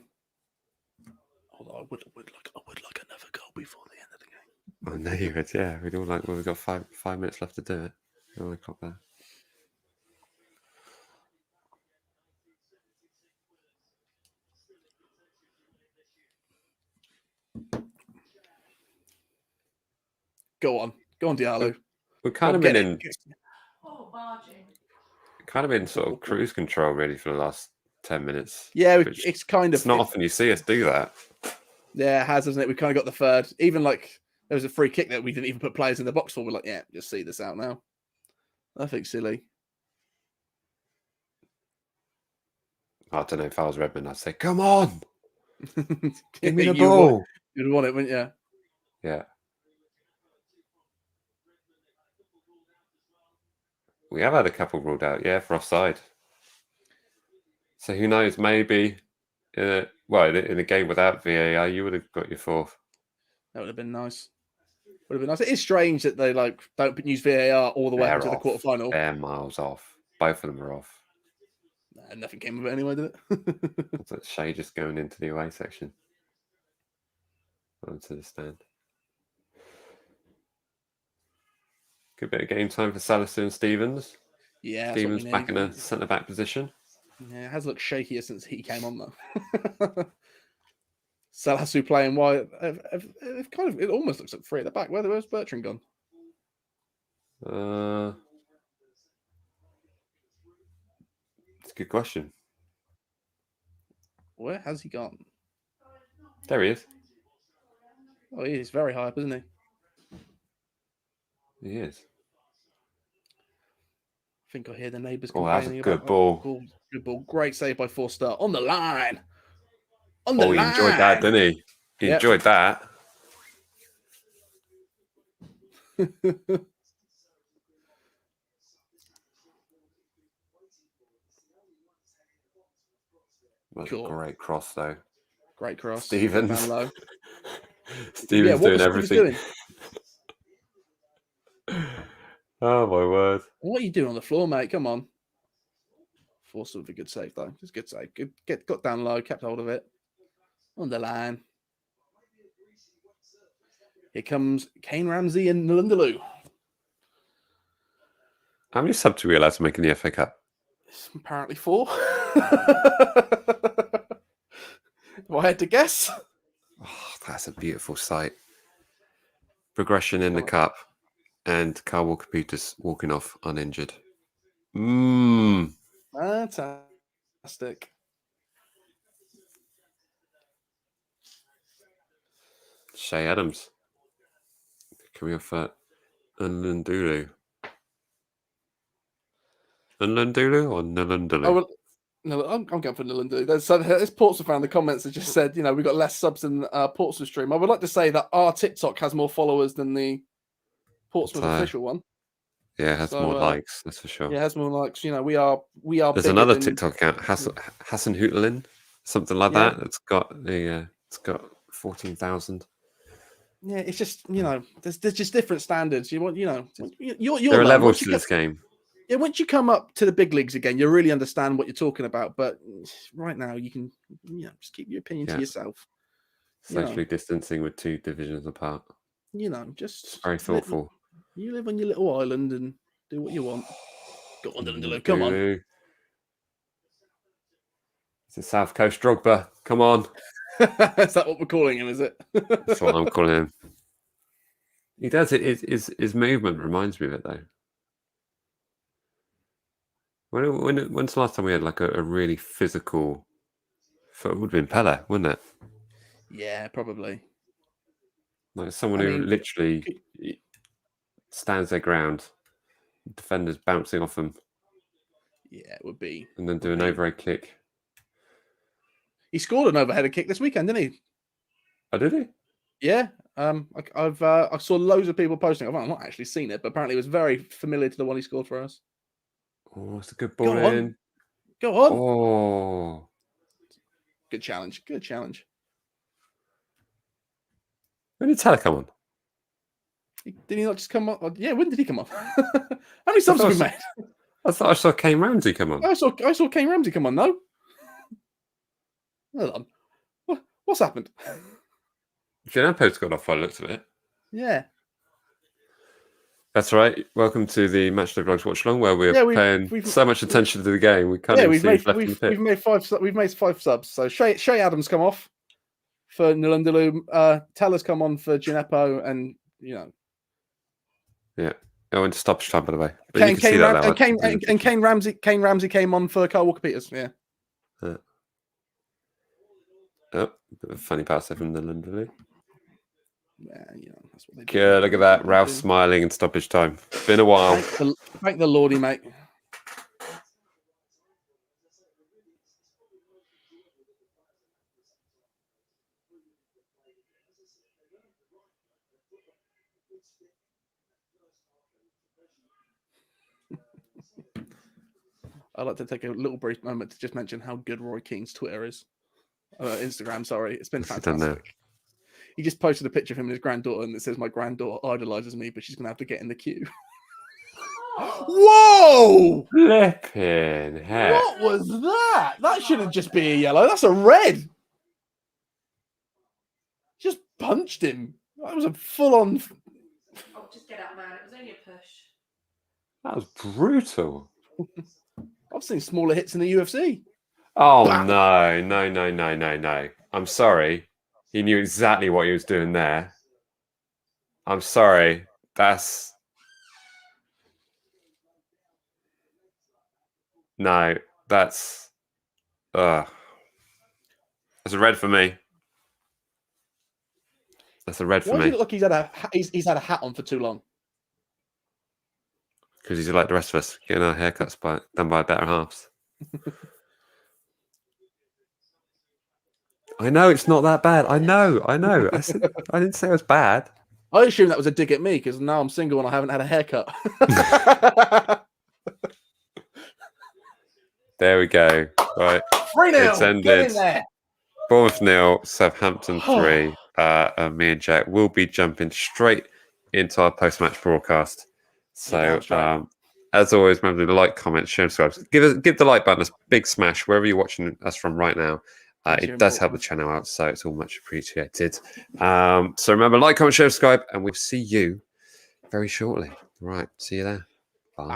Although I would like another goal before the end of the game. I know you would, yeah. We'd all like, well, we've got 5 minutes left to do it. Oh, I got that. Go on, Diallo. We've kind of been in sort of cruise control really for the last 10 minutes. Yeah, it's kind of. It's not often you see us do that. Yeah, it has, hasn't it? We kind of got the third. Even like there was a free kick that we didn't even put players in the box for. We're like, yeah, just see this out now. I think silly. I don't know if I was Redmond, I'd say, come on, give me the You'd ball. You'd want it, wouldn't you? Yeah. We have had a couple ruled out, yeah, for offside. So who knows? Maybe, in a game without VAR, you would have got your 4th. That would have been nice. Would have been nice. It is strange that they don't use VAR all the way up to the quarterfinal. They're miles off. Both of them are off. And nothing came of it anyway, did it? It's like Shay just going into the away section. Onto the stand. Good bit of game time for Salisu and Stevens. Yeah, Stevens back in a centre-back position. Yeah, it has looked shakier since he came on, though. Salisu playing wide. It almost looks like 3 at the back. Where's Bertrand gone? It's a good question. Where has he gone? There he is. Oh, he's very high up, isn't he? He is. think I hear the neighbours Oh, that's a complaining good about ball. Good ball. Great save by Forster. On the line. On the Oh, he line. enjoyed that, didn't he? He Yep. enjoyed that. That's Cool. a great cross, though. Great cross. Stevens. Down low. Stevens what doing was everything. doing? Oh, my word. What are you doing on the floor, mate? Come on. Forster with a good save, though. Just good save. Got down low, kept hold of it. On the line. Here comes Kane Ramsey and Nalundaloo. How many subs are we allowed to make in the FA Cup? Apparently 4. If I had to guess. Oh, that's a beautiful sight. Progression in the cup and Carl Walker-Peters walking off uninjured. Fantastic. Shay Adams. Coming off for Nlundulu. Nlundulu or Nlundulu? No, I'm going for Nalundaloo. This Portsmouth fan in the comments has just said, we got less subs than Portsmouth stream. I would like to say that our TikTok has more followers than the Portsmouth official one. Yeah, it has more likes, that's for sure. Yeah, it has more likes. We are. There's another TikTok account, Hassan Hootlin, something like that. It's got 14,000. Yeah, it's just there's just different standards. You're there are levels to this game. Yeah, once you come up to the big leagues again, you really understand what you're talking about. But right now, you can just keep your opinion to yourself. Socially distancing with 2 divisions apart. Just very thoughtful. You live on your little island and do what you want. Go on, Dylan. Come on. It's a South Coast Drogba. Come on. Is that what we're calling him? Is it? That's what I'm calling him. He does it. His movement reminds me of it, though. When's the last time we had like a really physical? It would have been Pele, wouldn't it? Yeah, probably. Like someone who literally stands their ground, defenders bouncing off them. Yeah, it would be. And then do an overhead kick. He scored an overhead kick this weekend, didn't he? Oh, did he? Yeah. I saw loads of people posting. I've not actually seen it, but apparently it was very familiar to the one he scored for us. Oh, it's a good ball in. Go on. Oh. Good challenge. Good challenge. When did Teller come on? Did he not just come on? Yeah, when did he come on? How many subs have we made? I thought I saw Kane Ramsey come on. I saw Kane Ramsey come on, no? Hold on. What's happened? Gineppo's got off by the looks of it. Yeah. That's right. Welcome to the MatchDayVlogs watch along, where we're paying so much attention to the game we can't even see left in the pit. We've made 5 subs. So Shay Adams come off for Nalundaloo. Teller's come on for Gineppo, and Yeah. I went to stoppage time, by the way. But Kane Ramsey came on for Carl Walker-Peters. Yeah. Oh, bit of a funny pass there from Nalundaloo. Yeah, that's what they do. Good, look at that. Ralph smiling in stoppage time. Been a while. Thank the Lordy, mate. I'd like to take a little brief moment to just mention how good Roy Keane's Twitter is. Instagram, sorry. It's been fantastic. He just posted a picture of him and his granddaughter, and it says, "My granddaughter idolizes me, but she's going to have to get in the queue." Whoa! Flipping heck. What was that? That shouldn't just be a yellow. That's a red. Just punched him. That was a full-on... Oh, just get out, man. It was only a push. That was brutal. I've seen smaller hits in the UFC. Oh, no. I'm sorry. He knew exactly what he was doing there. I'm sorry. That's... No, that's... That's a red for me. That's a red for me. Why does it look like he's had a hat on for too long? Because he's like the rest of us, getting our haircuts done by better halves. I know it's not that bad. I know. I didn't say it was bad. I assume that was a dig at me because now I'm single and I haven't had a haircut. There we go. Right. 3-0. It's ended. Get in there. Bournemouth 0, Southampton 3. And me and Jack will be jumping straight into our post-match broadcast. So, as always, remember to like, comment, share, and subscribe. Give the like button a big smash wherever you're watching us from right now. It does help the channel out, so it's all much appreciated. So remember, like, comment, share, subscribe, and we'll see you very shortly. Right, see you there.